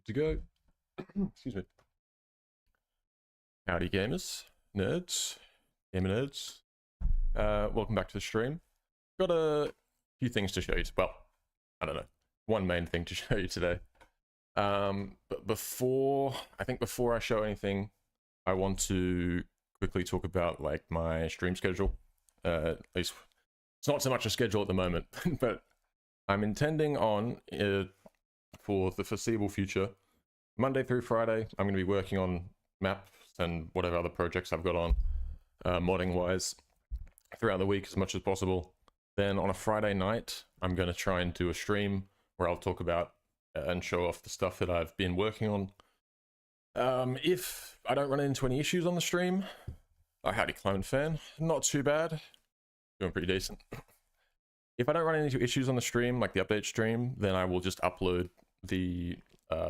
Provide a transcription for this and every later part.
to go. Excuse me. Howdy gamers, nerds, gamer nerds. Welcome back to the stream. Got a few things to show you. Well, I don't know. One main thing to show you today. But before I show anything, I want to quickly talk about like my stream schedule. At least it's not so much a schedule at the moment, but I'm intending on for the foreseeable future, Monday through Friday, I'm going to be working on maps and whatever other projects I've got on, modding wise, throughout the week as much as possible. Then on a Friday night, I'm going to try and do a stream where I'll talk about and show off the stuff that I've been working on. If I don't run into any issues on the stream, howdy Climate Fan, not too bad, doing pretty decent. If I don't run into issues on the stream, like the update stream, then I will just upload the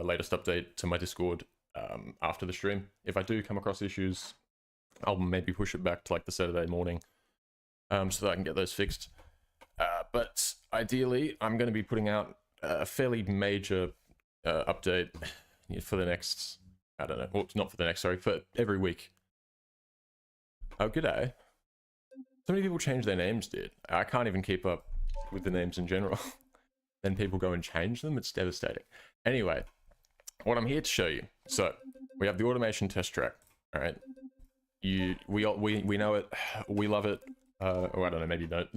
latest update to my Discord after the stream. If I do come across issues, I'll maybe push it back to like the Saturday morning so that I can get those fixed. But ideally, I'm going to be putting out a fairly major update for the next, I don't know, well, not for the next, sorry, for every week. Oh, g'day. So many people change their names, dude. I can't even keep up with the names in general. Then people go and change them. It's devastating. Anyway, what I'm here to show you. So we have the automation test track. All right. We know it. We love it. Or I don't know. Maybe you don't.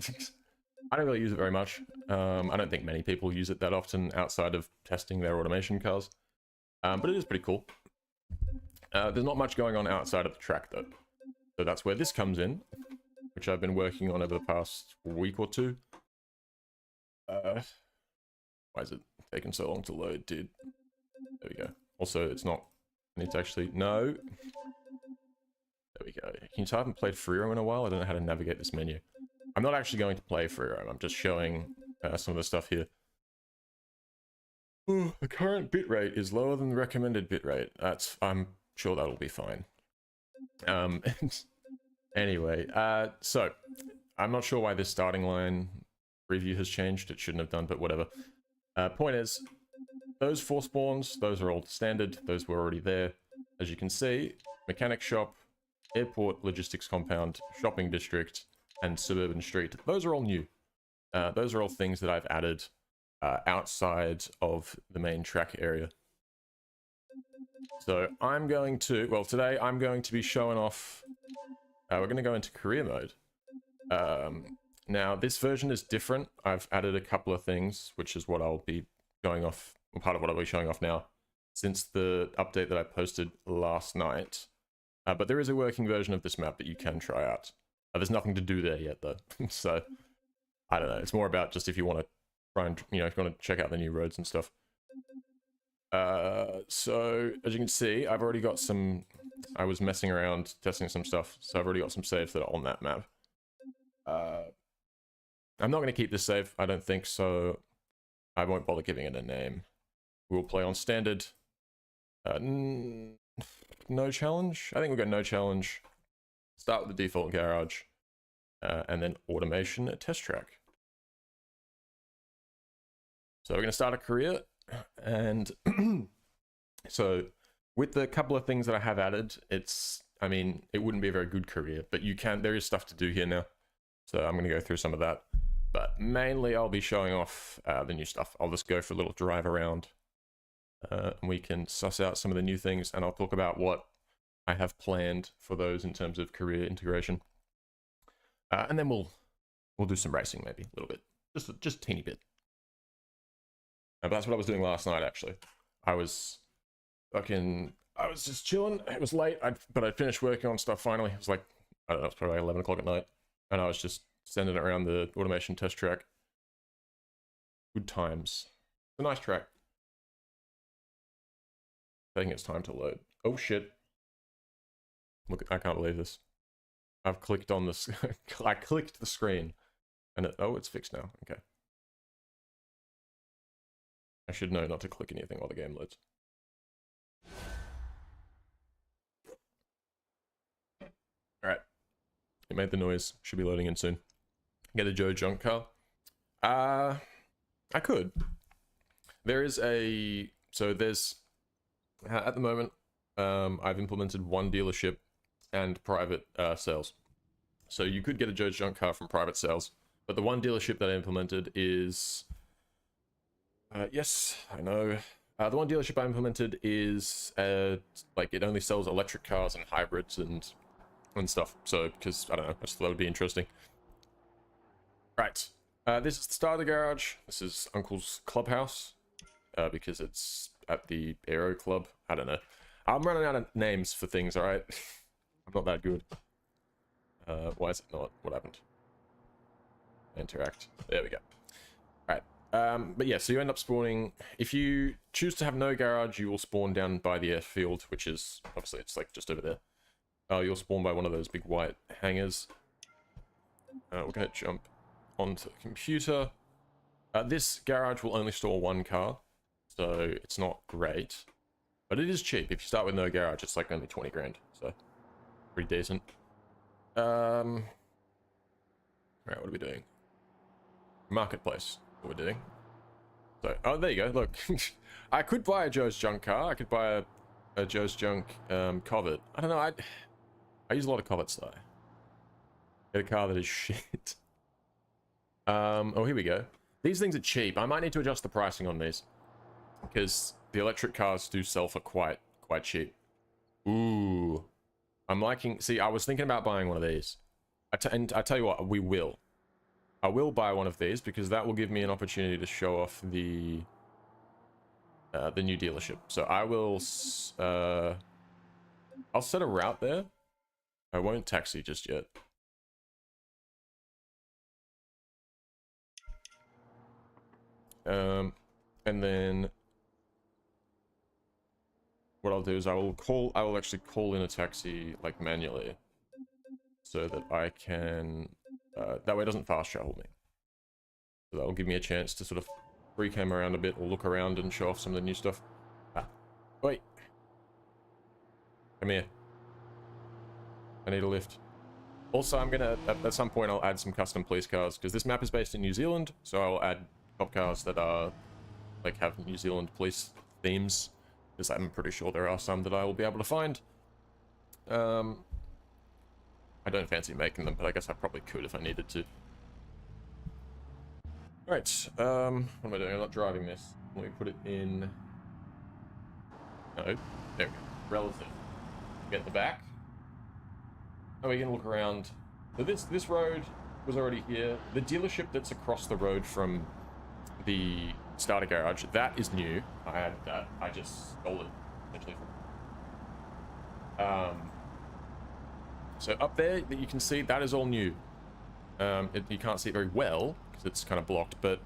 I don't really use it very much. I don't think many people use it that often outside of testing their automation cars. But it is pretty cool. There's not much going on outside of the track though. So that's where this comes in, which I've been working on over the past week or two. Why is it taking so long to load, dude? There we go. Also, it's not... I need to actually... No! There we go. Can you type and play free roam in a while? I don't know how to navigate this menu. I'm not actually going to play free roam. I'm just showing some of the stuff here. Ooh, the current bitrate is lower than the recommended bitrate. I'm sure that'll be fine. Anyway, so I'm not sure why this starting line preview has changed. It shouldn't have done, but whatever. Point is, those 4 spawns, those are all standard. Those were already there. As you can see, mechanic shop, airport logistics compound, shopping district, and suburban street. Those are all new. Those are all things that I've added outside of the main track area. So I'm going to, well, today I'm going to be showing off, we're going to go into career mode. Now, this version is different. I've added a couple of things, which is what I'll be going off, or part of what I'll be showing off now, since the update that I posted last night. But there is a working version of this map that you can try out. There's nothing to do there yet, though. So, I don't know. It's more about just if you want to try and, you know, if you want to check out the new roads and stuff. So, as you can see, I've already got some... I was messing around, testing some stuff, so I've already got some saves that are on that map. I'm not going to keep this save, I don't think, so I won't bother giving it a name. We'll play on standard. No challenge? I think we'll go no challenge. Start with the default garage. And then automation test track. So we're going to start a career. And so with the couple of things that I have added, I mean, it wouldn't be a very good career, but there is stuff to do here now. So I'm going to go through some of that. But mainly I'll be showing off the new stuff. I'll just go for a little drive around. And we can suss out some of the new things, and I'll talk about what I have planned for those in terms of career integration. And then we'll do some racing maybe, a little bit. Just a teeny bit. But that's what I was doing last night, actually. I was just chilling. It was late, but I finished working on stuff finally. It was like, I don't know, it was probably like 11 o'clock at night. And I was just sending it around the automation test track. Good times. It's a nice track. I think it's time to load. Oh shit. Look, I can't believe this. I've clicked on this. I clicked the screen. And oh, it's fixed now. Okay. I should know not to click anything while the game loads. Alright. It made the noise. Should be loading in soon. Get a Joe junk car. I could. There is a... So there's At the moment, I've implemented one dealership and private sales. So you could get a Joe's Junk car from private sales, but the one dealership that I implemented is... yes, I know. The one dealership I implemented is, like, it only sells electric cars and hybrids and stuff. So, because, I don't know, I just thought that would be interesting. Right. This is the start of the garage. This is Uncle's clubhouse, because it's at the Aero Club. I don't know. I'm running out of names for things, alright? I'm not that good. Why is it not? What happened? Interact. There we go. Alright. But yeah, so you end up spawning... If you choose to have no garage, you will spawn down by the airfield, which is... Obviously, it's like just over there. You'll spawn by one of those big white hangars. We're going to jump onto the computer. This garage will only store one car, so it's not great. But it is cheap. If you start with no garage, it's like only 20 grand, so pretty decent. Alright, what are we doing? Marketplace, what we're doing. So, oh, there you go, look. I could buy a Joe's Junk car. I could buy a Joe's Junk Covet. I don't know, I use a lot of Covets, though. Get a car that is shit. Oh, here we go. These things are cheap. I might need to adjust the pricing on these, because the electric cars do sell for quite cheap. Ooh. I'm liking... See, I was thinking about buying one of these. And I tell you what, we will. I will buy one of these, because that will give me an opportunity to show off the new dealership. So I will... I'll set a route there. I won't taxi just yet. And then... What I'll do is I will actually call in a taxi, like, manually, so that I can, that way it doesn't fast travel me. So that will give me a chance to sort of free cam around a bit, or look around and show off some of the new stuff. Wait. Come here. I need a lift. Also, I'm gonna, at some point, I'll add some custom police cars, because this map is based in New Zealand, so I'll add cop cars that are, like, have New Zealand police themes. Because I'm pretty sure there are some that I will be able to find. I don't fancy making them, but I guess I probably could if I needed to. Alright, what am I doing? I'm not driving this. Let me put it in... No, there we go. Relative. Get the back. And we can look around. So this road was already here. The dealership that's across the road from the starter garage, that is new. I added that. I just stole it, essentially. So up there, that you can see, that is all new. You can't see it very well, because it's kind of blocked, but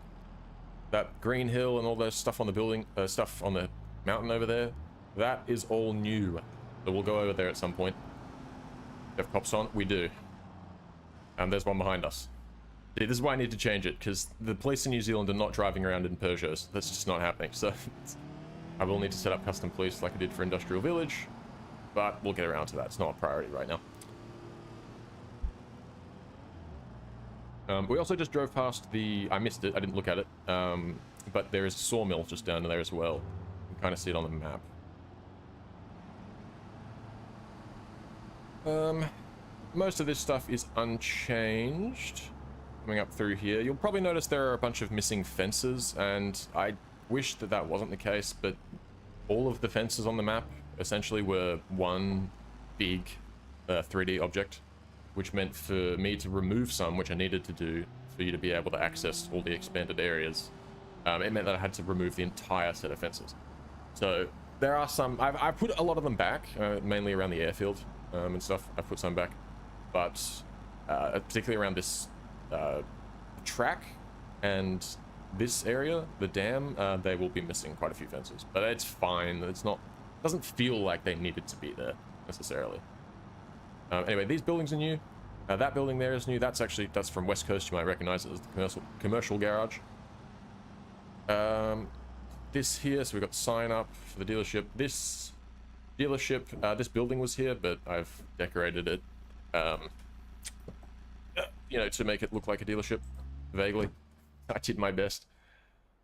that green hill and all those stuff on the building, stuff on the mountain over there, that is all new. So we'll go over there at some point. Have cops on? We do. And there's one behind us. See, this is why I need to change it, because the police in New Zealand are not driving around in Peugeots. That's just not happening, so I will need to set up custom police like I did for Industrial Village, but we'll get around to that. It's not a priority right now. We also just drove past the... I missed it, I didn't look at it, but there is a sawmill just down there as well. You can kind of see it on the map. Most of this stuff is unchanged. Coming up through here, you'll probably notice there are a bunch of missing fences, and I wish that that wasn't the case, but all of the fences on the map essentially were one big 3D object, which meant for me to remove some, which I needed to do for you to be able to access all the expanded areas. It meant that I had to remove the entire set of fences. So there are some... I've put a lot of them back, mainly around the airfield and stuff. I've put some back, but particularly around this track and this area, the dam, they will be missing quite a few fences, but it's fine. It's not... doesn't feel like they needed to be there necessarily. Anyway, these buildings are new. That building there is new. That's from West Coast. You might recognize it as the commercial garage. This here, so we've got the sign up for the dealership. This dealership, this building was here, but I've decorated it, you know, to make it look like a dealership, vaguely. I did my best.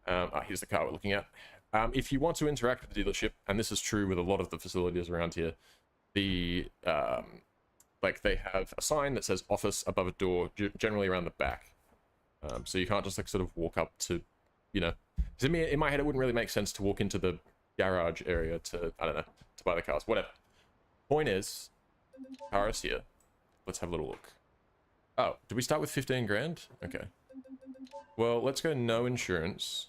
Here's the car we're looking at. If you want to interact with the dealership, and this is true with a lot of the facilities around here, the like they have a sign that says office above a door, generally around the back. So you can't just like sort of walk up to, you know, because in my head it wouldn't really make sense to walk into the garage area to, I don't know, to buy the cars, whatever. Point is, car is here. Let's have a little look. Oh, did we start with 15 grand? Okay. Well, let's go no insurance.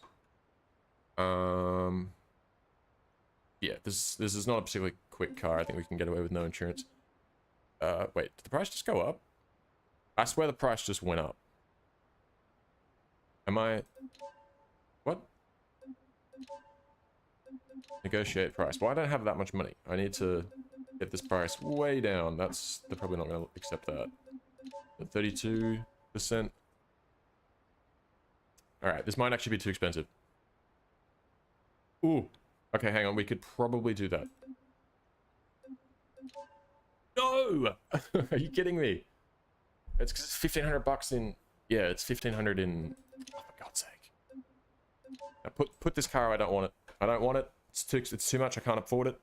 Yeah, this is not a particularly quick car. I think we can get away with no insurance. Wait, did the price just go up? I swear the price just went up. Am I... What? Negotiate price. Well, I don't have that much money. I need to get this price way down. They're probably not going to accept that. 32%. Alright, this might actually be too expensive. Ooh. Okay, hang on. We could probably do that. No! Are you kidding me? It's because it's 1,500 bucks in... Yeah, it's 1,500 in... Oh, for God's sake. Now put this car, I don't want it. I don't want it. It's too much. I can't afford it.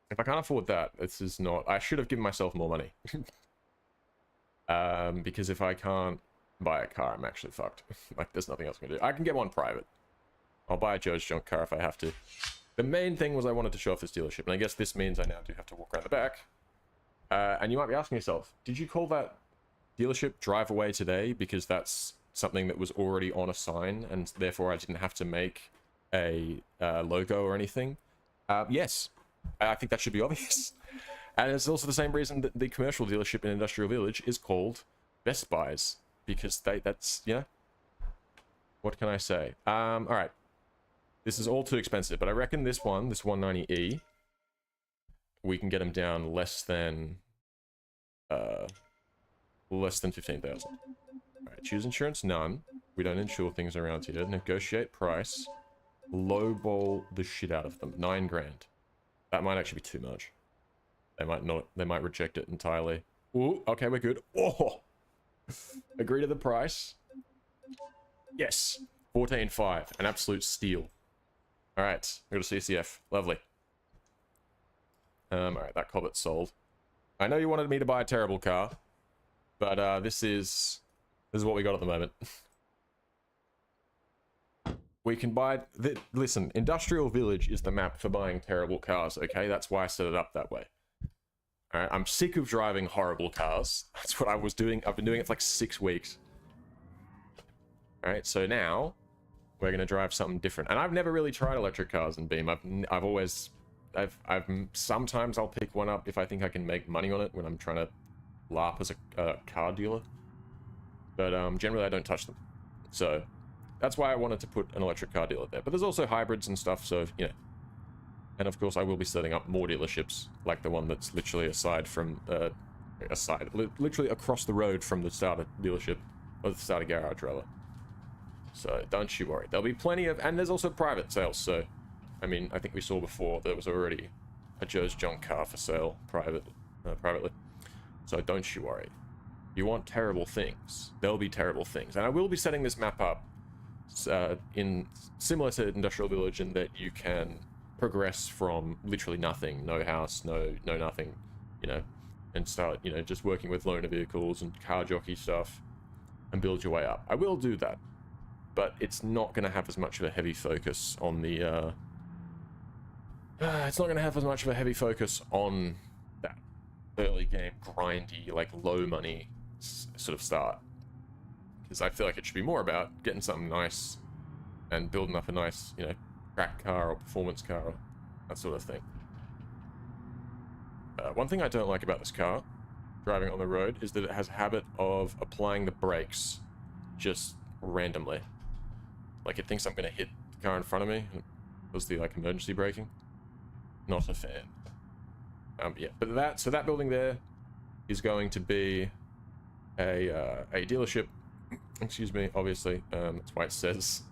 If I can't afford that, this is not... I should have given myself more money. Because if I can't buy a car, I'm actually fucked. Like, there's nothing else I can do. I can get one private. I'll buy a Joe's junk car if I have to. The main thing was I wanted to show off this dealership, and I guess this means I now do have to walk around the back. And you might be asking yourself, did you call that dealership drive away today because that's something that was already on a sign, and therefore I didn't have to make a logo or anything? Yes. I think that should be obvious. And it's also the same reason that the commercial dealership in Industrial Village is called Best Buys, because that's, you know, what can I say? Alright. This is all too expensive, but I reckon this 190E, we can get them down less than 15,000. Alright, choose insurance, none. We don't insure things around here. Negotiate price. Lowball the shit out of them. 9 grand. That might actually be too much. They might not. They might reject it entirely. Ooh, okay, we're good. Oh! Agree to the price. Yes. 14.5. An absolute steal. Alright, we got a CCF. Lovely. Alright, that Cobbett's sold. I know you wanted me to buy a terrible car, but this is what we got at the moment. We can buy... Listen, Industrial Village is the map for buying terrible cars, okay? That's why I set it up that way. Alright, I'm sick of driving horrible cars. That's what I was doing. I've been doing it for like 6 weeks. Alright, so now we're going to drive something different. And I've never really tried electric cars in Beam. I've always... sometimes I'll pick one up if I think I can make money on it when I'm trying to LARP as a car dealer. But generally I don't touch them. So... That's why I wanted to put an electric car dealer there. But there's also hybrids and stuff, so, you know. And of course, I will be setting up more dealerships, like the one that's literally literally across the road from the starter dealership, or the starter garage, rather. So, don't you worry. There'll be plenty of... And there's also private sales, so... I mean, I think we saw before there was already a Joe's junk car for sale privately. So, don't you worry. You want terrible things. There'll be terrible things. And I will be setting this map up in similar to Industrial Village in that you can progress from literally nothing, no house, no nothing, you know, and start, you know, just working with loaner vehicles and car jockey stuff and build your way up. I will do that, but it's not going to have as much of a heavy focus on the it's not going to have as much of a heavy focus on that early game grindy, like low money sort of start. Because I feel like it should be more about getting something nice and building up a nice, you know, track car or performance car, or that sort of thing. One thing I don't like about this car, driving on the road, is that it has a habit of applying the brakes just randomly. Like it thinks I'm going to hit the car in front of me, and it does the, like, emergency braking. Not a fan. Yeah, but that building there is going to be a dealership. Excuse me, obviously. That's why it says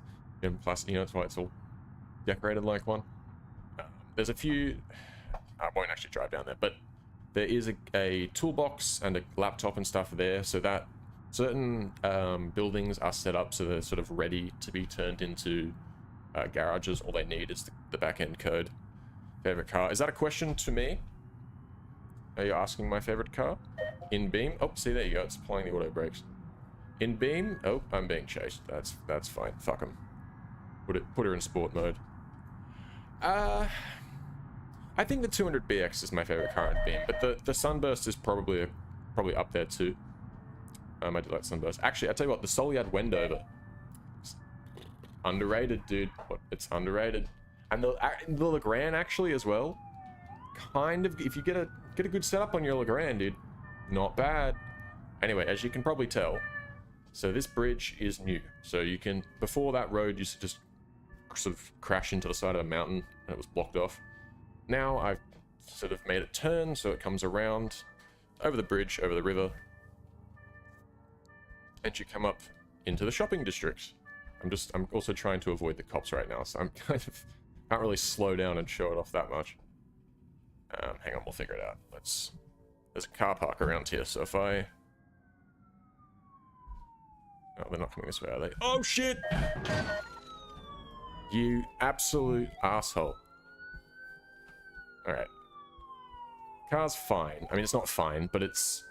in plastic, you know, that's why it's all decorated like one. There's a few... I won't actually drive down there, but there is a toolbox and a laptop and stuff there, so that certain buildings are set up so they're sort of ready to be turned into garages. All they need is the back-end code. Favorite car? Is that a question to me? Are you asking my favorite car? In Beam? Oh, see, there you go. It's applying the auto brakes. In Beam? Oh, I'm being chased. That's fine. Fuck him. Put her in sport mode. I think the 200BX is my favorite car in Beam, but the Sunburst is probably up there too. I do like Sunburst. Actually, I tell you what, the Solead Wendover, underrated, dude. It's underrated. And the Legrand actually as well. Kind of, if you get a good setup on your Legrand, dude, not bad. Anyway, as you can probably tell, so this bridge is new. So you can, before that road used to just sort of crash into the side of a mountain and it was blocked off. Now I've sort of made it turn so it comes around over the bridge, over the river, and you come up into the shopping district. I'm also trying to avoid the cops right now, so I'm kind of can't really slow down and show it off that much. Hang on, we'll figure it out. There's a car park around here, so if I... Oh, they're not coming this way, are they? Oh, shit! You absolute asshole. Alright. Car's fine. I mean, it's not fine, but it's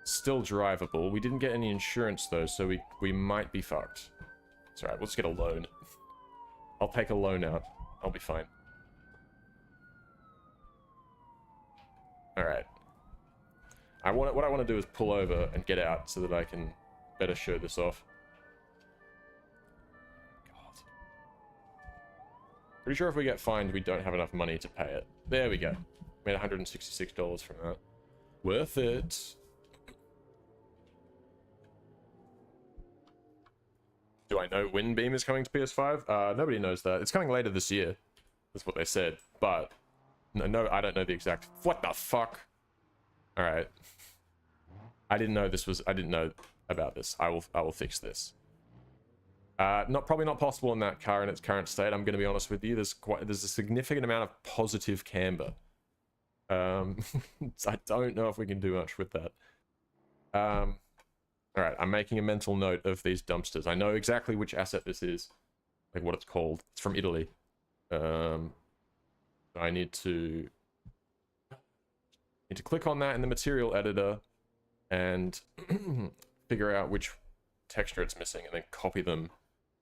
still drivable. We didn't get any insurance, though, so we might be fucked. It's alright, we'll just get a loan. I'll take a loan out. I'll be fine. Alright. What I want to do is pull over and get out so that I can better show this off. God. Pretty sure if we get fined, we don't have enough money to pay it. There we go. Made $166 from that. Worth it. Do I know when Beam is coming to PS5? Nobody knows that. It's coming later this year. That's what they said. But no, I don't know the exact. What the fuck? All right. I didn't know about this. I will fix this. Probably not possible in that car in its current state. I'm going to be honest with you. There's a significant amount of positive camber. I don't know if we can do much with that. All right, I'm making a mental note of these dumpsters. I know exactly which asset this is, like what it's called. It's from Italy. I need to click on that in the material editor and figure out which texture it's missing, and then copy them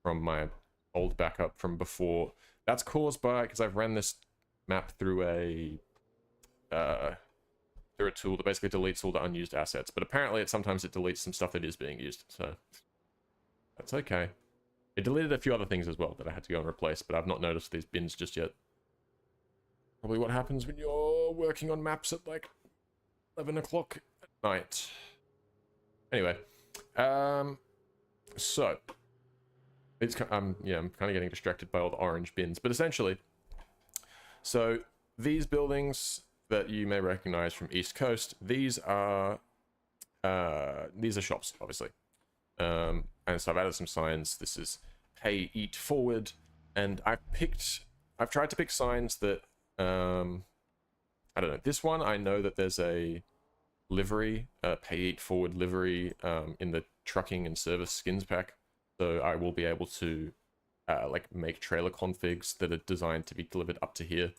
from my old backup from before. That's caused by, because I've ran this map through a tool that basically deletes all the unused assets, but apparently sometimes it deletes some stuff that is being used, so that's okay. It deleted a few other things as well that I had to go and replace, but I've not noticed these bins just yet. Probably what happens when you're working on maps at like 11 o'clock at night. Anyway, so it's I'm kind of getting distracted by all the orange bins, but essentially, so these buildings that you may recognize from East Coast, these are shops, obviously, and so I've added some signs. This is pay, eat, forward, and I've tried to pick signs that I don't know. This one, I know that there's a livery, pay, eat, forward livery in the trucking and service skins pack, so I will be able to like make trailer configs that are designed to be delivered up to here.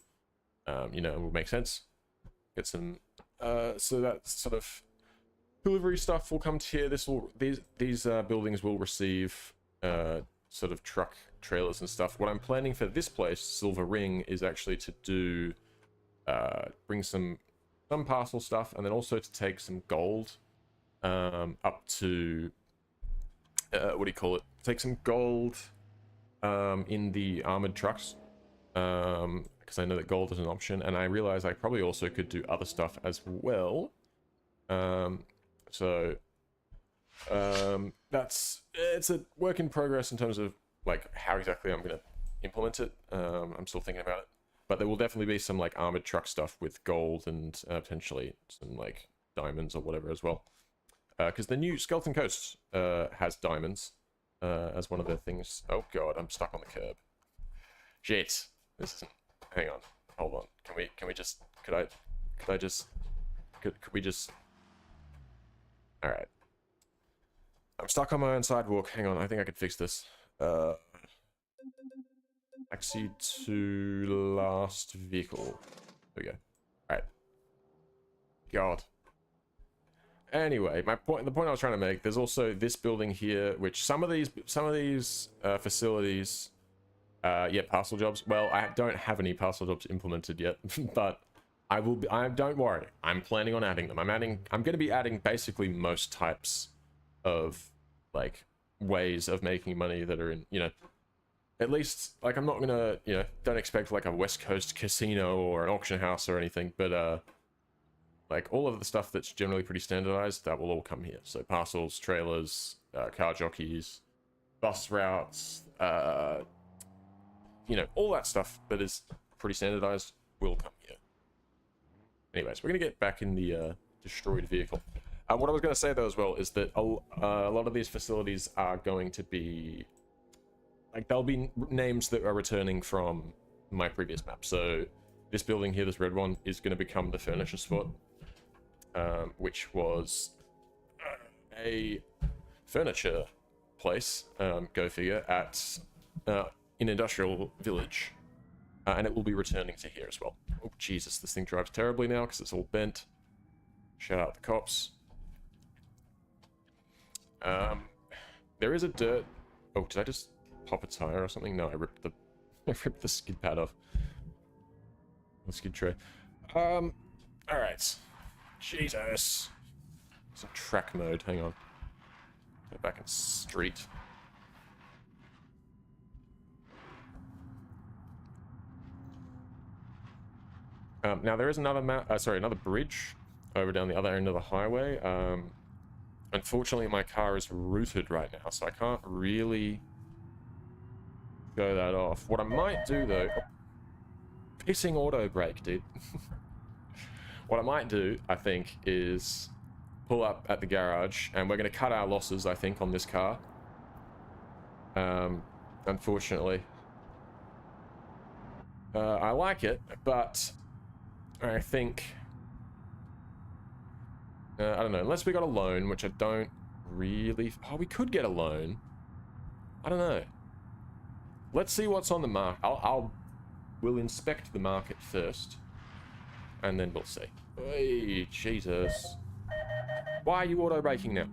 It will make sense. Get some so that sort of delivery stuff will come to here. These buildings will receive sort of truck trailers and stuff. What I'm planning for this place, Silver Ring, is actually to do bring some parcel stuff, and then also to take some gold up to what do you call it? Take some gold in the armored trucks. Because I know that gold is an option, and I realize I probably also could do other stuff as well. It's a work in progress in terms of like how exactly I'm going to implement it. I'm still thinking about it, but there will definitely be some like armored truck stuff with gold and potentially some like diamonds or whatever as well. Because the new Skeleton Coast has diamonds as one of their things. Oh god, I'm stuck on the curb. Shit. This isn't. Hang on. Hold on. Could we just? Could we just? All right. I'm stuck on my own sidewalk. Hang on, I think I could fix this. Taxi to last vehicle. There we go. Alright. God. Anyway, the point I was trying to make, there's also this building here, which some of these facilities, yeah, parcel jobs. Well, I don't have any parcel jobs implemented yet, but I will be, don't worry. I'm planning on adding them. I'm going to be adding basically most types of, like, ways of making money that are in, you know, at least, like, I'm not going to, you know, don't expect, like, a West Coast casino or an auction house or anything, but, like, all of the stuff that's generally pretty standardized, that will all come here. So parcels, trailers, car jockeys, bus routes, you know, all that stuff that is pretty standardized will come here. Anyways, we're going to get back in the destroyed vehicle. What I was going to say, though, as well, is that a lot of these facilities are going to be... like, there'll be names that are returning from my previous map. So this building here, this red one, is going to become the furniture spot. Which was a furniture place, go figure, at an industrial village. And it will be returning to here as well. Oh, Jesus, this thing drives terribly now because it's all bent. Shout out the cops. There is a dirt... oh, did I just pop a tire or something? No, I ripped the... I ripped the skid pad off. The skid tray. Alright. Jesus. It's in track mode. Hang on. Go back in street. Now there is another another bridge over down the other end of the highway. Unfortunately, my car is routed right now, so I can't really go that off. What I might do though, pissing auto brake, dude. What I might do, I think, is pull up at the garage, and we're going to cut our losses, I think, on this car. Unfortunately. I like it, but I think... I don't know, unless we got a loan, which I don't really... oh, we could get a loan. I don't know. Let's see what's on the market. We'll inspect the market first, and then we'll see. Hey, Jesus. Why are you auto-braking now?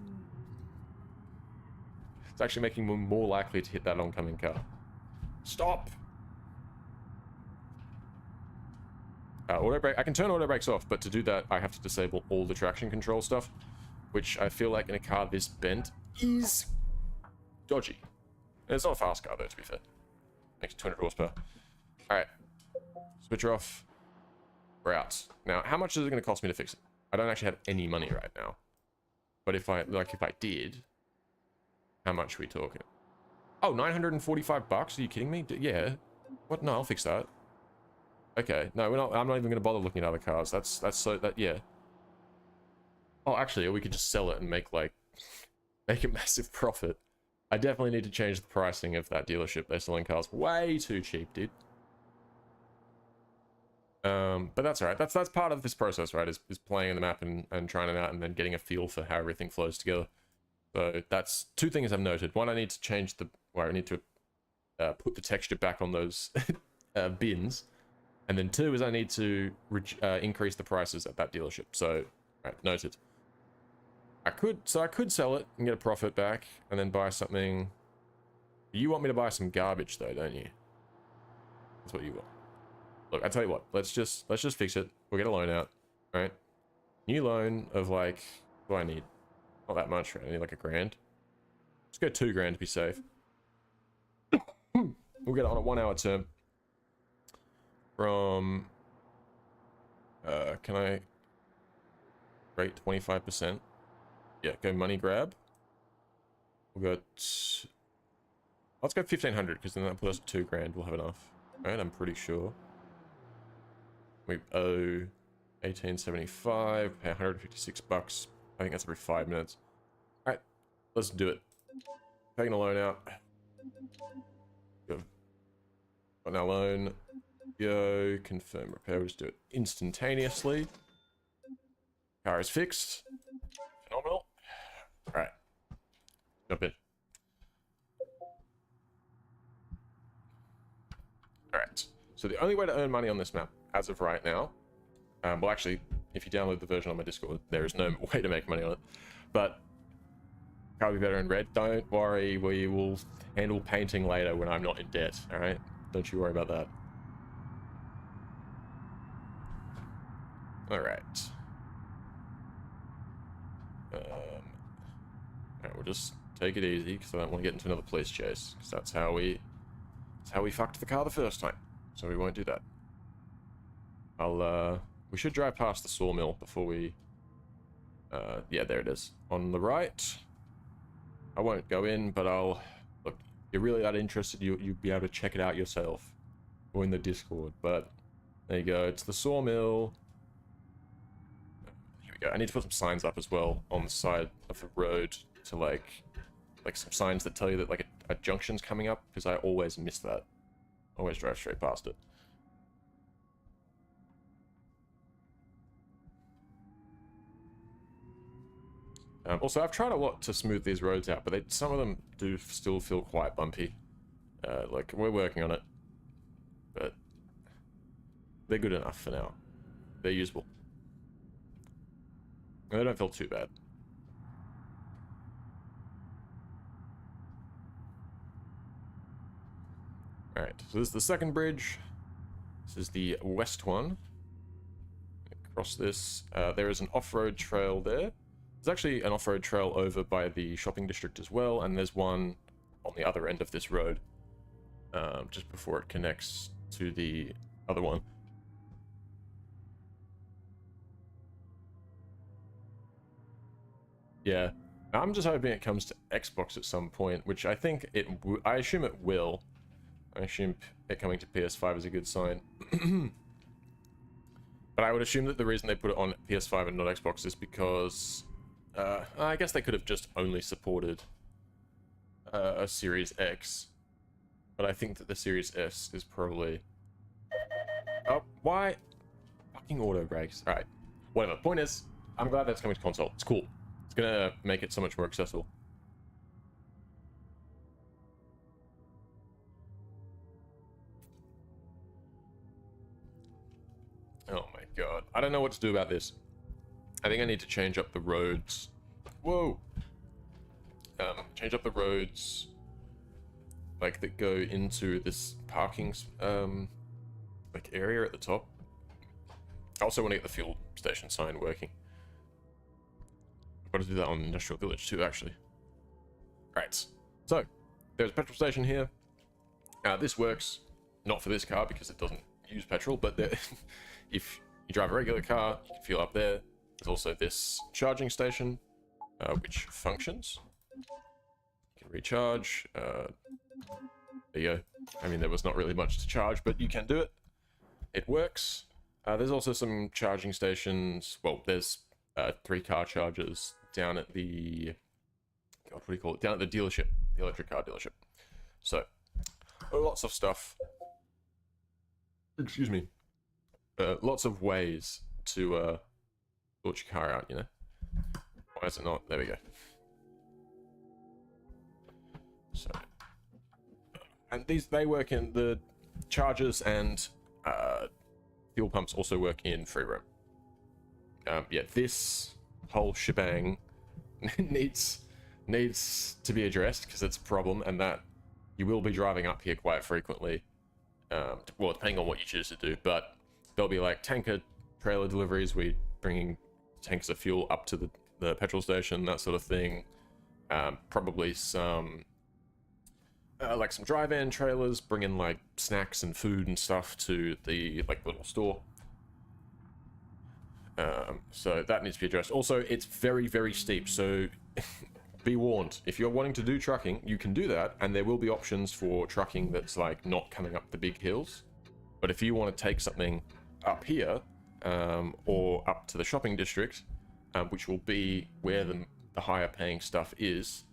It's actually making me more likely to hit that oncoming car. Stop! Auto brake. I can turn auto brakes off, but to do that, I have to disable all the traction control stuff, which I feel like in a car this bent is dodgy. And it's not a fast car, though, to be fair. Makes 200 horsepower. Alright. Switcher off. We're out. Now, how much is it going to cost me to fix it? I don't actually have any money right now. But if I did, how much are we talking? Oh, 945 bucks? Are you kidding me? Yeah. What? No, I'll fix that. Okay. No, I'm not even going to bother looking at other cars. Yeah. Oh, actually, or we could just sell it and make a massive profit. I definitely need to change the pricing of that dealership. They're selling cars way too cheap, dude. But that's alright. That's part of this process, right? Is playing in the map and trying it out and then getting a feel for how everything flows together. So that's two things I've noted. One, I need to change I need to put the texture back on those bins. And then two is I need to increase the prices at that dealership. So, right, noted. I could sell it and get a profit back and then buy something. You want me to buy some garbage though, don't you? That's what you want. Look, I tell you what, let's just fix it. We'll get a loan out, right? New loan of like, what do I need? Not that much, right? I need like $1 grand. Let's go 2 grand to be safe. We'll get it on a 1 hour term. From, can I rate 25%? Yeah, go money grab. We'll go, let's go 1500 because then that puts us at 2 grand. We'll have enough. Alright, I'm pretty sure. We owe 1875, pay 156 bucks. I think that's every 5 minutes. Alright, let's do it. Taking a loan out. Go. Got our loan. Go, confirm repair. We'll just do it instantaneously. Car is fixed. Phenomenal. Alright. Jump in. Alright, so the only way to earn money on this map, as of right now, well actually, if you download the version on my Discord, there is no way to make money on it, but can't be better in red. Don't worry, we will handle painting later when I'm not in debt, alright? Don't you worry about that. Alright. Alright, we'll just take it easy, because I don't want to get into another police chase, because that's how we fucked the car the first time. So we won't do that. We should drive past the sawmill before we... yeah, there it is. On the right. I won't go in, but I'll... Look, if you're really that interested, you'd be able to check it out yourself. Or in the Discord, but... There you go, it's the sawmill. Here we go. I need to put some signs up as well on the side of the road to, like some signs that tell you that, like, a junction's coming up, because I always miss that. Always drive straight past it. Also, I've tried a lot to smooth these roads out, but some of them do still feel quite bumpy. Like, we're working on it. But they're good enough for now. They're usable. They don't feel too bad. Alright, so this is the second bridge. This is the west one. Across this, there is an off-road trail there. There's actually an off-road trail over by the shopping district as well, and there's one on the other end of this road, just before it connects to the other one. Yeah, I'm just hoping it comes to Xbox at some point, which I think I assume it will. I assume it coming to PS5 is a good sign. But I would assume that the reason they put it on PS5 and not Xbox is because... I guess they could have just only supported a Series X. But I think that the Series S is probably... Oh, why? Fucking auto brakes. Alright, whatever. Point is, I'm glad that's coming to console. It's cool. It's gonna make it so much more accessible. Oh my god. I don't know what to do about this. I think I need to change up the roads. Whoa! Change up the roads, like, that go into this parking, like, area at the top. I also want to get the fuel station sign working. I've got to do that on Industrial Village too, actually. Right. So, there's a petrol station here. This works, not for this car because it doesn't use petrol, but if you drive a regular car, you can fuel up there. There's also this charging station, which functions. You can recharge. There you go. I mean, there was not really much to charge, but you can do it. It works. There's also some charging stations. Well, there's 3 car chargers down at the... God, what do you call it? Down at the dealership. The electric car dealership. So, lots of stuff. Excuse me. Lots of ways to sort your car out, you know? Why is it not? There we go. So, and they work in the chargers, and fuel pumps also work in free roam. Yeah, this whole shebang needs to be addressed because it's a problem, and that you will be driving up here quite frequently. Well, depending on what you choose to do, but there'll be like tanker trailer deliveries. We bringing tanks of fuel up to the petrol station, that sort of thing. Probably some like some drive-in trailers bringing like snacks and food and stuff to the like little store. So that needs to be addressed. Also, it's very, very steep, so be warned. If you're wanting to do trucking, you can do that, and there will be options for trucking that's like not coming up the big hills. But if you want to take something up here, or up to the shopping district, which will be where the higher paying stuff is,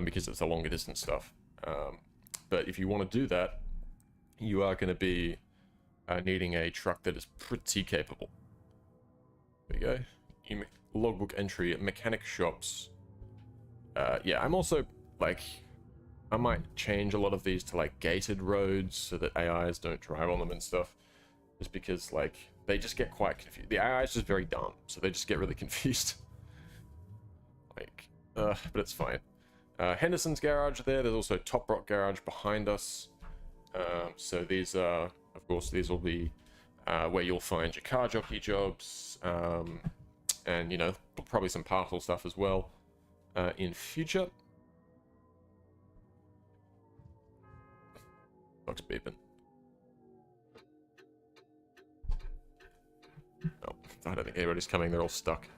because it's the longer distance stuff. But if you want to do that, you are going to be needing a truck that is pretty capable. There you go. Logbook entry at mechanic shops. Yeah, I'm also like, I might change a lot of these to like gated roads so that AIs don't drive on them and stuff. Just because like they just get quite confused. The AI is just very dumb, so they just get really confused. Like, but it's fine. Henderson's garage there. There's also Top Rock garage behind us. So these are, of course, these will be where you'll find your car jockey jobs, and you know, probably some parcel stuff as well in future. Dog's beeping. Oh, I don't think anybody's coming. They're all stuck.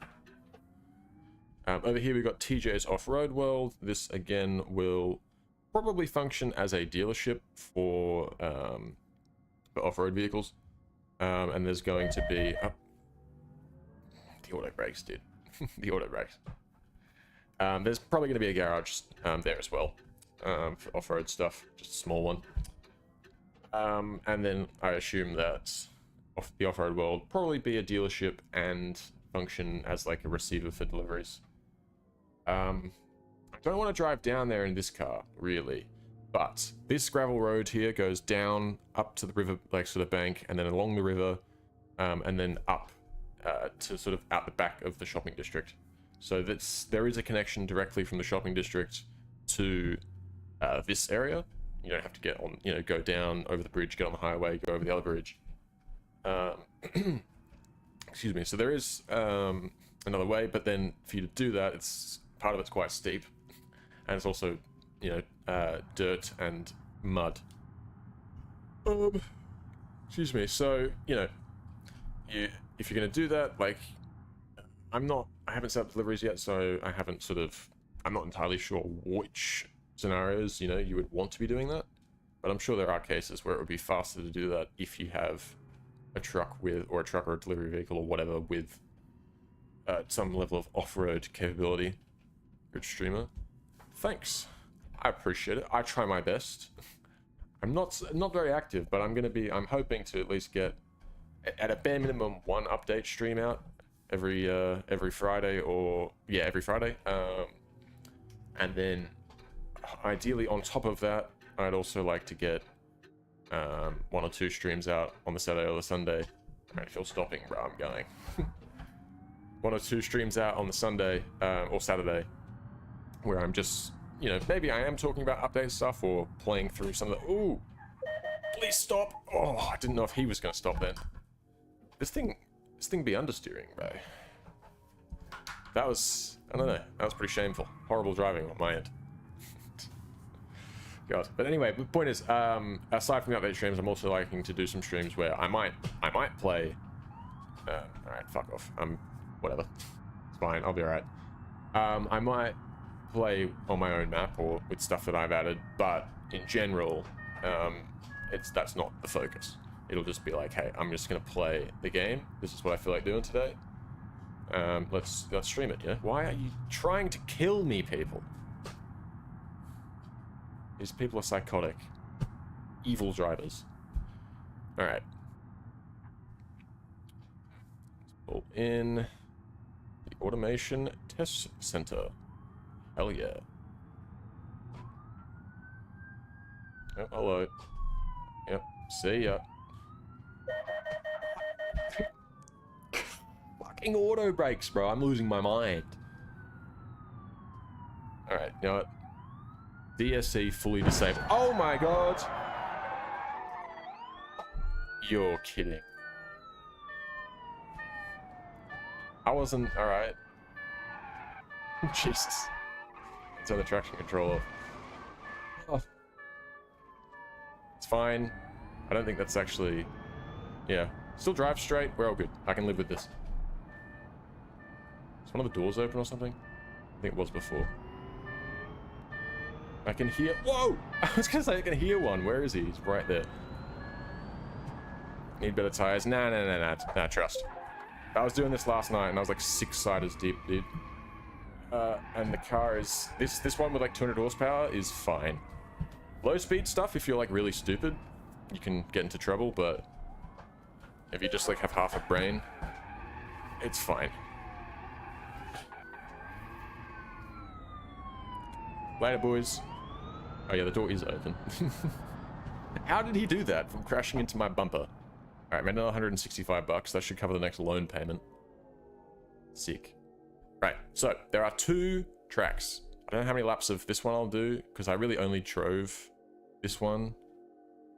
Over here we've got TJ's Off-Road World. This again will probably function as a dealership for off-road vehicles. And there's going to be the auto brakes, dude. The auto brakes. There's probably going to be a garage there as well for off-road stuff, just a small one. And then I assume that the off-road world probably be a dealership and function as like a receiver for deliveries. I don't want to drive down there in this car, really, but this gravel road here goes down up to the river, like sort of bank, and then along the river, and then up to sort of out the back of the shopping district. So there is a connection directly from the shopping district to this area. You don't have to get on, you know, go down over the bridge, get on the highway, go over the other bridge. Excuse me. So there is another way, but then for you to do that, part of it's quite steep, and it's also, you know, dirt and mud. Excuse me. So, you know, if you're gonna do that, like, I haven't set up deliveries yet, so I'm not entirely sure which scenarios, you know, you would want to be doing that, but I'm sure there are cases where it would be faster to do that if you have a truck or a delivery vehicle or whatever with some level of off-road capability. Good streamer. Thanks. I appreciate it. I try my best. I'm not very active, but I'm hoping to at least get at a bare minimum one update stream out every Friday, every Friday. And then ideally on top of that, I'd also like to get 1 or 2 streams out on the Saturday or the Sunday. Alright, if you're stopping, bro, I'm going. 1 or 2 streams out on the Sunday or Saturday, where I'm just, you know, maybe I am talking about update stuff or playing through some of the... Ooh! Please stop! Oh, I didn't know if he was going to stop then. This thing be understeering, bro. That was... I don't know. That was pretty shameful. Horrible driving on my end. God. But anyway, the point is, aside from the update streams, I'm also liking to do some streams where I might play... alright, fuck off. Whatever. It's fine, I'll be alright. I might play on my own map or with stuff that I've added, but in general, that's not the focus. It'll just be like, hey, I'm just gonna play the game. This is what I feel like doing today. Let's stream it, yeah? Why are you trying to kill me, people? These people are psychotic. Evil drivers. Alright. Let's pull in the Automation Test Center. Hell yeah. Oh, hello. Yep, see ya. Fucking auto brakes, bro. I'm losing my mind. Alright, you know what? DSC fully disabled. Oh my god! You're kidding. I wasn't... Alright. Jesus. It's on the traction controller. Oh. It's fine. I don't think that's actually... Yeah. Still drive straight. We're all good. I can live with this. Is one of the doors open or something? I think it was before. I can hear... Whoa! I was gonna say I can hear one. Where is he? He's right there. Need better tires. Nah, trust. I was doing this last night and I was like 6 siders deep, dude. And the car is... This one with like 200 horsepower is fine. Low speed stuff, if you're like really stupid, you can get into trouble, but if you just like have half a brain, it's fine. Later, boys. Oh yeah, the door is open. How did he do that from crashing into my bumper? All right, made another $165. That should cover the next loan payment. Sick. Right, so there are 2 tracks. I don't know how many laps of this one I'll do because I really only drove this one.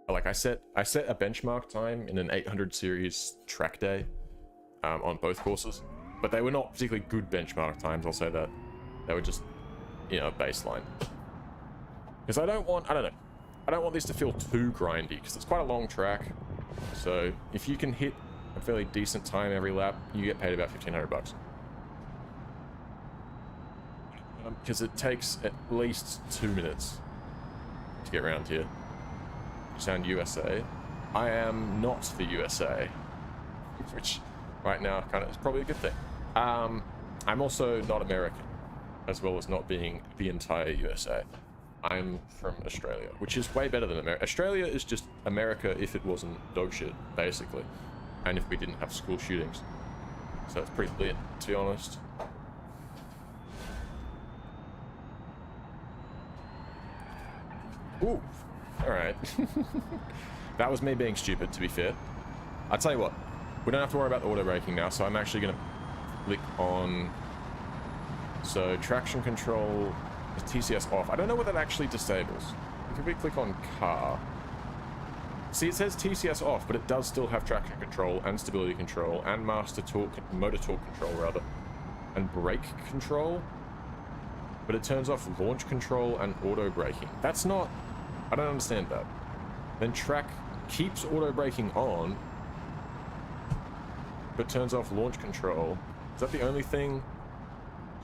Like I set a benchmark time in an 800 series track day on both courses, but they were not particularly good benchmark times. I'll say that they were just, you know, baseline. Because I don't want this to feel too grindy because it's quite a long track. So if you can hit a fairly decent time every lap, you get paid about $1,500. Because it takes at least 2 minutes to get around here. You sound USA. I am not the USA, which right now kind of is probably a good thing. I'm also not American, as well as not being the entire USA. I'm from Australia, which is way better than America. Australia is just America if it wasn't dog shit, basically, and if we didn't have school shootings. So it's pretty lit, to be honest. Ooh, all right. That was me being stupid, to be fair. I'll tell you what, we don't have to worry about the auto braking now, so I'm actually going to click on... So, traction control, TCS off. I don't know what that actually disables. If we click on car... See, it says TCS off, but it does still have traction control and stability control and motor torque control, rather. And brake control. But it turns off launch control and auto braking. That's not... I don't understand that. Then track keeps auto braking on, but turns off launch control. Is that the only thing?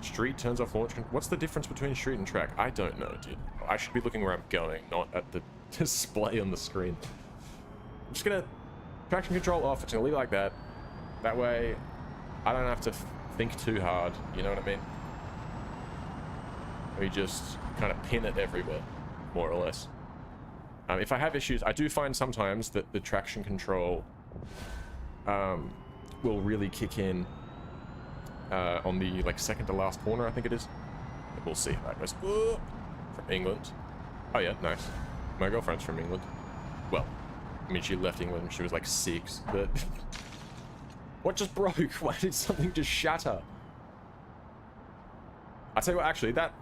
Street turns off launch control. What's the difference between street and track? I don't know, dude. I should be looking where I'm going, not at the display on the screen. I'm just gonna... Traction control off. It's gonna leave it like that. That way, I don't have to think too hard. You know what I mean? We just kind of pin it everywhere, more or less. If I have issues, I do find sometimes that the traction control will really kick in on the second to last corner, I think it is. We'll see how that goes. From England. Oh yeah, nice. My girlfriend's from England. Well, I mean, she left England when she was like 6, but... What just broke? Why did something just shatter? I tell you what, actually, that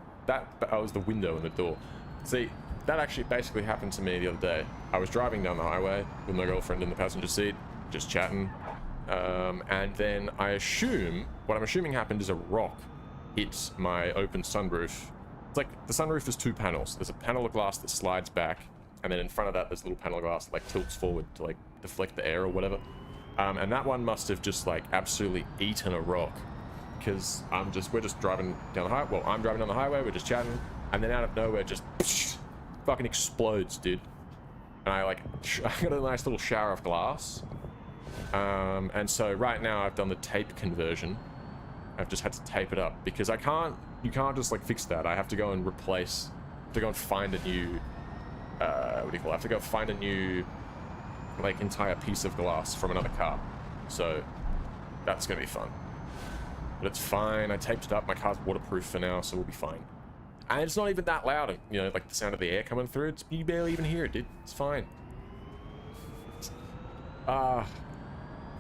was the window and the door. See, that actually basically happened to me the other day. I was driving down the highway with my girlfriend in the passenger seat, just chatting. And then what I'm assuming happened is a rock hit my open sunroof. It's like the sunroof is 2 panels. There's a panel of glass that slides back, and then in front of that, there's a little panel of glass that tilts forward to deflect the air or whatever. And that one must have just absolutely eaten a rock. Because we're just driving down the highway. Well, I'm driving down the highway, we're just chatting, and then out of nowhere, just fucking explodes, dude. And I got a nice little shower of glass. And so right now I've done the tape conversion. I've just had to tape it up because you can't just fix that. I have to go and find a new, what do you call it? I have to go find a new, entire piece of glass from another car. So that's gonna be fun. But it's fine. I taped it up. My car's waterproof for now, so we'll be fine. And it's not even that loud. You know, the sound of the air coming through. You barely even hear it, dude. It's fine. Cars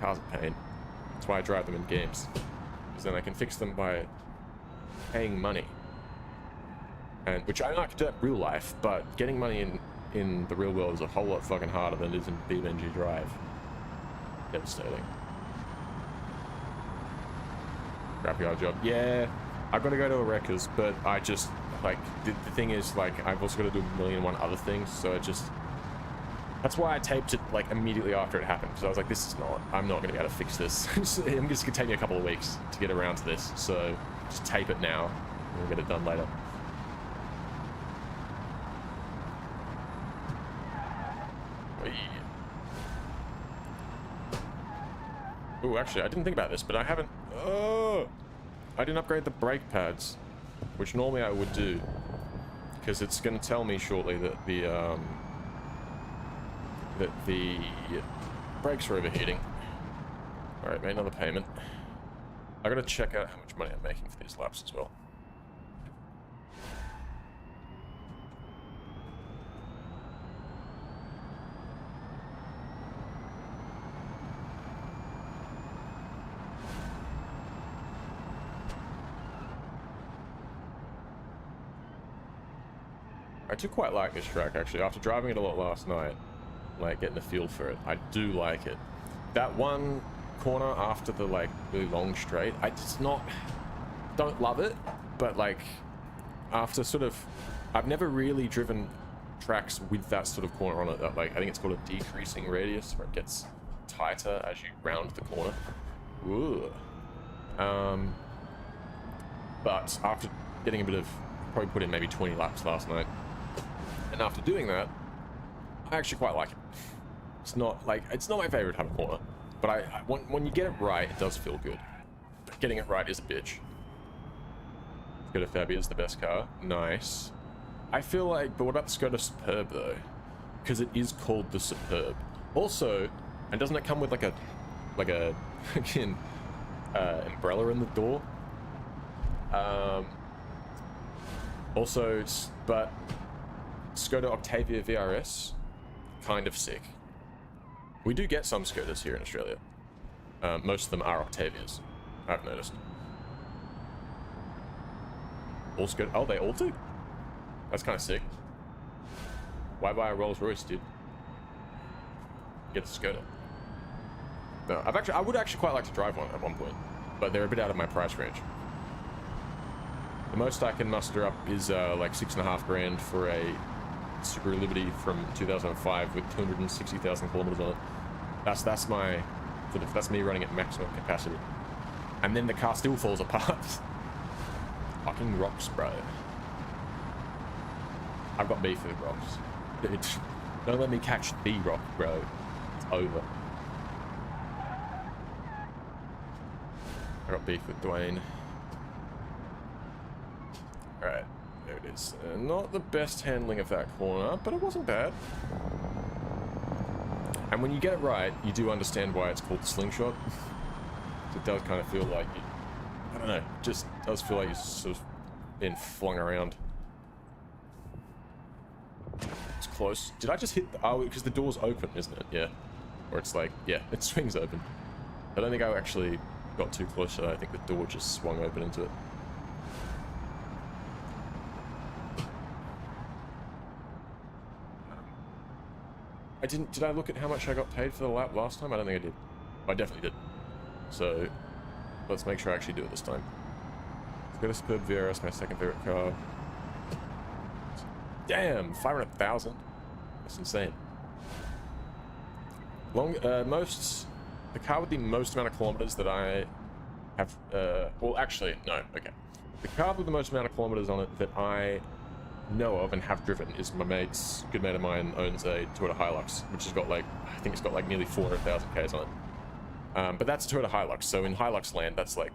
are pain. That's why I drive them in games. Because then I can fix them by paying money. And which I know I can do that in real life, but getting money in the real world is a whole lot fucking harder than it is in BeamNG.drive. Devastating. Crappy odd job. Yeah, I've got to go to a Wreckers, but I just, the thing is, I've also got to do 1,000,001 other things, so it just... That's why I taped it, immediately after it happened, because I was like, I'm not going to be able to fix this. It's just going to take me a couple of weeks to get around to this, so just tape it now, and we'll get it done later. Ooh, actually, I didn't think about this, but I haven't... Oh! I didn't upgrade the brake pads, which normally I would do, because it's going to tell me shortly that the brakes are overheating. Alright, made another payment. I gotta check out how much money I'm making for these laps as well. I do quite like this track, actually. After driving it a lot last night, like, getting a feel for it, I do like it. That one corner after the, like, really long straight, I just don't love it, but, like, after sort of... I've never really driven tracks with that sort of corner on it. That, like, I think it's called a decreasing radius, where it gets tighter as you round the corner. Ooh. But after getting a bit of... Probably put in maybe 20 laps last night. And after doing that, I actually quite like it. It's not my favorite type of corner, but when you get it right, it does feel good. But getting it right is a bitch. Skoda Fabia is the best car. Nice. I feel like, but what about the Skoda Superb though? Because it is called the Superb. Also, and doesn't it come with like a fucking umbrella in the door? Also, but Skoda Octavia VRS, kind of sick. We do get some Skodas here in Australia. Most of them are Octavias, I've noticed. All Skoda, oh, they all do? That's kind of sick. Why buy a Rolls Royce, dude? Get a Skoda. No, I would actually quite like to drive one at one point, but they're a bit out of my price range. The most I can muster up is like $6.5 grand for a Subaru Liberty from 2005 with 260,000 kilometers on it. That's my sort of, that's me running at maximum capacity, and then the car still falls apart. Fucking rocks, bro. I've got beef with rocks. Dude, don't let me catch the rock, bro. It's over. I got beef with Dwayne. Alright, there it is. Not the best handling of that corner, but it wasn't bad. And when you get it right, you do understand why it's called the slingshot. It does kind of feel like you, I don't know, just does feel like you're sort of being flung around. It's close. Did I just hit the... Oh, because the door's open, isn't it? Yeah. Or it's like, yeah, it swings open. I don't think I actually got too close, so I think the door just swung open into it. Did I look at how much I got paid for the lap last time? I don't think I did. I definitely did. So, let's make sure I actually do it this time. Let's go to Superb VRS, my second favorite car. Damn, 500,000. That's insane. The car with the most amount of kilometers that I have, well, actually, no, okay. The car with the most amount of kilometers on it that I know of and have driven is my good mate of mine owns a Toyota Hilux, which has got like, I think it's got like nearly 400,000 Ks on it. But that's a Toyota Hilux, so in Hilux land, that's like,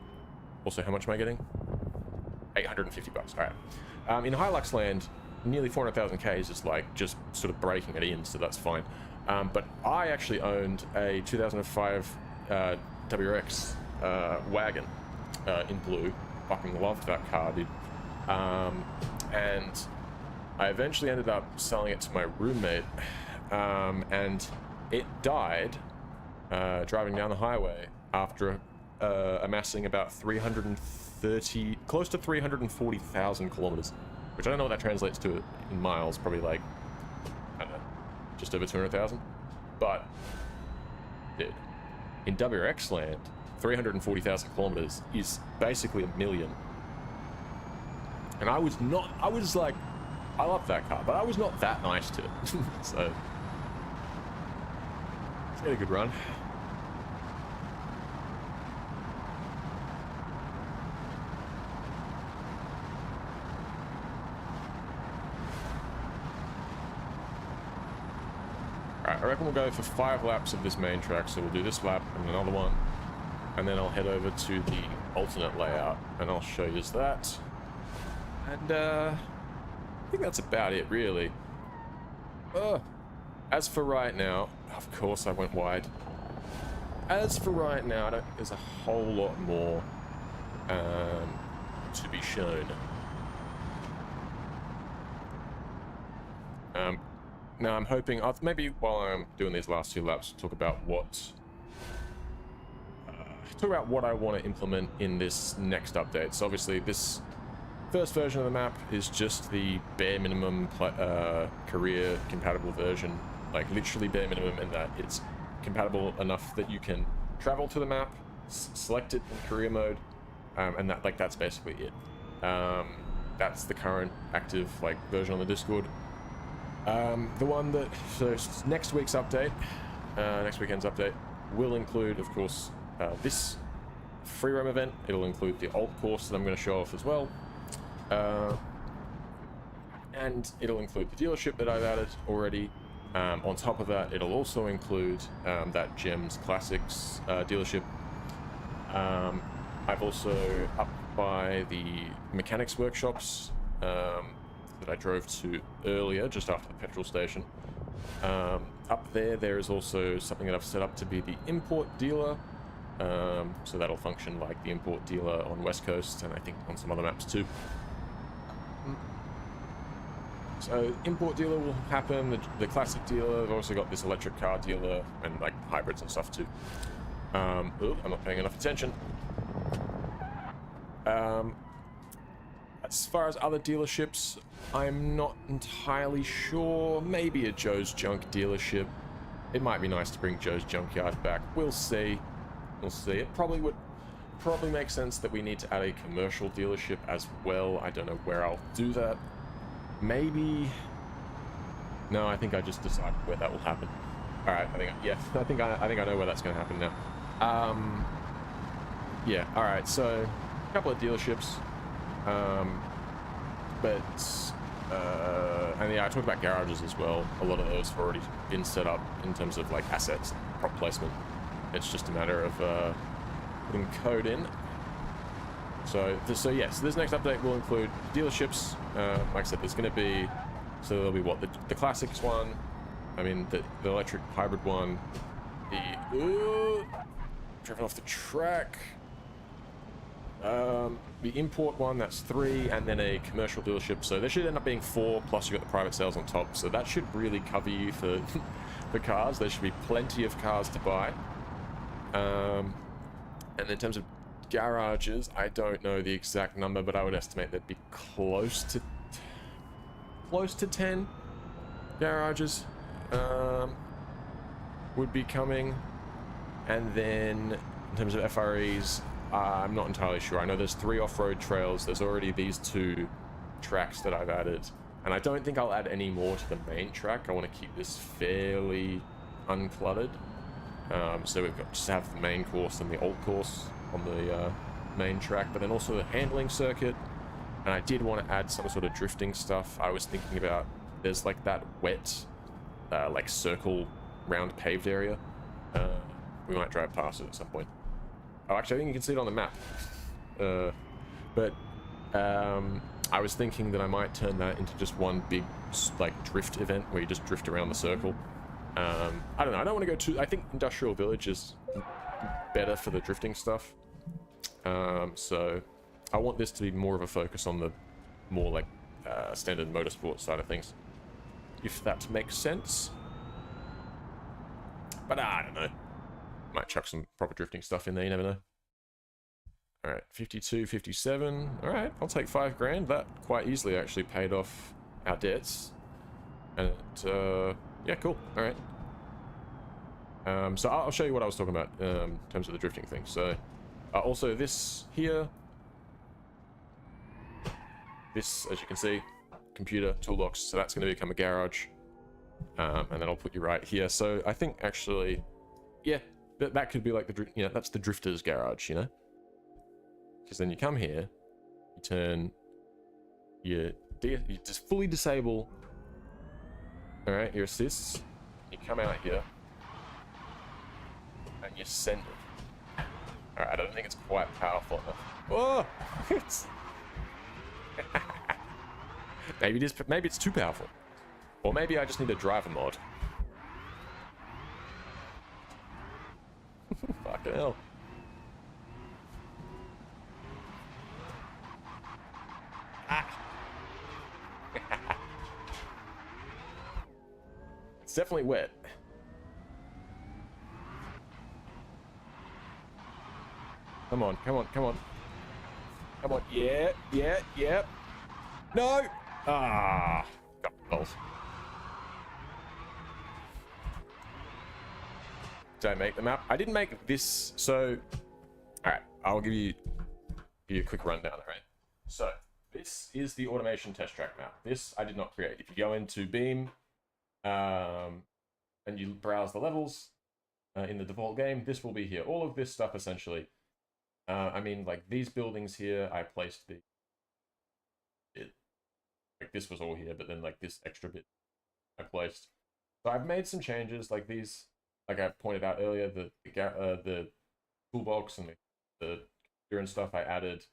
also how much am I getting? 850 bucks, all right. In Hilux land, nearly 400,000 Ks is like just sort of breaking it in, so that's fine. But I actually owned a 2005 WRX wagon in blue. Fucking loved that car, dude. And I eventually ended up selling it to my roommate, and it died driving down the highway after amassing about 330, close to 340,000 kilometers, which I don't know what that translates to in miles, probably like, I don't know, just over 200,000, but dude, in WRX land, 340,000 kilometers is basically a million. And I was like, I love that car, but I was not that nice to it. So, it's had a good run. Alright, I reckon we'll go for 5 laps of this main track, so we'll do this lap and another one, and then I'll head over to the alternate layout, and I'll show you that. And, I think that's about it, really. As for right now, of course I went wide. As for right now, I don't think there's a whole lot more to be shown. Now I'm hoping, maybe while I'm doing these last 2 laps, talk about what I want to implement in this next update. So obviously this first version of the map is just the bare minimum career compatible version, like literally bare minimum, in that it's compatible enough that you can travel to the map, select it in career mode, and that's basically it. That's the current active version on the Discord. The one that, so next week's update, next weekend's update will include, of course, this free roam event. It'll include the alt course that I'm going to show off as well, and it'll include the dealership that I've added already. On top of that, it'll also include that Gems Classics dealership. I've also, up by the mechanics workshops that I drove to earlier, just after the petrol station, up there is also something that I've set up to be the import dealer. So that'll function like the import dealer on West Coast, and I think on some other maps too. So import dealer will happen, the classic dealer. I've also got this electric car dealer and hybrids and stuff too. Oh, I'm not paying enough attention. As far as other dealerships, I'm not entirely sure. Maybe a Joe's Junk dealership. It might be nice to bring Joe's Junkyard back. We'll see. We'll see. It probably make sense that we need to add a commercial dealership as well. I don't know where I'll do that. Maybe. No, I think I just decided where that will happen. All right. I think I know where that's going to happen now. Yeah. All right. So a couple of dealerships. And yeah, I talked about garages as well. A lot of those have already been set up in terms of assets, prop placement. It's just a matter of putting code in. So yes, this next update will include dealerships. Like I said, there's going to be, so there'll be what, the classics one, I mean the electric hybrid one, driven off the track. The import one, that's 3, and then a commercial dealership. So there should end up being 4, plus you got the private sales on top. So that should really cover you for the cars. There should be plenty of cars to buy. And in terms of garages, I don't know the exact number, but I would estimate there'd be close to 10 garages would be coming. And then in terms of FREs, I'm not entirely sure. I know there's 3 off-road trails. There's already these 2 tracks that I've added, and I don't think I'll add any more to the main track. I want to keep this fairly uncluttered. So we've got just have the main course and the alt course on the main track, but then also the handling circuit. And I did want to add some sort of drifting stuff. I was thinking about, there's that wet circle round paved area. We might drive past it at some point. Oh, actually, I think you can see it on the map. I was thinking that I might turn that into just one big, drift event where you just drift around the circle. I don't know. I don't want to go too... I think Industrial Village is better for the drifting stuff. So I want this to be more of a focus on the more, standard motorsport side of things. If that makes sense. But I don't know. Might chuck some proper drifting stuff in there, you never know. Alright, 52, 57. Alright, I'll take 5 grand. That quite easily actually paid off our debts. And yeah, cool. Alright. So I'll show you what I was talking about in terms of the drifting thing. So also this here. This, as you can see, computer toolbox. So that's going to become a garage. And then I'll put you right here. So I think actually, yeah, that could be that's the drifter's garage, because then you come here, you turn, you just fully disable, all right, your assists, you come out here, and you send it. All right, I don't think it's quite powerful enough. Oh, maybe it's too powerful, or maybe I just need a driver mod. Fucking hell. It's definitely wet. Come on, come on, come on. Come on, yeah. No! Ah, got balls. Did I make the map? I didn't make this, so... Alright, I'll give you a quick rundown, alright? So, this is the automation test track map. This I did not create. If you go into Beam, and you browse the levels in the default game, this will be here. All of this stuff, essentially. I mean, like, these buildings here, I placed like, this was all here, but then, like, this extra bit I placed. So I've made some changes, like these, like I pointed out earlier, the toolbox and the computer and stuff I added.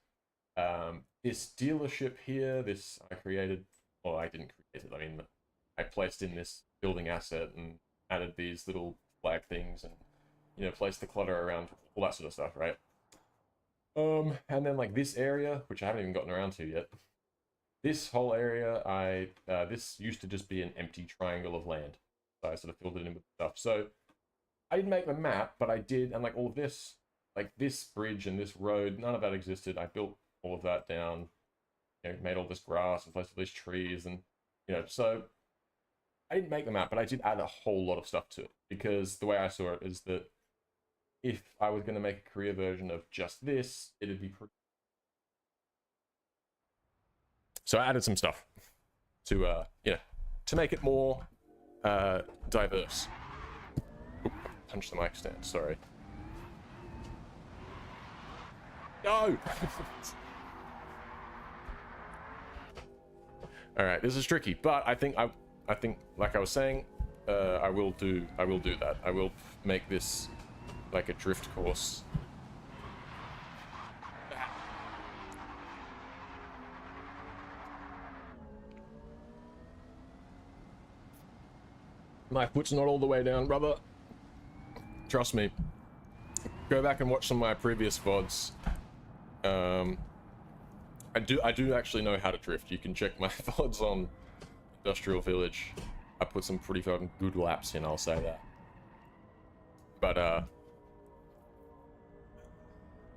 This dealership here, this I created, well, I didn't create it, I mean, I placed in this building asset and added these little flag things and, you know, placed the clutter around, all that sort of stuff, right? And then, like, this area, which I haven't even gotten around to yet, this whole area, this used to just be an empty triangle of land. So I sort of filled it in with stuff. So I didn't make the map, but I did, and like all of this, like this bridge and this road, none of that existed. I built all of that down, you know, made all this grass and placed all these trees, and, you know, so I didn't make the map, but I did add a whole lot of stuff to it, because the way I saw it is that if I was going to make a career version of just this, it'd be pretty... So I added some stuff to, you know, to make it more diverse. Oop, punch the mic stand, sorry. No! Alright, this is tricky, but I think, like I was saying, I will do that. I will make this like a drift course. My foot's not all the way down, brother. Trust me. Go back and watch some of my previous VODs. I do actually know how to drift. You can check my VODs on Industrial Village. I put some pretty fucking good laps in, I'll say that. But,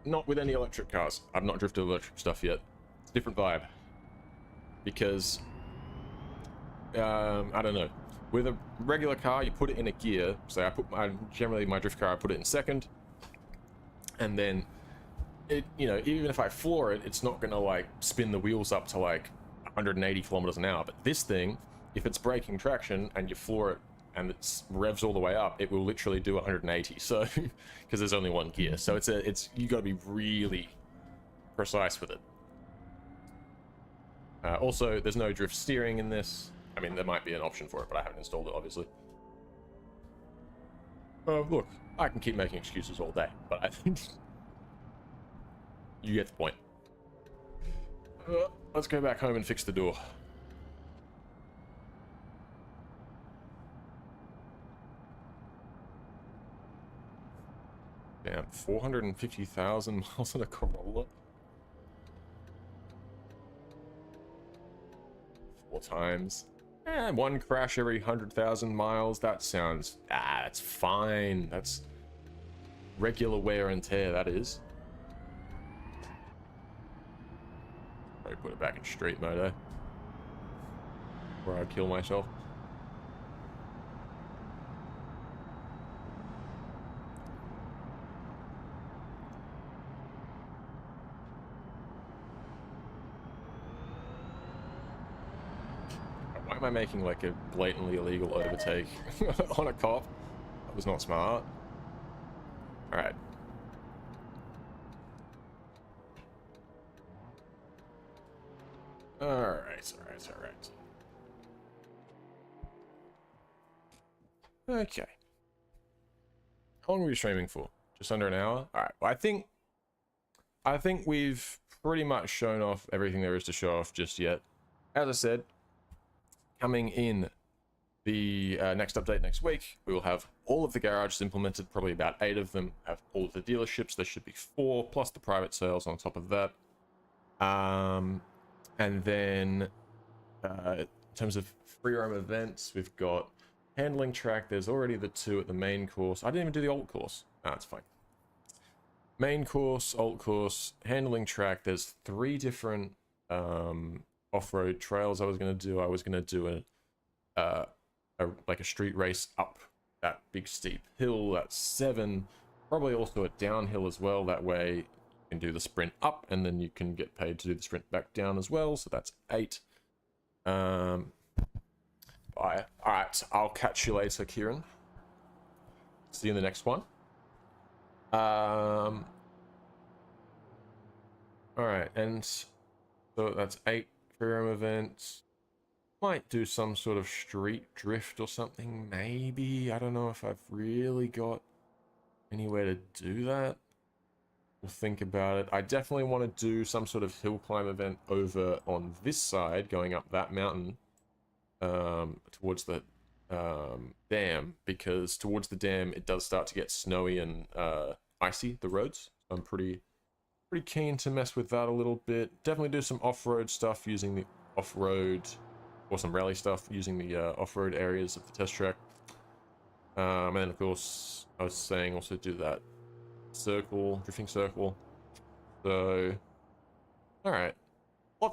not with any electric cars. I've not drifted electric stuff yet. It's a different vibe. Because, I don't know. With a regular car, you put it in a gear. So generally my drift car, I put it in second. And then, you know, even if I floor it, it's not gonna like spin the wheels up to like 180 kilometers an hour. But this thing, if it's braking traction and you floor it and it revs all the way up, it will literally do 180. So, because there's only one gear. So you gotta be really precise with it. Also, there's no drift steering in this. I mean, there might be an option for it, but I haven't installed it, obviously. Look, I can keep making excuses all day, but I think you get the point. Let's go back home and fix the door. Damn, 450,000 miles on a Corolla? 4 times. And one crash every 100,000 miles. That sounds... that's fine. That's regular wear and tear, that is. Probably put it back in street mode, eh? Where I kill myself. Why am I making like a blatantly illegal overtake on a cop? That was not smart. Alright. Alright. Okay. How long were we streaming for? Just under an hour? Alright, well, I think we've pretty much shown off everything there is to show off just yet. As I said, coming in the next update next week, we will have all of the garages implemented, probably about 8 of them, have all of the dealerships, there should be 4, plus the private sales on top of that. And then, in terms of free roam events, we've got handling track, there's already the 2 at the main course. I didn't even do the alt course. It's fine. Main course, alt course, handling track, there's 3 different off-road trails I was going to do. I was going to do like a street race up that big steep hill. That's 7. Probably also a downhill as well. That way you can do the sprint up and then you can get paid to do the sprint back down as well. So that's 8. Bye. All right, I'll catch you later, Kieran. See you in the next one. All right, and so that's 8 free roam events. Might do some sort of street drift or something, maybe. I don't know if I've really got anywhere to do that. We'll think about it. I definitely want to do some sort of hill climb event over on this side, going up that mountain towards the dam, because towards the dam it does start to get snowy and icy, the roads. I'm pretty keen to mess with that a little bit. Definitely do some off-road stuff using the off-road, or some rally stuff using the off-road areas of the test track. And then of course I was saying also do that drifting circle. So all right,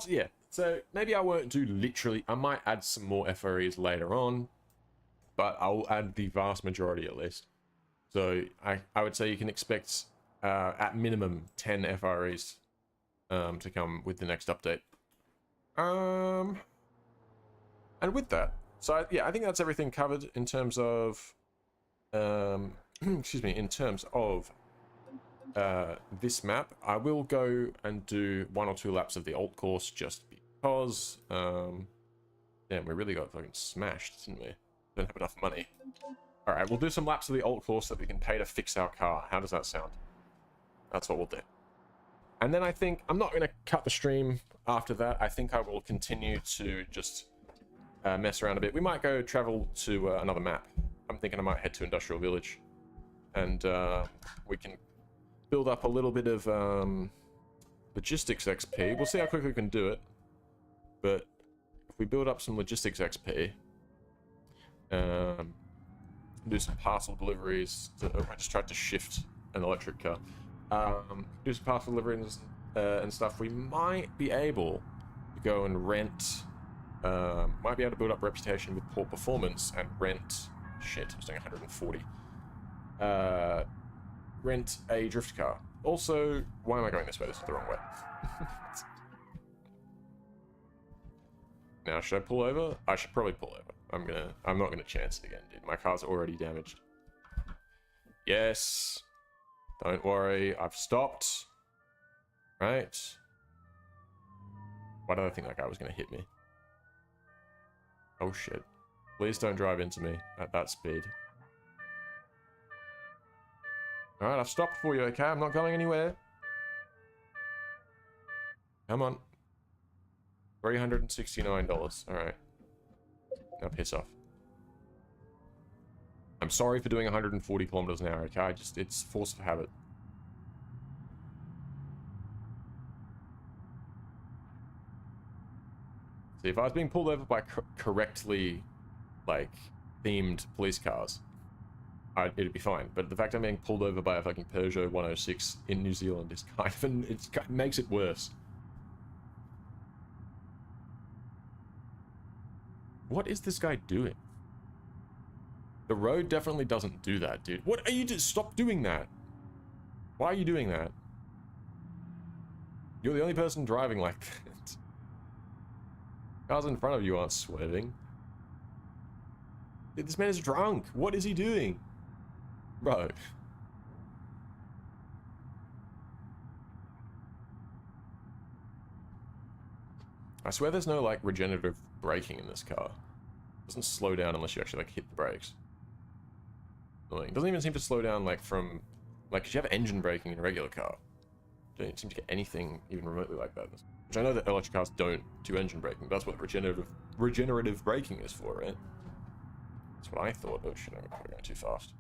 yeah, so maybe I won't do literally, I might add some more FREs later on, but I'll add the vast majority at least. So I would say you can expect at minimum 10 FREs to come with the next update. And with that, so yeah, I think that's everything covered in terms of excuse me, in terms of this map. I will go and do 1 or 2 laps of the alt course just because damn, we really got fucking smashed, didn't we? Don't have enough money. All right, we'll do some laps of the alt course so that we can pay to fix our car. How does that sound? That's what we'll do. And then I think I'm not going to cut the stream after that. I think I will continue to just mess around a bit. We might go travel to another map. I'm thinking I might head to Industrial Village, and we can build up a little bit of logistics XP. We'll see how quickly we can do it, but if we build up some logistics XP, do some parcel deliveries. I just tried to shift an electric car. Do some parcel deliveries and stuff. We might be able to go and rent. Might be able to build up reputation with poor performance and rent. Shit, I was doing 140. Rent a drift car. Also, why am I going this way? This is the wrong way. Now, should I pull over? I should probably pull over. I'm not gonna chance it again, dude. My car's already damaged. Yes. Don't worry, I've stopped. Right. Why did I think that guy was gonna hit me? Oh shit. Please don't drive into me at that speed. Alright, I've stopped for you, okay? I'm not going anywhere. Come on. $369. Alright. Now piss off. I'm sorry for doing 140 kilometers an hour, okay? It's force of habit. See, if I was being pulled over by correctly, like, themed police cars, it'd be fine. But the fact I'm being pulled over by a fucking Peugeot 106 in New Zealand is kind of it makes it worse. What is this guy doing? The road definitely doesn't do that, dude. What are you doing? Stop doing that. Why are you doing that? You're the only person driving like that. Cars in front of you aren't swerving. Dude, this man is drunk. What is he doing? Bro. I swear there's no, like, regenerative braking in this car. It doesn't slow down unless you actually, like, hit the brakes. It doesn't even seem to slow down, like, from... Like, 'cause you have engine braking in a regular car. You don't seem to get anything even remotely like that. Which I know that electric cars don't do engine braking, but that's what regenerative braking is for, right? That's what I thought. Oh shit, I'm going too fast.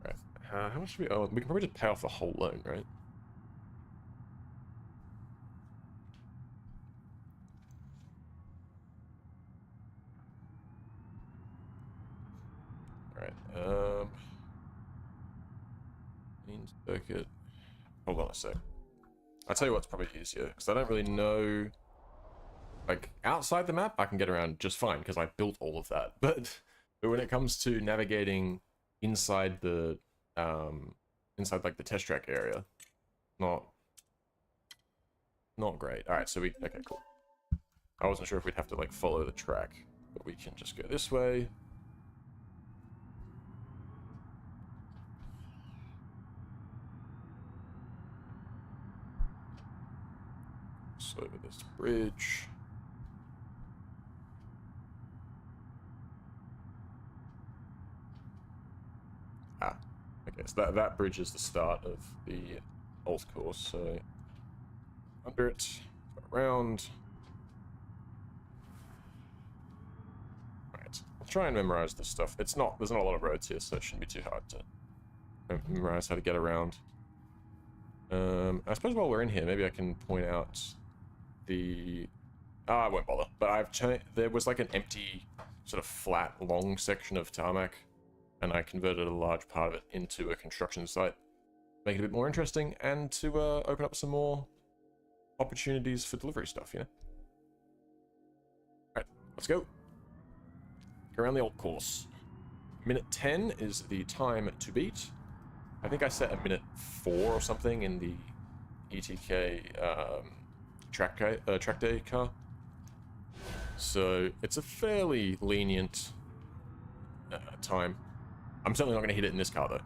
Right. How much do we owe? We can probably just pay off the whole loan, right? Alright, Main circuit. Hold on a sec. I'll tell you what's probably easier, because I don't really know... Like, outside the map, I can get around just fine, because I built all of that. But when it comes to navigating inside the, inside, like, the test track area, not great. Alright, so we... Okay, cool. I wasn't sure if we'd have to, like, follow the track, but we can just go this way. So over this bridge. Ah, okay, so that bridge is the start of the alt course, so under it, around. Right, I'll try and memorize this stuff. There's not a lot of roads here, so it shouldn't be too hard to memorize how to get around. I suppose while we're in here, maybe I can point out the... I won't bother, but there was like an empty, sort of flat, long section of tarmac, and I converted a large part of it into a construction site, make it a bit more interesting, and to open up some more opportunities for delivery stuff, you know? Alright, let's go. Go around the alt course. Minute 10 is the time to beat. I think I set a minute 4 or something in the ETK track day car. So it's a fairly lenient time. I'm certainly not going to hit it in this car, though.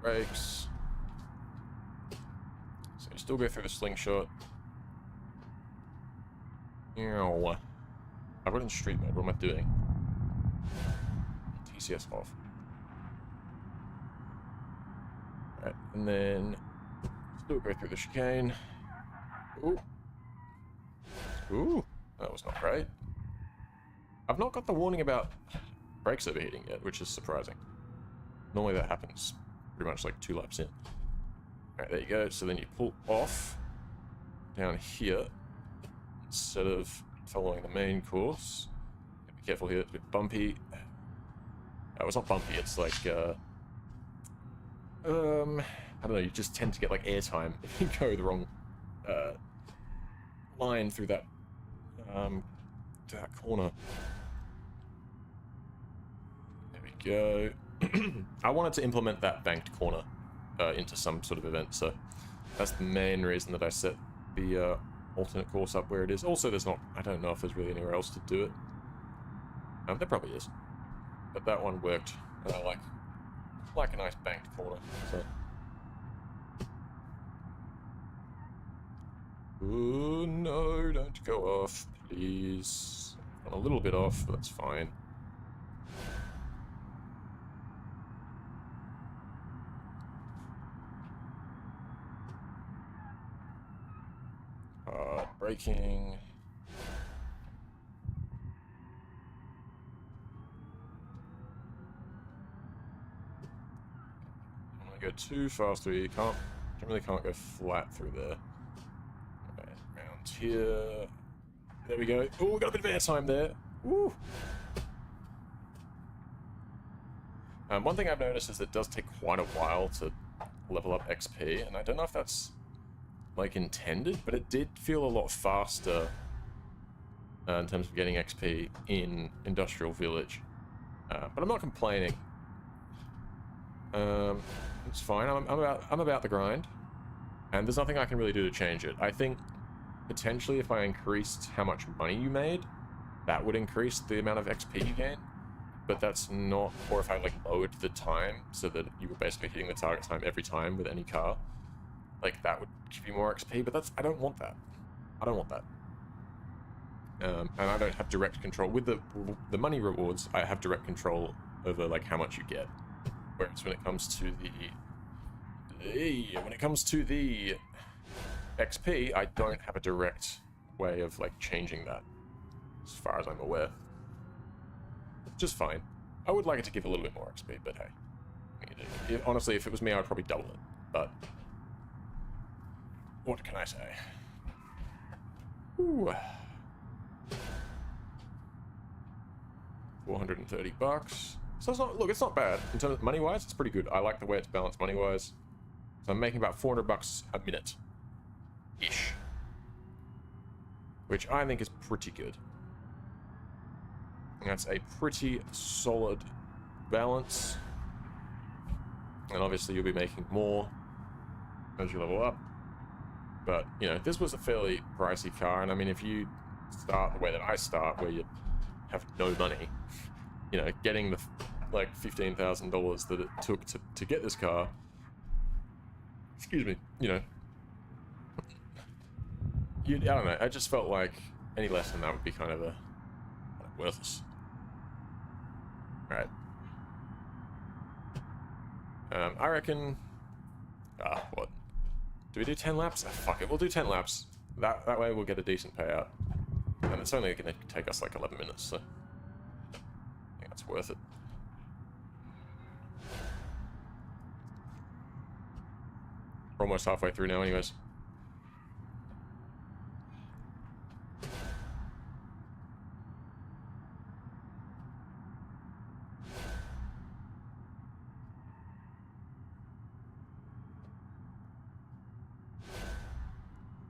Brakes. So you still go through the slingshot. Ow. I've got it in street mode. What am I doing? TCS off. Alright, and then still go through the chicane. Ooh. Ooh, that was not great. I've not got the warning about brakes overheating yet, which is surprising. Normally that happens pretty much like 2 laps in. Alright, there you go. So then you pull off down here instead of following the main course. Be careful here, it's a bit bumpy. Oh, it's not bumpy, it's like, I don't know, you just tend to get like airtime if you go the wrong line through that, to that corner. There we go. I wanted to implement that banked corner into some sort of event, so that's the main reason that I set the alternate course up where it is. Also, there's not... I don't know if there's really anywhere else to do it. There probably is. But that one worked, and I like a nice banked corner, so... Oh, no, don't go off, please. I'm a little bit off, but that's fine. Braking. I don't want to go too fast through here. You generally can't go flat through there. Right, around here. There we go. Oh, we got a bit of airtime there. Woo! One thing I've noticed is it does take quite a while to level up XP, and I don't know if that's like intended, but it did feel a lot faster in terms of getting XP in Industrial Village. But I'm not complaining. It's fine. I'm about the grind, and there's nothing I can really do to change it. I think potentially if I increased how much money you made, that would increase the amount of XP you gain. But that's not, or if I like lowered the time so that you were basically hitting the target time every time with any car. Like, that would give you more XP, but I don't want that. I don't want that. And I don't have direct control. With the money rewards, I have direct control over, like, how much you get. Whereas when it comes to the XP, I don't have a direct way of, like, changing that, as far as I'm aware. Just fine. I would like it to give a little bit more XP, but hey. Honestly, if it was me, I would probably double it, but... What can I say? Ooh. $430. So it's not, look, it's not bad. In terms of money-wise, it's pretty good. I like the way it's balanced money-wise. So I'm making about $400 a minute-ish. Which I think is pretty good. And that's a pretty solid balance. And obviously you'll be making more as you level up. But, you know, this was a fairly pricey car. And I mean, if you start the way that I start, where you have no money, you know, getting the, like, $15,000 that it took to get this car, excuse me, you know, I don't know, I just felt like any less than that would be kind of worthless. Alright. I reckon... what? Do we do 10 laps? Oh, fuck it, we'll do 10 laps. That way we'll get a decent payout. And it's only going to take us like 11 minutes, so... I think that's worth it. We're almost halfway through now anyways.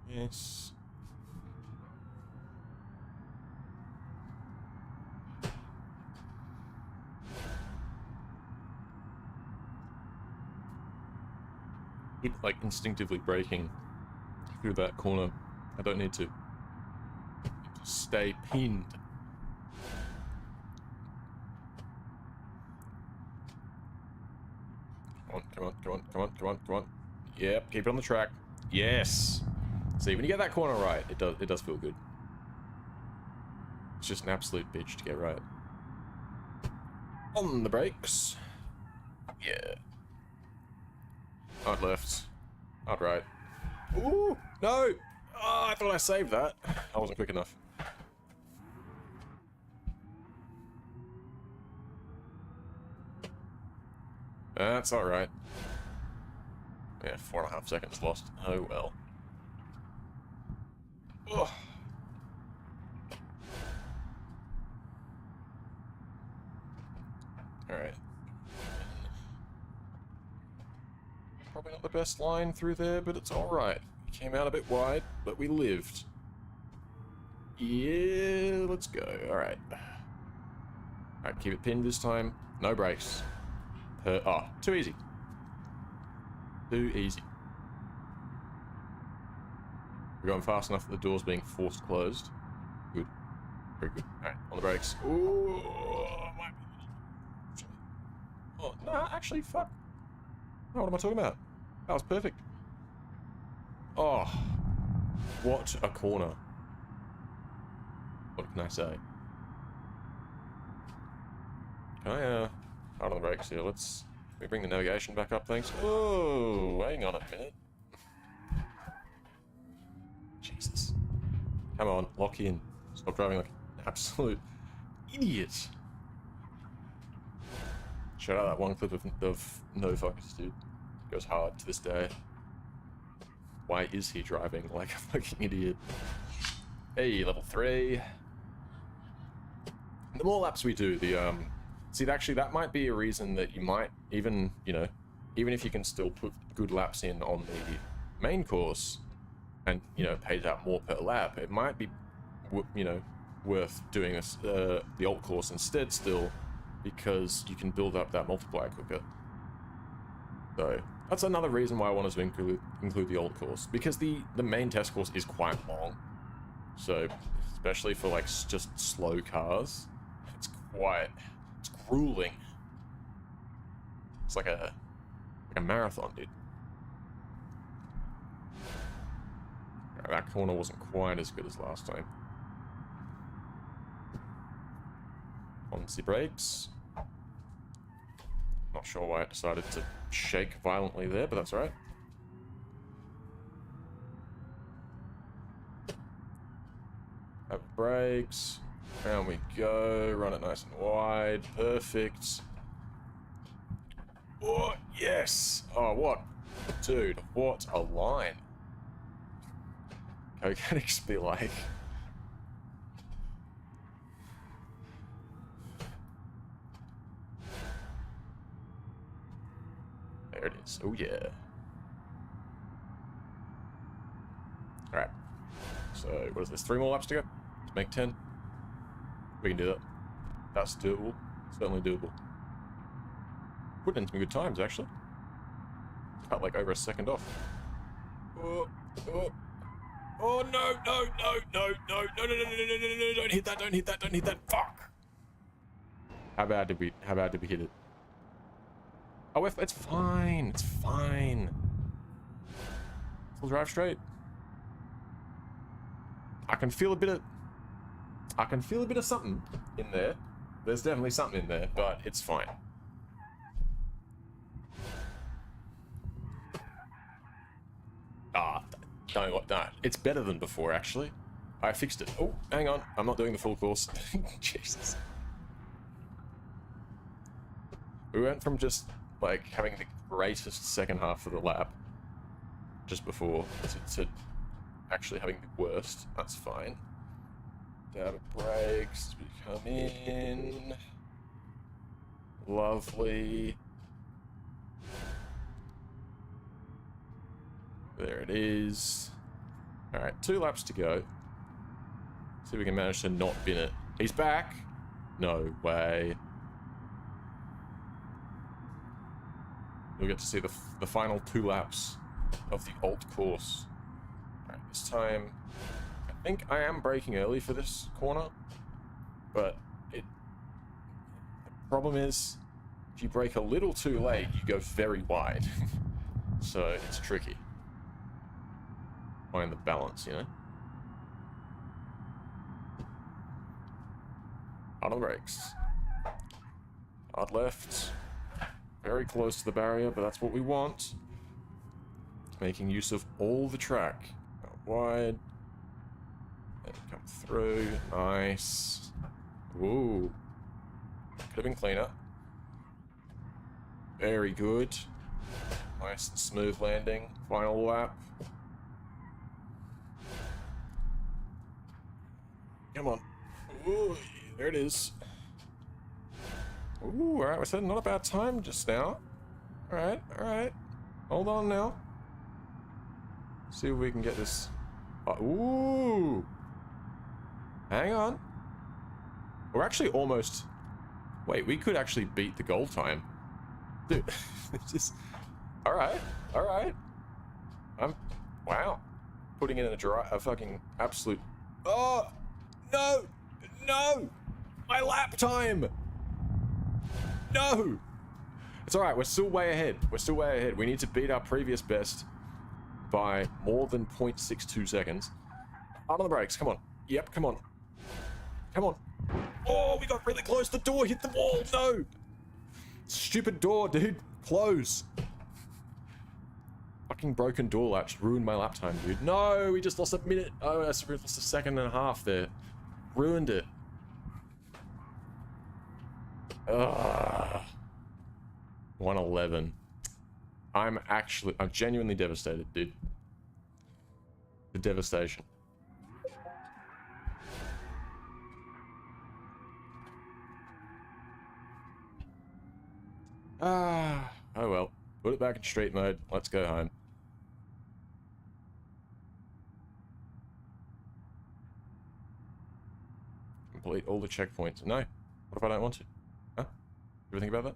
Yes. Keep, like, instinctively braking through that corner. I don't need to stay pinned. Come on, come on, come on, come on, come on, come on. Yep, keep it on the track. Yes! See, when you get that corner right, it does feel good. It's just an absolute bitch to get right. On the brakes. Yeah. Hard left. Hard right. Ooh! No! Oh, I thought I saved that. I wasn't quick enough. That's alright. Yeah, 4.5 seconds lost. Oh well. Ugh. Alright. Probably not the best line through there, but it's alright. We came out a bit wide, but we lived. Yeah, let's go. Alright. Alright, keep it pinned this time. No brakes. Oh, too easy. Too easy. We're going fast enough that the door's being forced closed. Good. Very good. Alright, on the brakes. Ooh, might be... Oh, no, actually, fuck. Oh, what am I talking about? That was perfect. Oh, what a corner. What can I say? Can I, hard on the brakes here. Let me bring the navigation back up, thanks. Oh, hang on a minute. Jesus. Come on, lock in. Stop driving like an absolute idiot. Shout out that one clip of no focus, dude. Goes hard to this day. Why is he driving like a fucking idiot? Hey, level 3. The more laps we do, see, actually, that might be a reason that you might even, you know, even if you can still put good laps in on the main course, and, you know, it pays out more per lap, it might be, you know, worth doing this, the alt course instead still, because you can build up that multiplier quicker. So, that's another reason why I wanted to include the alt course, because the main test course is quite long. So, especially for, like, just slow cars, it's grueling. It's like a marathon, dude. That corner wasn't quite as good as last time. On the brakes. Not sure why it decided to shake violently there, but that's alright. Have brakes. Down we go. Run it nice and wide. Perfect. Oh, yes! Oh, what? Dude, what a line. Coke addicts be like? There it is. Oh yeah. Alright. So, what is this? 3 more laps to go? Let's make 10. We can do that. That's doable. Certainly doable. Putting in some good times, actually. Cut like over a second off. Oh, oh. Oh no, no, no, no, no, no, no, no, no, no, no, no, no, don't hit that, don't hit that, don't hit that, fuck! How bad did we hit it? Oh, it's fine, it's fine. We'll drive straight. I can feel a bit of something in there. There's definitely something in there, but it's fine. No, it's better than before, actually. I fixed it. Oh, hang on. I'm not doing the full course. Jesus. We went from just, like, having the greatest second half of the lap just before to actually having the worst. That's fine. Dab of brakes. We come in. Lovely. There it is. Alright, 2 laps to go. See if we can manage to not bin it. He's back! No way. We'll get to see the final 2 laps of the alt course. Alright, this time, I think I am braking early for this corner, but the problem is, if you brake a little too late, you go very wide. So, it's tricky. Find the balance, you know? Hard on the brakes. Hard left. Very close to the barrier, but that's what we want. Making use of all the track. Out wide. And come through. Nice. Ooh. Could have been cleaner. Very good. Nice and smooth landing. Final lap. Come on. Ooh, there it is. Ooh, alright, we said not a bad time just now. Alright, alright. Hold on now. See if we can get this. Ooh! Hang on. We're actually almost. Wait, we could actually beat the goal time. Dude, it's just. Alright, alright. Wow. Putting in a fucking absolute. Oh! No! No! My lap time! No! It's alright, we're still way ahead. We're still way ahead. We need to beat our previous best by more than 0.62 seconds. Out on the brakes, come on. Yep, come on. Come on. Oh, we got really close. The door hit the wall. No! Stupid door, dude. Close. Fucking broken door latch ruined my lap time, dude. No, we just lost a minute. Oh, we lost a second and a half there. Ruined it. Ugh. 111. I'm genuinely devastated, dude. The devastation. Oh well. Put it back in street mode. Let's go home. Complete all the checkpoints. No. What if I don't want to? Huh? You ever think about that?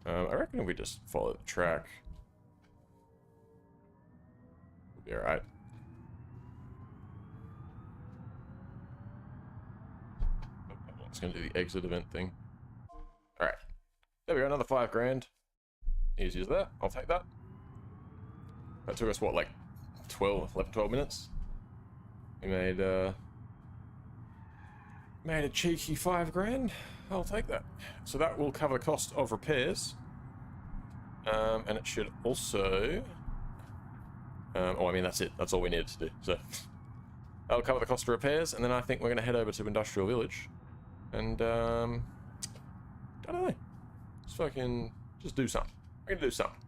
I reckon if we just follow the track, we'll be alright. It's gonna do the exit event thing. Alright. There we go, another 5 grand. Easy as that. I'll take that. That took us, what, like 11, 12 minutes? We made a cheeky 5 grand. I'll take that. So that will cover the cost of repairs. And it should also... oh, I mean, that's it. That's all we needed to do. So that'll cover the cost of repairs, and then I think we're going to head over to Industrial Village. And, I don't know. just do something. We're gonna do something.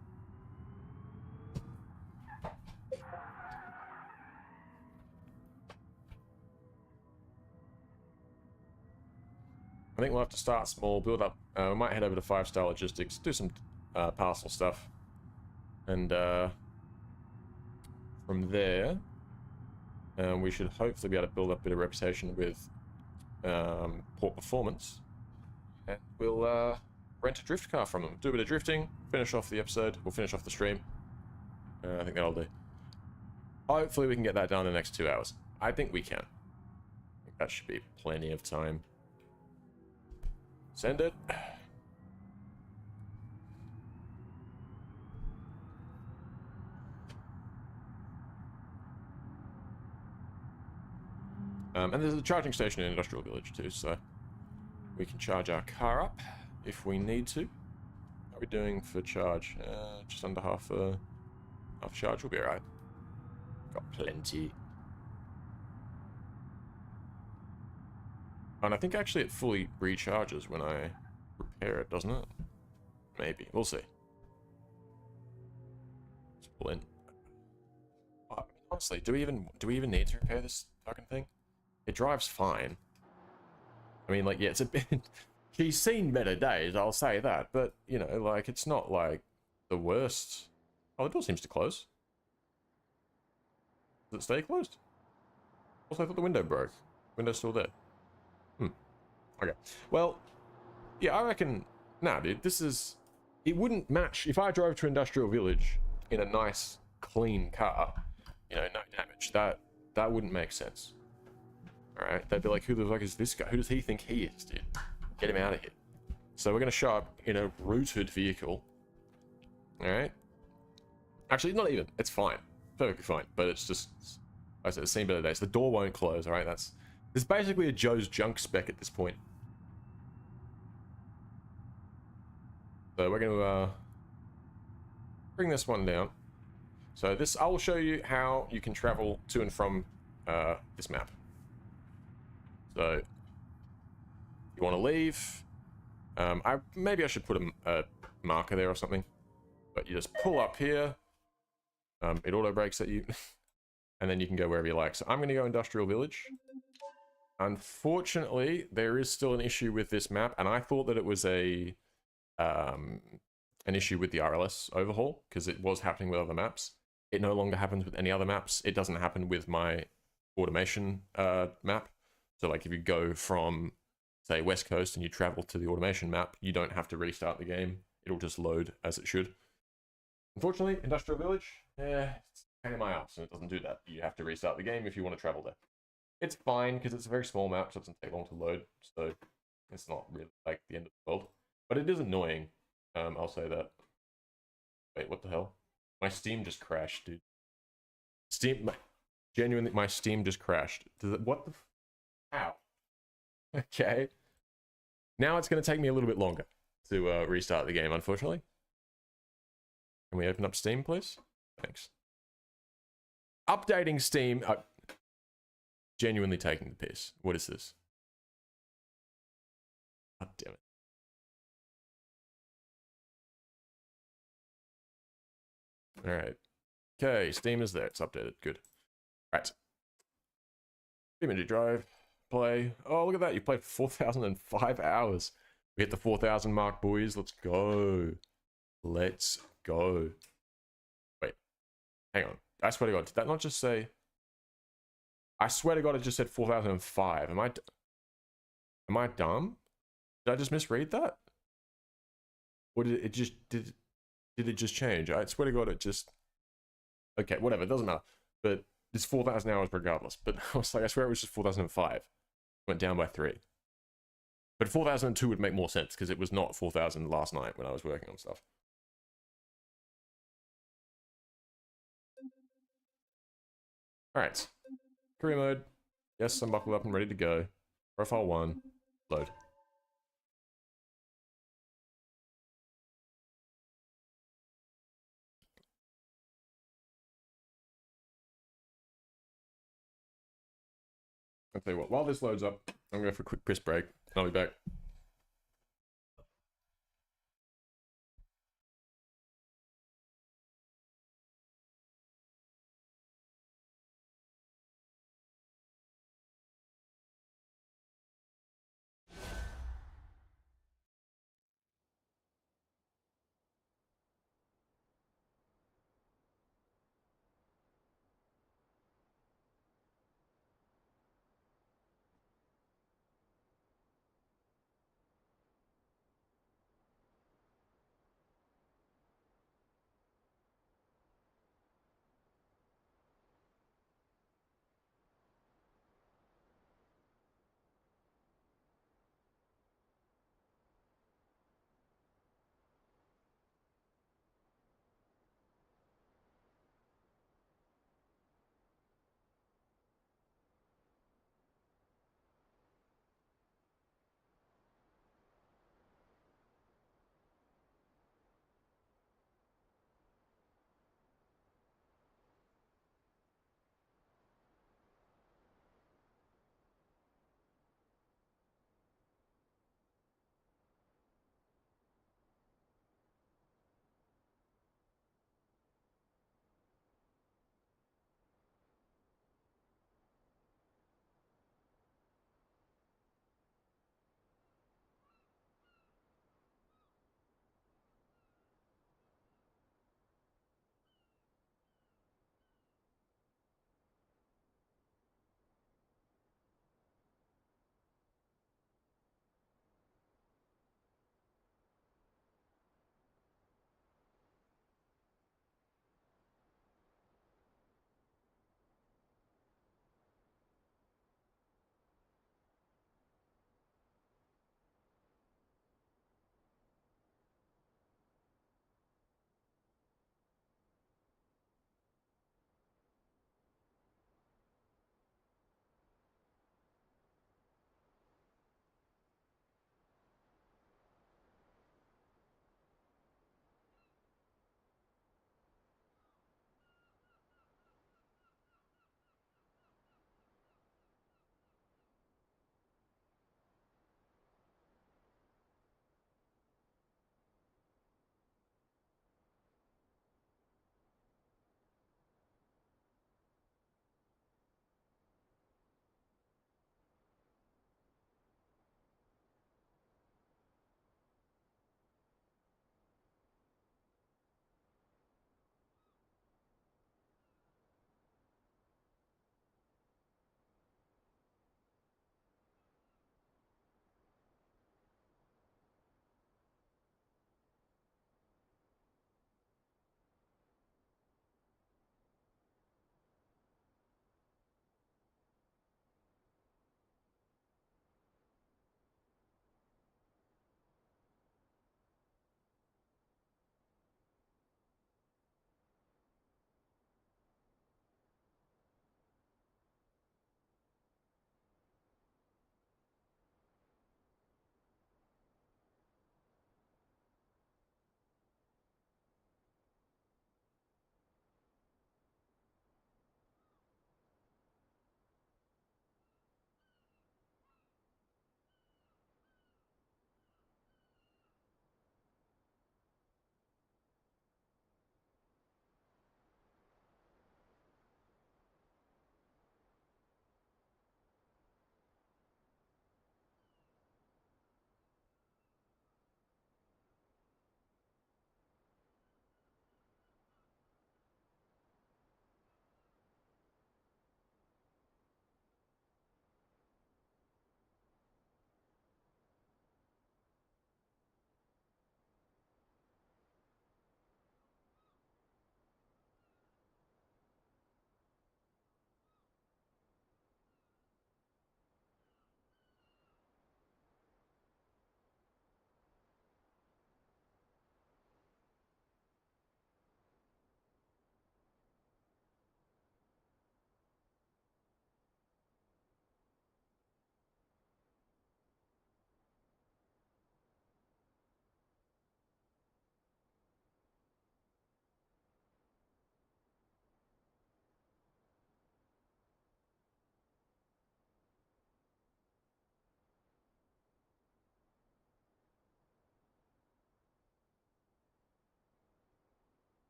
I think we'll have to start small, build up. We might head over to 5-star logistics, do some parcel stuff, and from there, we should hopefully be able to build up a bit of reputation with port performance, and we'll rent a drift car from them, do a bit of drifting, finish off the episode, we'll finish off the stream. I think that'll do. Hopefully we can get that done in the next 2 hours. I think we can. I think that should be plenty of time. Send it. And there's a charging station in Industrial Village too, so we can charge our car up if we need to. How are we doing for charge? Just under half charge will be alright. Got plenty. And I think actually it fully recharges when I repair it, doesn't it? Maybe. We'll see. Let's pull in. Honestly, do we even need to repair this fucking thing? It drives fine. I mean, like, yeah, it's a bit... She's seen better days, I'll say that. But, you know, like, it's not, like, the worst... Oh, the door seems to close. Does it stay closed? Also, I thought the window broke. Window's still there. Okay. Well, yeah, I reckon... Nah, dude, this is... It wouldn't match... If I drove to Industrial Village in a nice, clean car, you know, no damage, that wouldn't make sense. Alright? They'd be like, who the fuck is this guy? Who does he think he is, dude? Get him out of here. So we're going to show up in a rooted vehicle. Alright? Actually, not even. It's fine. Perfectly fine. But it's just... I said, it's seen better days. The door won't close, alright? It's basically a Joe's junk spec at this point. So we're going to bring this one down. So this, I will show you how you can travel to and from this map. So you want to leave. Maybe I should put a marker there or something. But you just pull up here. It auto brakes at you. And then you can go wherever you like. So I'm going to go Industrial Village. Unfortunately, there is still an issue with this map. And I thought that it was an issue with the RLS overhaul, because it was happening with other maps. It no longer happens with any other maps. It doesn't happen with my automation map. So like if you go from, say, West Coast and you travel to the automation map, you don't have to restart the game. It'll just load as it should. Unfortunately, Industrial Village, it's a pain in my ass, and it doesn't do that. You have to restart the game if you want to travel there. It's fine, because it's a very small map, so it doesn't take long to load. So it's not really like the end of the world. But it is annoying. I'll say that. Wait, what the hell? My Steam just crashed, dude. Genuinely, my Steam just crashed. What the... How? Okay. Now it's going to take me a little bit longer to restart the game, unfortunately. Can we open up Steam, please? Thanks. Updating Steam. Genuinely taking the piss. What is this? God damn it. Alright. Okay, Steam is there. It's updated. Good. Right. BeamNG.drive. Play. Oh, look at that. You played 4,005 hours. We hit the 4,000 mark, boys. Let's go. Let's go. Wait. Hang on. I swear to God. Did that not just say... I swear to God it just said 4,005. Am I dumb? Did I just misread that? Or did it just... Did it just change? I swear to God it just... Okay, whatever. It doesn't matter. But it's 4,000 hours regardless. But I was like, I swear it was just 4,005. Went down by 3. But 4,002 would make more sense, because it was not 4,000 last night when I was working on stuff. Alright. Career mode. Yes, I'm buckled up and ready to go. Profile 1. Load. I'll tell you what, while this loads up, I'm going to go for a quick piss break. I'll be back.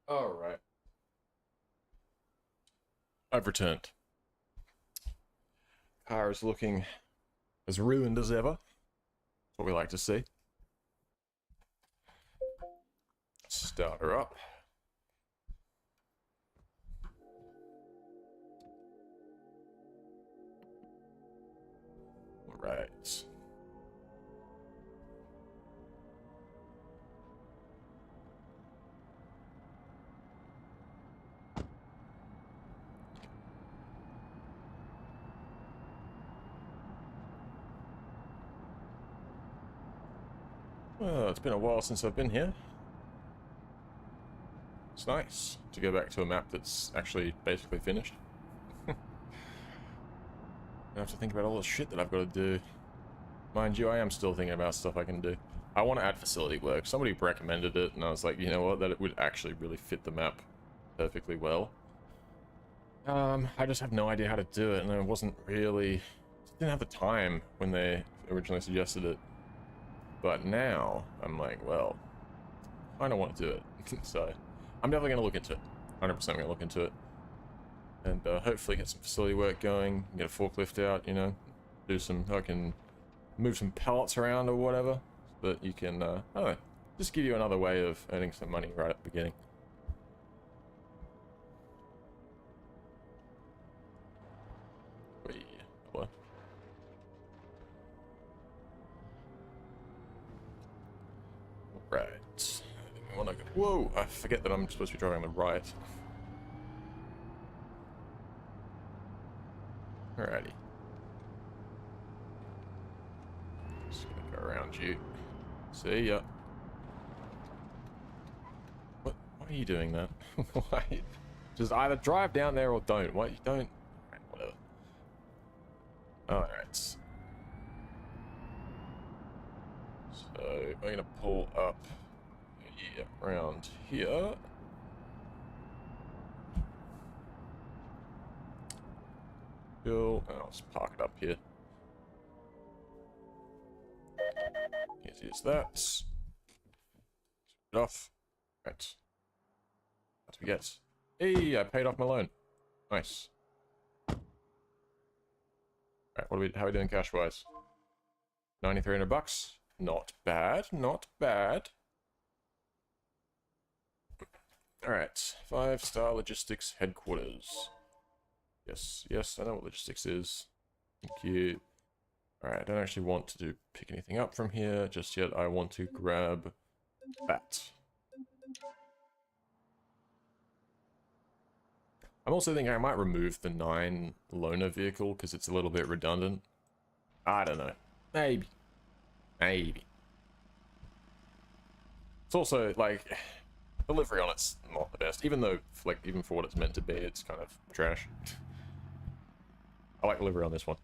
Alright. I've returned. Car is looking as ruined as ever. That's what we like to see. Start her up. Right. Well, it's been a while since I've been here. It's nice to go back to a map that's actually basically finished. I have to think about all the shit that I've got to do. Mind you, I am still thinking about stuff I can do. I want to add facility work. Somebody recommended it, and I was like, you know what, that it would actually really fit the map perfectly well. I just have no idea how to do it, and I wasn't really... didn't have the time when they originally suggested it. But now, I'm like, well, I don't want to do it. So, I'm definitely going to look into it. 100% going to look into it. And hopefully get some facility work going, get a forklift out, you know, do some, I can move some pallets around or whatever, so that you can, I don't know, just give you another way of earning some money right at the beginning. Hello. Right. Whoa! I forget that I'm supposed to be driving on the right. Alrighty. Just gonna go around you. See ya. What? Why are you doing that? Why? Just either drive down there or don't. Why you don't? Right, whatever. Alright. So, I'm gonna pull up around here. Cool. I'll just park it up here. Here's that. Get off. Right. What do we get? Hey, I paid off my loan. Nice. Right, how are we doing cash-wise? 9,300 bucks. Not bad, not bad. Alright, 5-star logistics headquarters. Yes, yes, I know what logistics is. Thank you. Alright, I don't actually want to pick anything up from here just yet. I want to grab that. I'm also thinking I might remove the 9 loaner vehicle because it's a little bit redundant. I don't know. Maybe. Maybe. It's also, like, delivery on it's not the best. Even though, like, even for what it's meant to be, it's kind of trash. I like delivery on this one.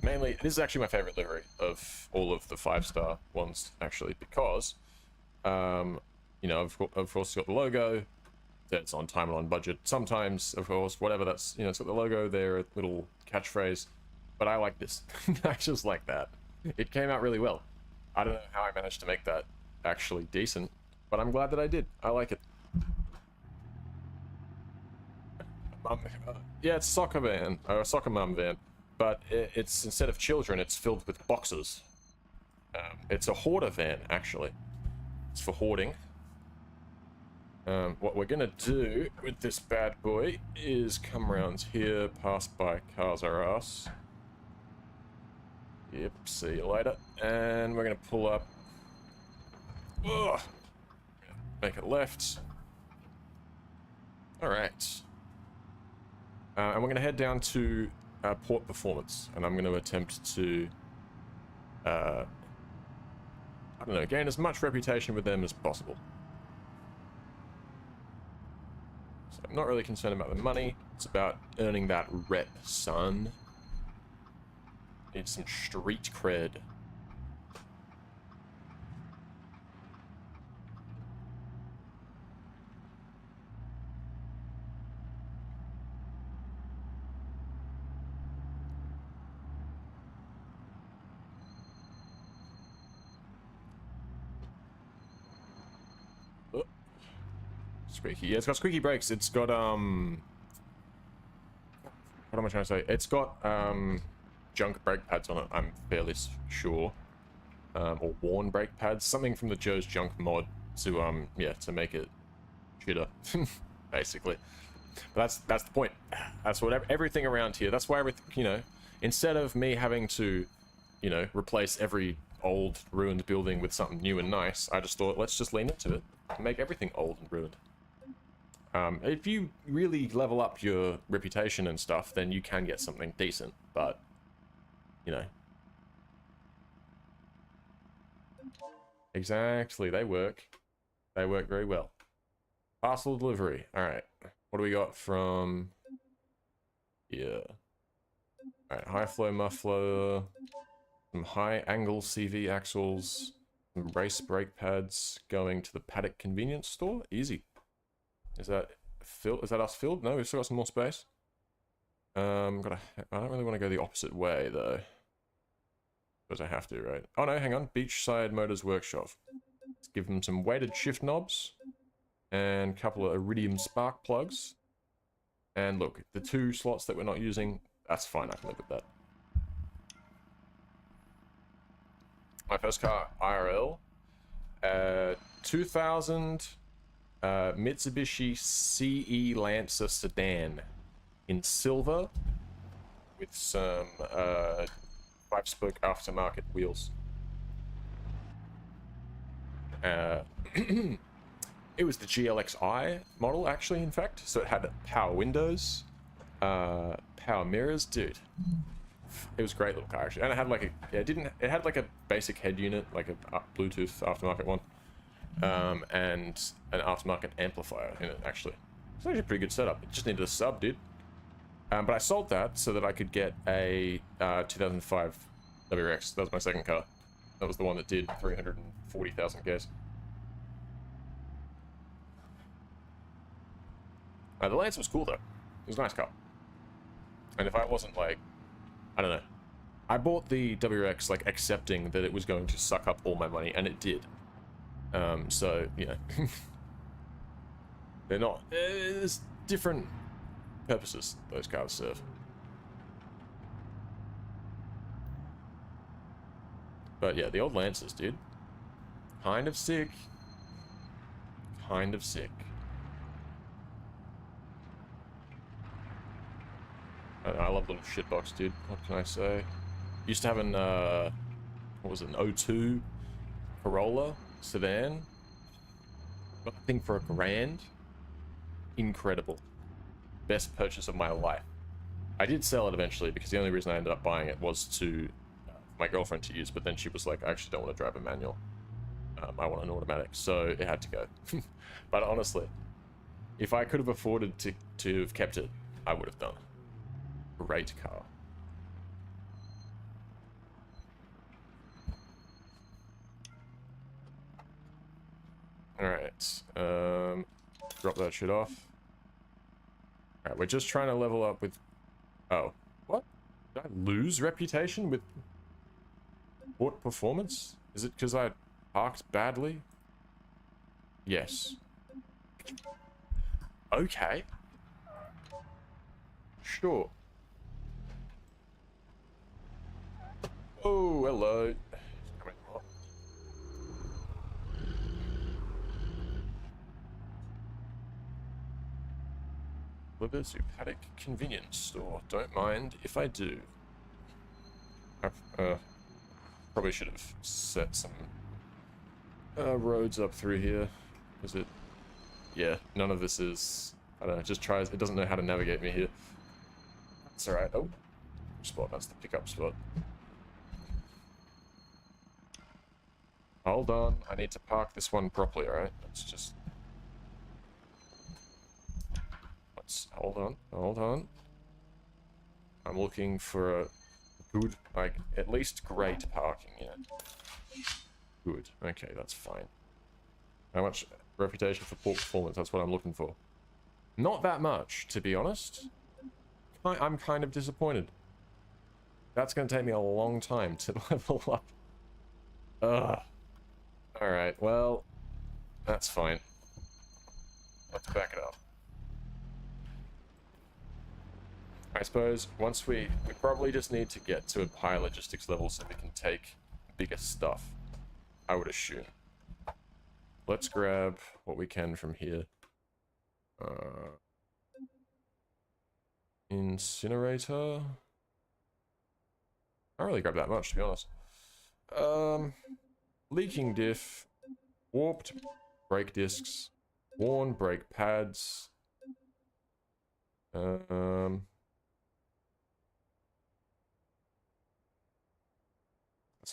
Mainly, this is actually my favorite livery of all of the 5-star ones, actually, because, you know, of course, it's got the logo, it's on time and on budget. Sometimes, of course, whatever that's, you know, it's got the logo there, a little catchphrase, but I like this. I just like that. It came out really well. I don't know how I managed to make that actually decent, but I'm glad that I did. I like it. Yeah, it's a soccer van, or a soccer mum van, but it's, instead of children, it's filled with boxes. It's a hoarder van, actually. It's for hoarding. What we're gonna do with this bad boy is come around here, pass by Cars R Us. Yep, see you later. And we're gonna pull up. Ugh. Make it left. Alright. And we're gonna head down to Port Performance, and I'm gonna attempt to I don't know, gain as much reputation with them as possible. So I'm not really concerned about the money. It's about earning that rep, son. Need some street cred. Squeaky. Yeah, it's got squeaky brakes. It's got, what am I trying to say? It's got, junk brake pads on it, I'm fairly sure. Or worn brake pads. Something from the Joe's Junk mod to, yeah, to make it shitter, basically. But that's the point. That's what everything around here. That's why everything, you know, instead of me having to, you know, replace every old ruined building with something new and nice, I just thought, let's just lean into it and make everything old and ruined. If you really level up your reputation and stuff, then you can get something decent, but, you know. Exactly, they work. They work very well. Parcel delivery. Alright. What do we got from... Yeah. Alright, high flow muffler. Some high angle CV axles. Some race brake pads going to the paddock convenience store. Easy. Is that filled? Is that us filled? No, we've still got some more space. I don't really want to go the opposite way though. Because I have to, right? Oh no, hang on. Beachside Motors Workshop. Let's give them some weighted shift knobs. And a couple of iridium spark plugs. And look, the 2 slots that we're not using, that's fine, I can live with that. My first car, IRL. 2000 Mitsubishi CE Lancer sedan in silver with some 5-spoke aftermarket wheels. It was the GLXi model, actually, in fact. So it had power windows, power mirrors, dude. It was a great little car, actually. And it had like a, yeah, it had like a basic head unit, like a Bluetooth aftermarket one, and an aftermarket amplifier in it, actually. It's actually a pretty good setup. It just needed a sub, dude. But I sold that so that I could get a 2005 WRX. That was my second car. That was the one that did 340,000 Ks. The Lancer was cool, though. It was a nice car. And if I wasn't, like... I don't know. I bought the WRX, like, accepting that it was going to suck up all my money, and it did. So, you know. They're not... There's different purposes those cars serve. But, yeah, the old Lancers, dude. Kind of sick. Kind of sick. I love little shitbox, dude. What can I say? Used to have an, what was it, an 02 Corolla sedan. Got the thing for $1,000. Incredible. Best purchase of my life. I did sell it eventually because the only reason I ended up buying it was to my girlfriend to use, but then she was like, I actually don't want to drive a manual. I want an automatic, so it had to go. But honestly, if I could have afforded to have kept it, I would have done. Great car. Alright, drop that shit off. Alright, we're just trying to level up with... Oh, what? Did I lose reputation with port performance? Is it because I parked badly? Yes. Okay. Sure. Oh, hello. Liver to Paddock Convenience Store. Don't mind if I do. I probably should have set some roads up through here. Is it? Yeah, none of this is... I don't know, it just tries... It doesn't know how to navigate me here. That's alright. Oh, spot. That's the pickup spot. Hold on. I need to park this one properly, alright? Let's just... Hold on, hold on. I'm looking for a good, like, at least great parking, yeah. Good, okay, that's fine. How much reputation for port performance? That's what I'm looking for. Not that much, to be honest. I'm kind of disappointed. That's going to take me a long time to level up. Ugh. Alright, well, that's fine. let's back it up. I suppose once we probably just need to get to a higher logistics level so we can take bigger stuff, I would assume. Let's grab what we can from here. Incinerator. I don't really grab that much, to be honest. Leaking diff, warped brake discs, worn brake pads. That's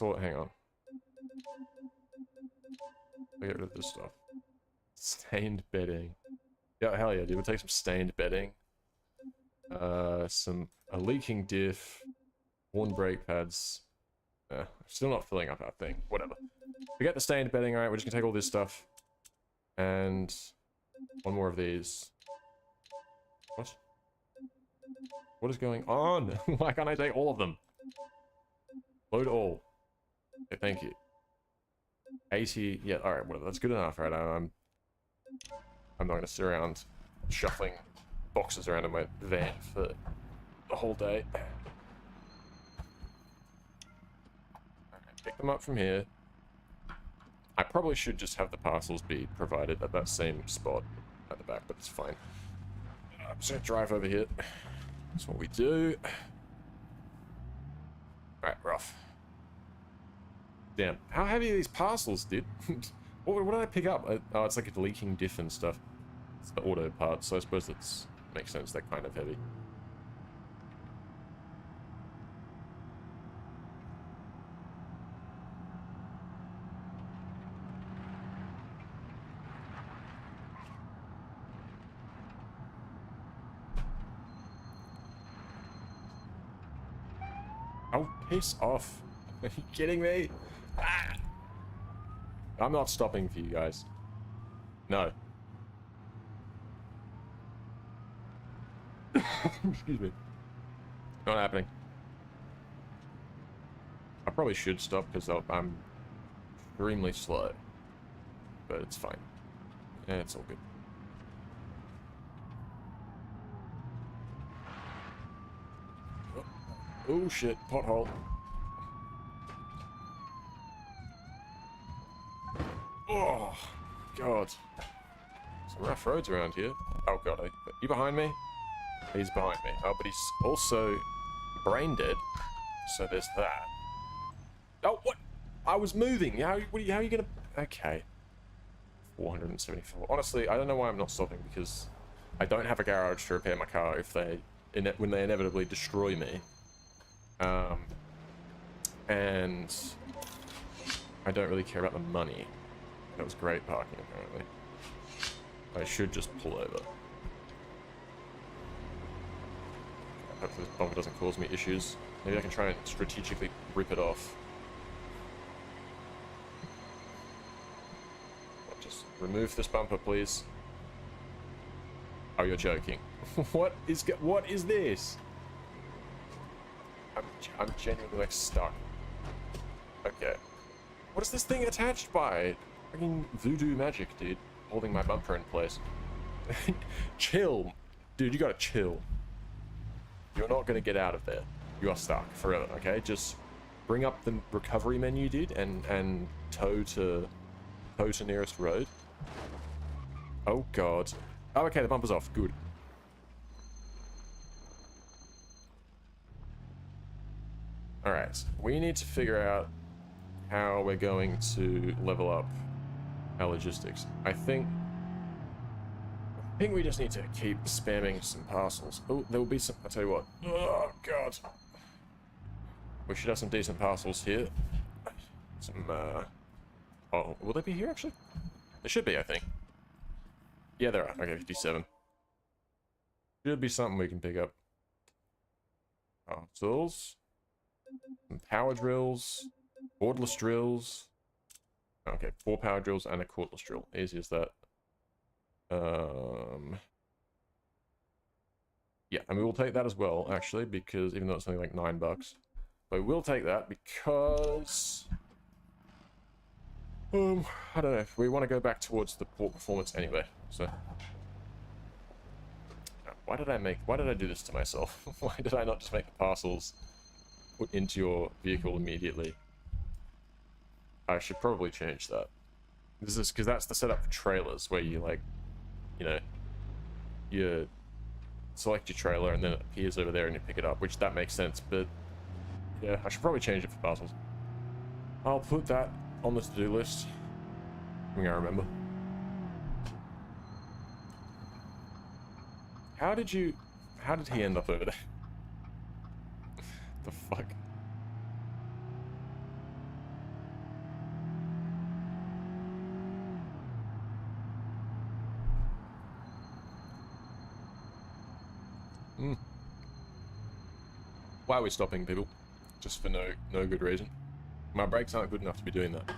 all. Hang on. I'll get rid of this stuff. Stained bedding. Yeah, hell yeah, dude. We'll take some stained bedding. A leaking diff, worn brake pads. Still not filling up our thing. Whatever. Forget the stained bedding. Alright, we're just gonna take all this stuff. And one more of these. What? What is going on? Why can't I take all of them? Load all. Okay, thank you. 80. Yeah, alright, whatever. That's good enough, right? I'm not gonna sit around shuffling boxes around in my van for the whole day. Pick them up from here. I probably should just have the parcels be provided at that same spot at the back, but it's fine. I'm just gonna drive over here. That's what we do. Alright, we're off. Damn, how heavy are these parcels, dude? what did I pick up? Oh, it's like a leaking diff and stuff. It's the auto part, so I suppose that makes sense. They're kind of heavy. Oh, piss off. Are you kidding me? Ah! I'm not stopping for you guys. No. Excuse me. Not happening. I probably should stop because I'm extremely slow. But it's fine. Yeah, it's all good. Oh shit, pothole. Oh, God. Some rough roads around here. Oh God, are you behind me? He's behind me. Oh, but he's also brain dead. So there's that. Oh, what? I was moving. How are you gonna... Okay. 474. Honestly, I don't know why I'm not stopping, because I don't have a garage to repair my car if when they inevitably destroy me. And I don't really care about the money. That was great parking, apparently. I should just pull over. Hopefully this bumper doesn't cause me issues. Maybe I can try and strategically rip it off. Just remove this bumper, please. Oh, you're joking. What is this? I'm genuinely, like, stuck. Okay. What is this thing attached by? Fucking voodoo magic, dude. Holding my bumper in place. Chill. Dude, you gotta chill. You're not gonna get out of there. You are stuck forever, okay? Just bring up the recovery menu, dude, and tow to nearest road. Oh, God. Oh, okay, the bumper's off. Good. Alright, we need to figure out how we're going to level up our logistics. I think we just need to keep spamming some parcels. Oh, there will be some... I'll tell you what. Oh, God. We should have some decent parcels here. Some, Oh, will they be here, actually? They should be, I think. Yeah, there are. Okay, 57. Should be something we can pick up. Parcels. Some power drills. Cordless drills. Okay, 4 power drills and a cordless drill. Easy as that. Yeah, and we will take that as well, actually, because even though it's only like $9, but we'll take that because I don't know. We want to go back towards the port performance anyway. So Why did I do this to myself? Why did I not just make the parcels put into your vehicle immediately? I should probably change that. This is because that's the setup for trailers, where you like, you know, you select your trailer and then it appears over there and you pick it up, which that makes sense, but yeah, I should probably change it for parcels. I'll put that on the to-do list. I think I remember. How did he end up over there? The fuck? Why are we stopping, people? Just for no good reason. My brakes aren't good enough to be doing that.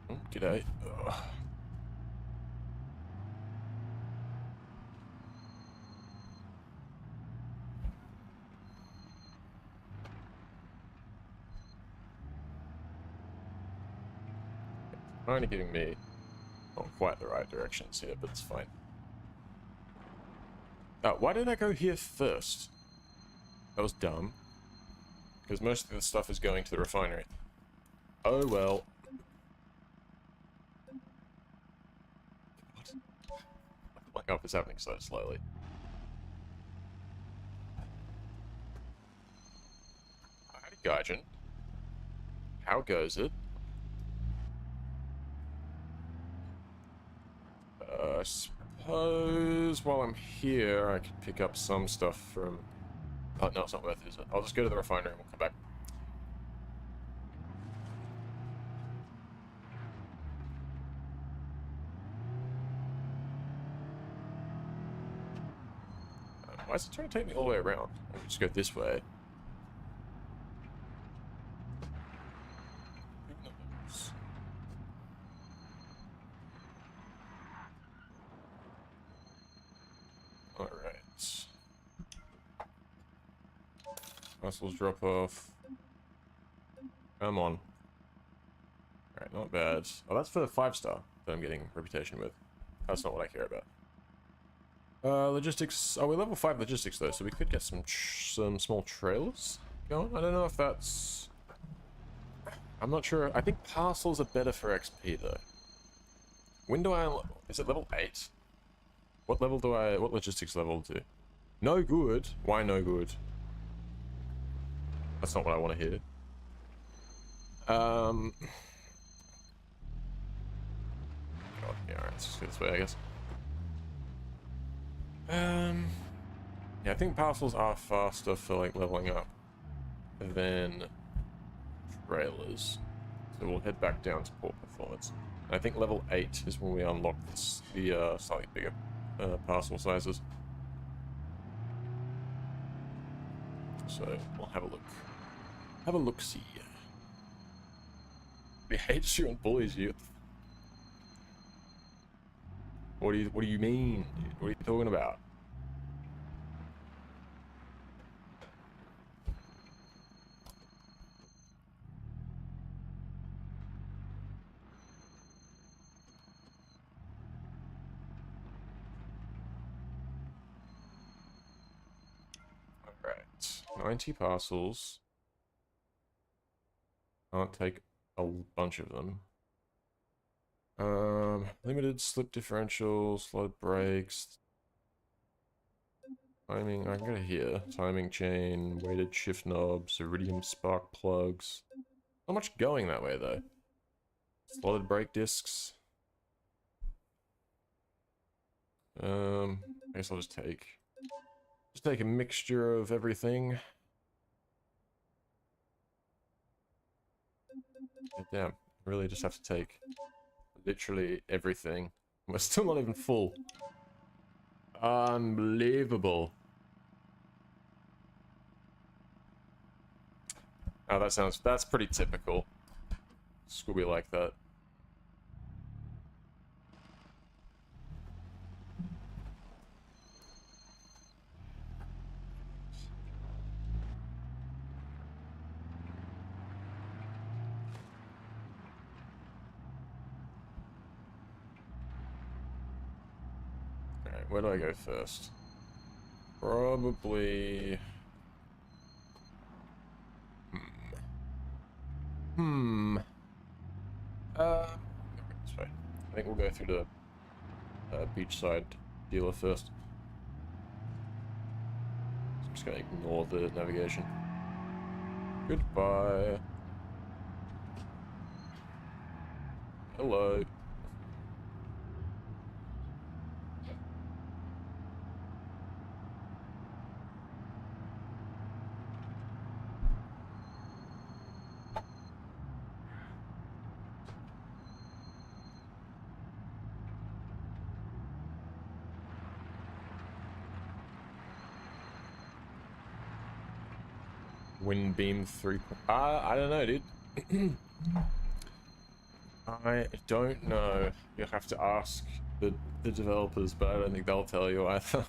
Oh, g'day. Ugh. Only giving me not quite the right directions here, but it's fine. Why did I go here first? That was dumb. Because most of the stuff is going to the refinery. Oh well. What? Like up is happening so slowly. Howdy, Gaijin. How goes it? I suppose while I'm here, I could pick up some stuff from... Oh, no, it's not worth it, is it? I'll just go to the refinery and we'll come back. Why is it trying to take me all the way around? I can just go this way. Alright. Muscles drop off. Come on. Alright, not bad. Oh, that's for the 5-star that I'm getting reputation with. That's not what I care about. Logistics. Oh, we're level 5 logistics though, so we could get some small trailers going. I don't know if that's... I'm not sure. I think parcels are better for XP though. When do I... Is it level 8? What level do I... What logistics level do? No good? Why no good? That's not what I want to hear. God, yeah, alright, let's just go this way, I guess. Yeah, I think parcels are faster for, like, leveling up than trailers. So we'll head back down to port performance. I think level 8 is when we unlock this, the slightly bigger parcel sizes. So we'll have a look. Have a look-see. He hates you and bullies you. What do you mean, dude? What are you talking about? Alright. 90 parcels. Can't take a bunch of them. Limited slip differential, slowed brakes. Timing, I can go here. Timing chain, weighted shift knobs, iridium spark plugs. Not much going that way though. Slotted brake discs. I guess I'll just take a mixture of everything. Damn, really just have to take literally everything. We're still not even full. Unbelievable. Oh, that's pretty typical. Scooby like that. where do I go first? Probably... This way. I think we'll go through the beachside dealer first. I'm just gonna ignore the navigation. Goodbye. Hello. Wind beam 3. I don't know, dude. I don't know. You'll have to ask the developers, but I don't think they'll tell you either.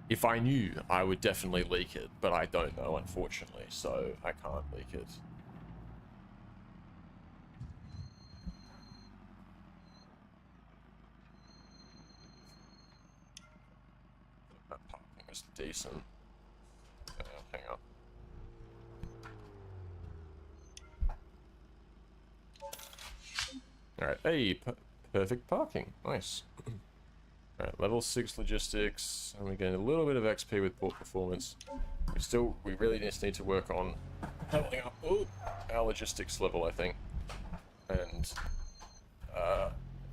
If I knew, I would definitely leak it, but I don't know, unfortunately, so I can't leak it. That parking is decent. Hang on. Alright, hey, perfect parking. Nice. Alright, level 6 logistics, and we're getting a little bit of XP with port performance. We really just need to work on leveling up our logistics level, I think. And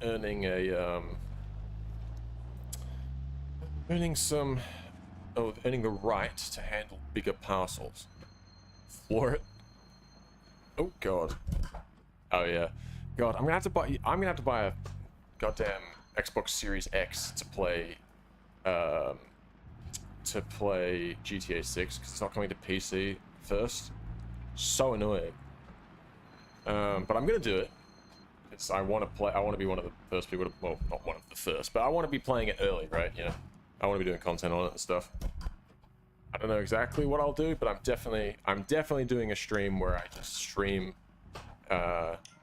earning the right to handle bigger parcels. Floor it. Oh god. Oh yeah. God, I'm gonna have to buy a goddamn Xbox Series X to play GTA 6 because it's not coming to PC first. So annoying. But I'm gonna do it. I want to be one of the first people to, well, not one of the first, but I want to be playing it early, right? You know, I want to be doing content on it and stuff. I don't know exactly what I'll do, but I'm definitely doing a stream where I just stream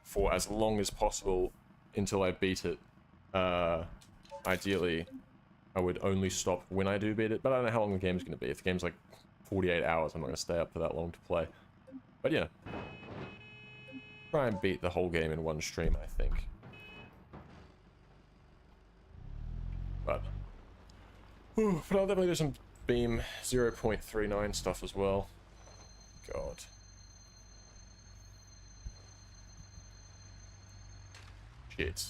for as long as possible until I beat it. Ideally, I would only stop when I do beat it, but I don't know how long the game's going to be. If the game's like 48 hours, I'm not going to stay up for that long to play. But yeah. Try and beat the whole game in one stream, I think. But I'll definitely do some Beam 0.39 stuff as well. God. Shit.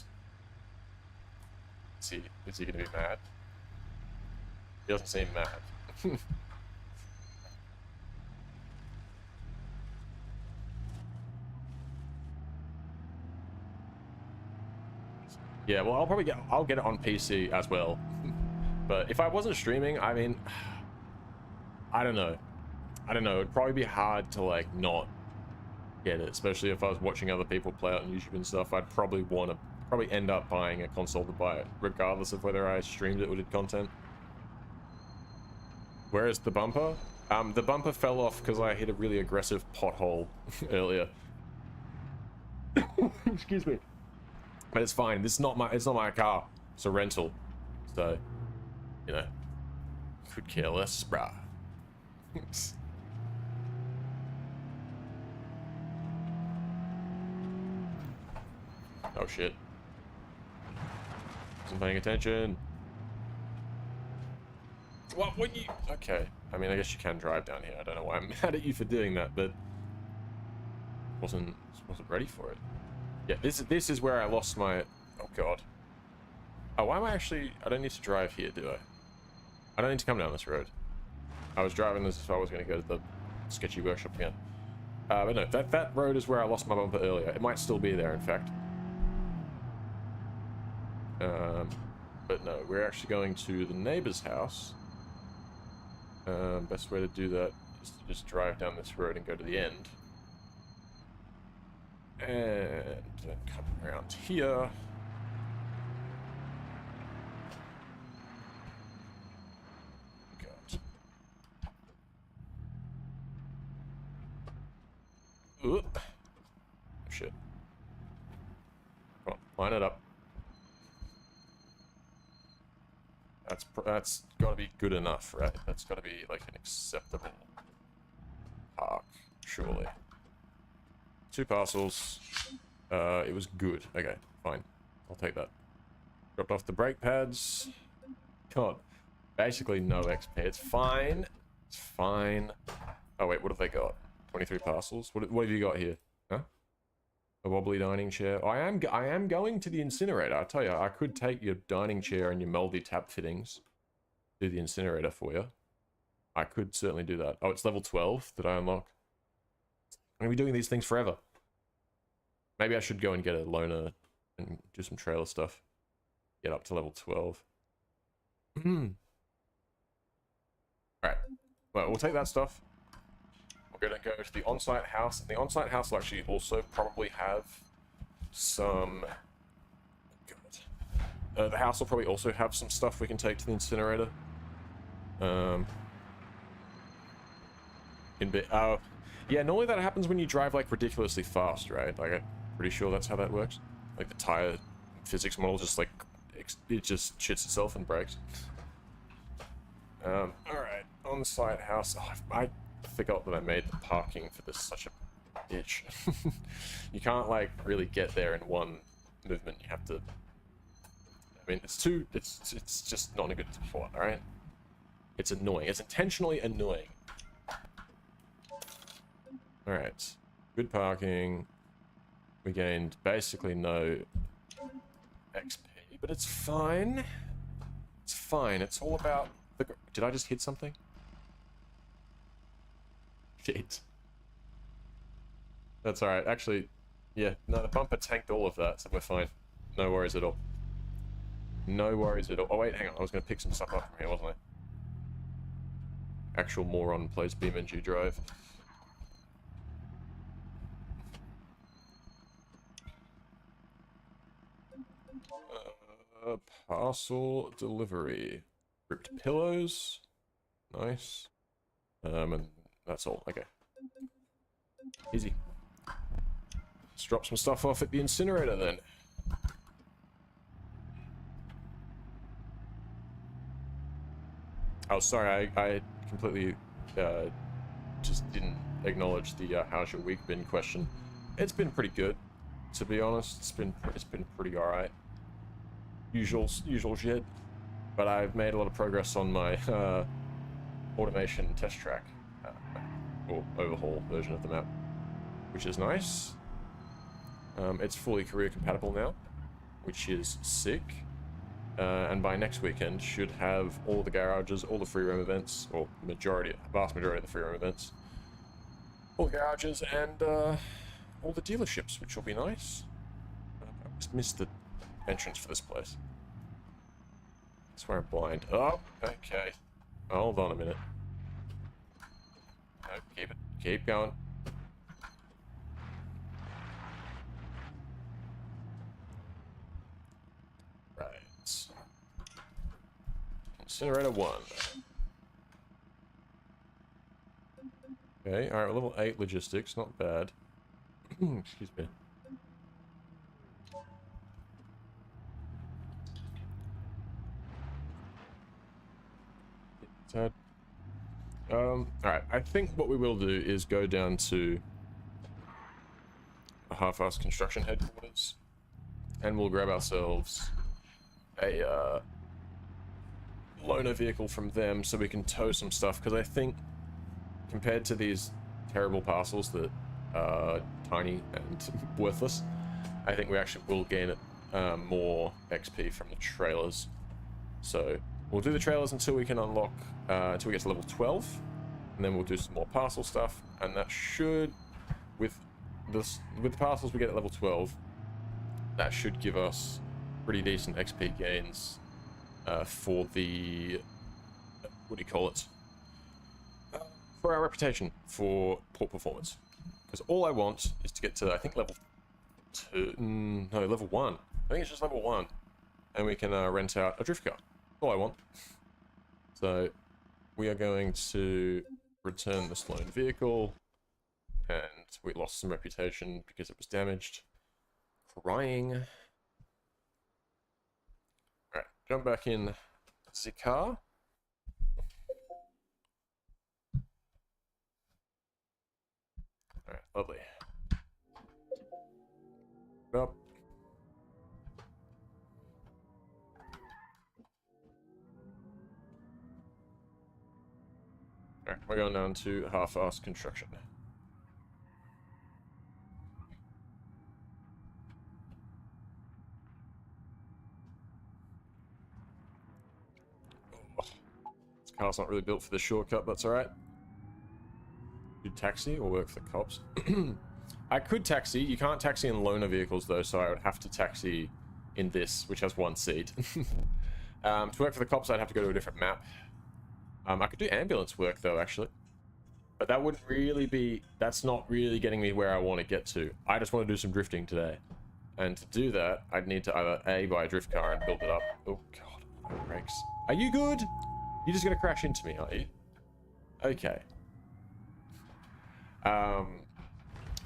Is he gonna be mad? He doesn't seem mad. Yeah, well, I'll get it on PC as well. But if I wasn't streaming, I mean, I don't know. It'd probably be hard to like not get it, especially if I was watching other people play it on YouTube and stuff. I'd probably end up buying a console to buy it, regardless of whether I streamed it or did content. Where is the bumper? The bumper fell off because I hit a really aggressive pothole earlier. Excuse me. But it's fine. It's not my car. It's a rental. So, you know, could care less, bruh. Oh shit. Wasn't paying attention. What would you? Okay. I mean, I guess you can drive down here. I don't know why I'm mad at you for doing that, but wasn't ready for it. Yeah, this is where I lost my... Oh god. Oh, why am I actually... I don't need to drive here, do I? I don't need to come down this road. I was driving this if I was going to go to the sketchy workshop again. But no, that road is where I lost my bumper earlier. It might still be there, in fact. But no, we're actually going to the neighbor's house. Best way to do that is to just drive down this road and go to the end. And then come around here. God. Ooh. Oh, shit. Come on, line it up. That's got to be good enough, right? That's got to be like an acceptable park, surely. 2 parcels. It was good. Okay, fine. I'll take that. Dropped off the brake pads. God, basically no XP. It's fine. It's fine. Oh wait, what have they got? 23 parcels. What have you got here? Huh? A wobbly dining chair. I am going to the incinerator. I tell you, I could take your dining chair and your moldy tap fittings. Do the incinerator for you. I could certainly do that. Oh, it's level 12 that I unlock. I'm gonna be doing these things forever. Maybe I should go and get a loaner and do some trailer stuff. Get up to level 12. Alright. Well, we'll take that stuff. We're gonna go to the on-site house. And the on-site house will actually also probably have some... the house will probably also have some stuff we can take to the incinerator. Yeah, normally that happens when you drive like ridiculously fast, right? Like I'm pretty sure that's how that works. Like the tire physics model just like it just shits itself and breaks. All right, on-site house. Oh, I forgot that I made the parking for this such a bitch. You can't like really get there in one movement. You have to. I mean, it's just not a good spot. All right. It's annoying. It's intentionally annoying. Alright, good parking. We gained basically no XP, but it's fine. It's fine. It's all about the... Did I just hit something? Shit. That's alright. Actually, yeah, no, the bumper tanked all of that, so we're fine. No worries at all. No worries at all. Oh wait, hang on. I was going to pick some stuff up from here, wasn't I? Actual moron plays BeamNG.drive. Parcel delivery. Ripped pillows. Nice. And that's all. Okay. Easy. Let's drop some stuff off at the incinerator then. Oh, sorry, I completely just didn't acknowledge the how's your week been question. It's been pretty good, to be honest. It's been pretty alright. Usual shit, but I've made a lot of progress on my automation test track or overhaul version of the map, which is nice. It's fully career compatible now, which is sick. And by next weekend should have all the garages, all the free roam events, or vast majority of the free roam events, all the garages and all the dealerships, which will be nice. I just missed the entrance for this place. I swear I'm blind. Oh, okay. Hold on a minute. No, keep going. Right. Incinerator 1. Okay, alright, level 8 logistics, not bad. Excuse me. Alright, I think what we will do is go down to a half-assed construction headquarters, and we'll grab ourselves a loaner vehicle from them so we can tow some stuff, because I think compared to these terrible parcels that are tiny and worthless, I think we actually will gain more XP from the trailers. So we'll do the trailers until we can unlock, until we get to level 12, and then we'll do some more parcel stuff, and that should, with the parcels we get at level 12, that should give us pretty decent XP gains for the, what do you call it? For our reputation for port performance. Because all I want is to get to, I think, level 2, no, level 1. I think it's just level 1. And we can rent out a drift car. All I want. So we are going to return this loan vehicle, and we lost some reputation because it was damaged. Crying. Alright, jump back in the car. Alright, lovely. Up. Alright, we're going down to half-assed construction. Oh, this car's not really built for the shortcut, that's alright. Do taxi or work for the cops? I could taxi. You can't taxi in loaner vehicles though, so I would have to taxi in this, which has one seat. To work for the cops, I'd have to go to a different map. I could do ambulance work though, actually. But that wouldn't really be... That's not really getting me where I want to get to. I just want to do some drifting today. And to do that, I'd need to either A, buy a drift car and build it up. Oh god, my brakes. Are you good? You're just going to crash into me, aren't you? Okay.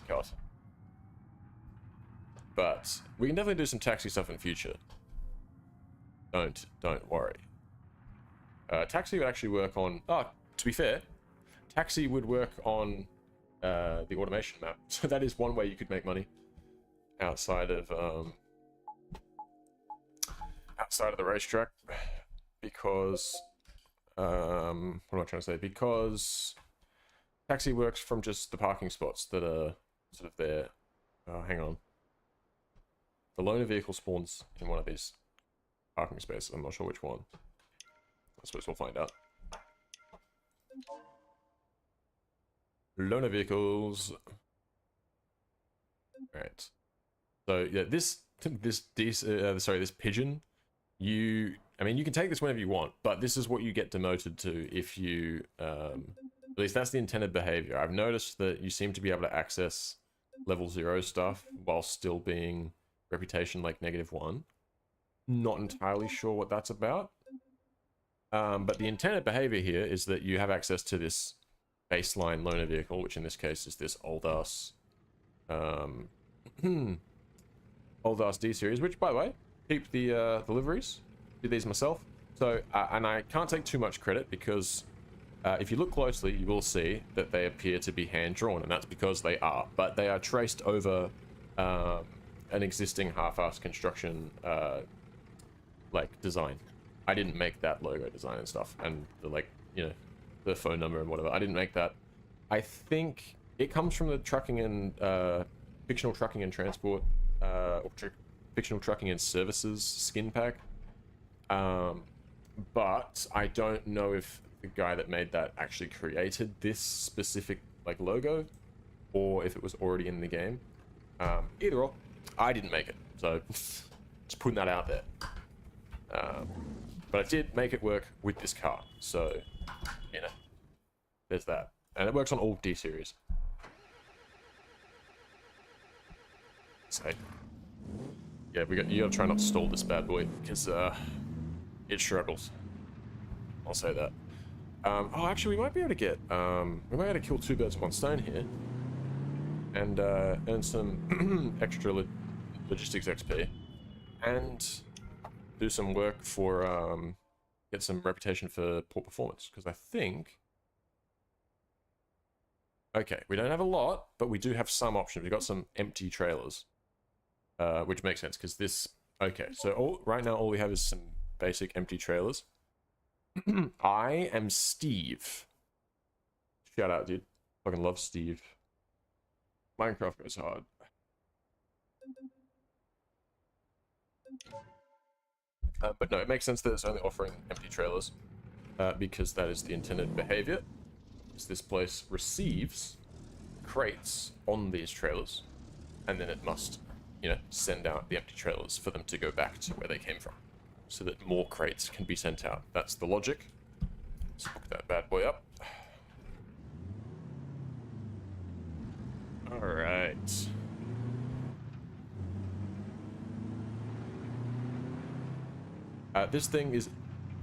God. But we can definitely do some taxi stuff in future. Don't worry. Taxi would actually work on... Oh, to be fair, taxi would work on the automation map. So that is one way you could make money outside of the racetrack. Because... what am I trying to say? Because taxi works from just the parking spots that are sort of there. Hang on. The loaner vehicle spawns in one of these parking spaces. I'm not sure which one. I suppose we'll find out. Loaner vehicles. Right. So yeah, this pigeon. I mean, you can take this whenever you want, but this is what you get demoted to if you. At least that's the intended behavior. I've noticed that you seem to be able to access level 0 stuff while still being reputation like -1. Not entirely sure what that's about. But the intended behavior here is that you have access to this baseline loaner vehicle, which in this case is this old ass D series, which by the way, keep the liveries. Did these myself. So and I can't take too much credit because if you look closely, you will see that they appear to be hand drawn, and that's because they are. But they are traced over an existing half-assed construction like design. I didn't make that logo design and stuff, and the, like, you know, the phone number and whatever. I didn't make that. I think it comes from the trucking and fictional trucking and transport or fictional trucking and services skin pack. But I don't know if the guy that made that actually created this specific like logo, or if it was already in the game. Either or, I didn't make it, so just putting that out there. But I did make it work with this car, so you know, there's that, and it works on all D series. So yeah, you gotta try not to stall this bad boy because it struggles. I'll say that. Oh, actually, we might be able to get we might be able to kill 2 birds with 1 stone here, and earn some extra logistics XP, and do some work for get some reputation for poor performance, because I think, okay, we don't have a lot, but we do have some options. We've got some empty trailers, which makes sense because this, okay, so right now all we have is some basic empty trailers. I am Steve. Shout out, dude. Fucking love Steve. Minecraft goes hard. But no, it makes sense that it's only offering empty trailers, because that is the intended behavior. Is this place receives crates on these trailers, and then it must, you know, send out the empty trailers for them to go back to where they came from, so that more crates can be sent out. That's the logic. Let's hook that bad boy up. All right. This thing is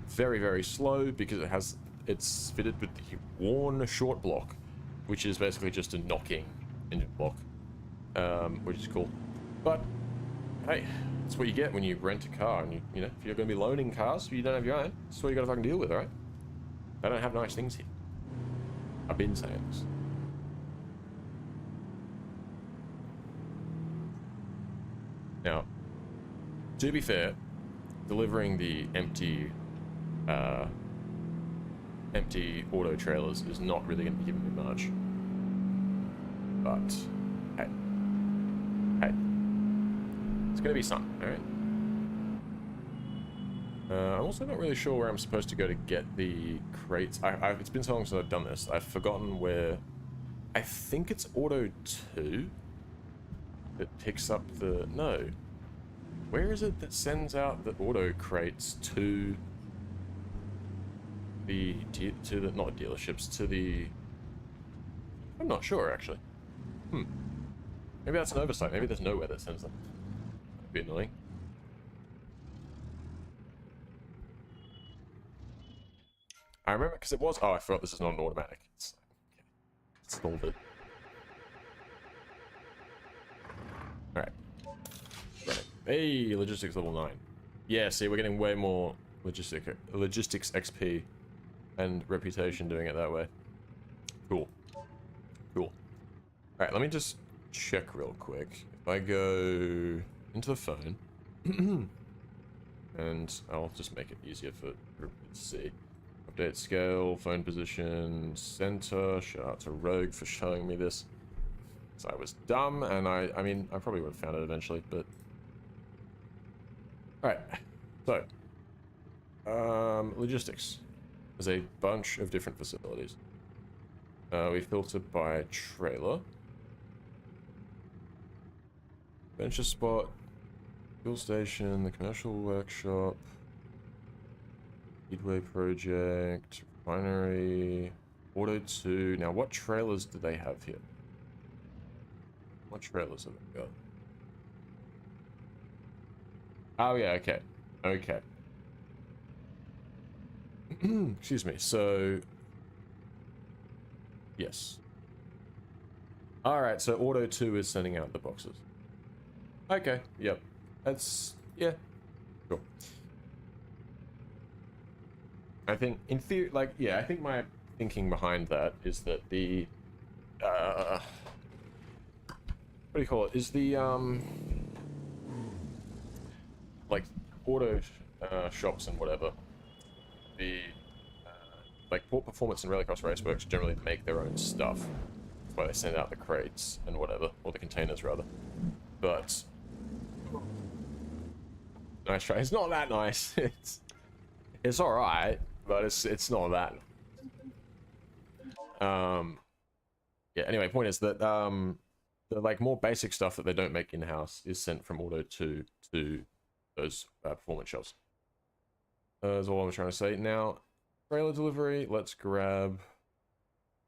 very, very slow because it's fitted with the worn short block, which is basically just a knocking engine block, which is cool. But hey, That's what you get when you rent a car, and you know, if you're going to be loaning cars, you don't have your own. That's what you got to fucking deal with, right? They don't have nice things here. I've been saying this. Now, to be fair, delivering the empty auto trailers is not really going to be giving me much. But hey, it's going to be something, all right? I'm also not really sure where I'm supposed to go to get the crates. It's been so long since I've done this. I've forgotten where. I think it's Auto 2 that picks up the... No. Where is it that sends out the auto crates to the... not dealerships, to the... I'm not sure, actually. Maybe that's an oversight. Maybe there's nowhere that sends them. That'd be annoying. I remember, because it was... Oh, I forgot this is not an automatic. It's... Okay. Installed it. Alright. Right. Hey, logistics level 9. Yeah, see, we're getting way more logistics XP and reputation doing it that way. Cool. Cool. Alright, let me just check real quick. If I go into the phone, and I'll just make it easier for everybody to see. Update scale, phone position, center. Shout out to Rogue for showing me this. So I was dumb, and I mean, I probably would have found it eventually, but... Alright, so... logistics. There's a bunch of different facilities. We filter by trailer. Venture spot. Fuel station, the commercial workshop. Speedway project. Refinery. Auto 2. Now, what trailers do they have here? What trailers have they got? Oh, yeah, okay. Okay. Excuse me, so... Yes. Alright, so Auto 2 is sending out the boxes. Okay, yep. That's... yeah. Sure. I think, in theory, like, yeah, I think my thinking behind that is that the... what do you call it? Is the, like, auto shops and whatever, the, like, Port Performance and Rallycross Raceworks generally make their own stuff. That's why they send out the crates and whatever, or the containers, rather. But... Nice try. It's not that nice. It's alright, but it's not that. Yeah, anyway, point is that, the like more basic stuff that they don't make in-house is sent from Auto 2 to those performance shops. That's all I'm trying to say. Now, trailer delivery, let's grab...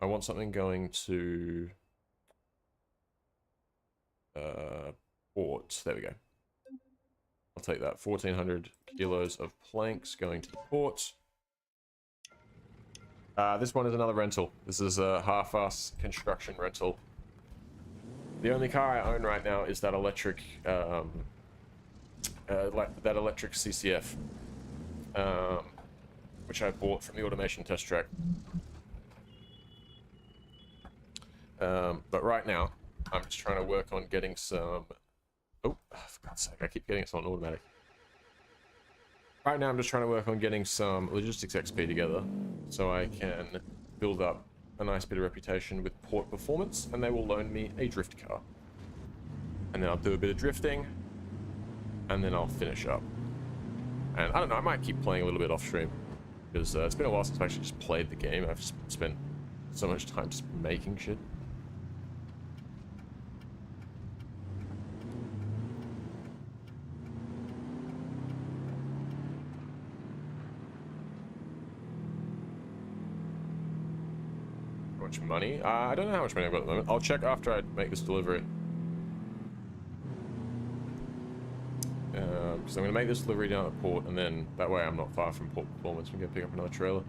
I want something going to... port. There we go. I'll take that. 1,400 kilos of planks going to the port. This one is another rental. This is a half-ass construction rental. The only car I own right now is that electric, that electric CCF, which I bought from the automation test track. But right now, I'm just trying to work on getting some... Oh, for God's sake, I keep getting it on automatic. Right now, I'm just trying to work on getting some logistics XP together, so I can build up a nice bit of reputation with Port Performance, and they will loan me a drift car. And then I'll do a bit of drifting, and then I'll finish up. And I don't know, I might keep playing a little bit off stream, because it's been a while since I've actually just played the game. I've just spent so much time just making shit. Money? I don't know how much money I've got at the moment. I'll check after I make this delivery. Because I'm going to make this delivery down at the port, and then that way I'm not far from Port Performance. We can pick up another trailer.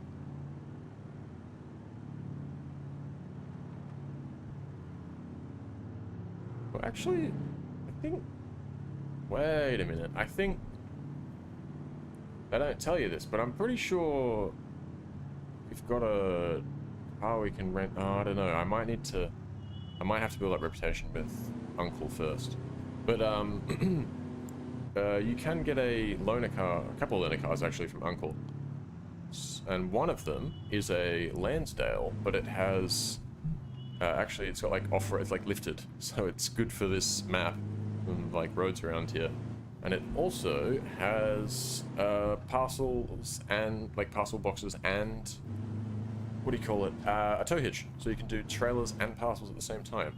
Well, actually, I think Wait a minute. I think they don't tell you this, but I'm pretty sure we've got a car we can rent. Oh, I don't know. I might have to build up reputation with Uncle first. But you can get a couple of loaner cars actually from Uncle, and one of them is a Lansdale, but it has actually it's got like off-road, it's like lifted, so it's good for this map and like roads around here. And it also has parcels and like parcel boxes and what do you call it? A tow hitch, so you can do trailers and parcels at the same time.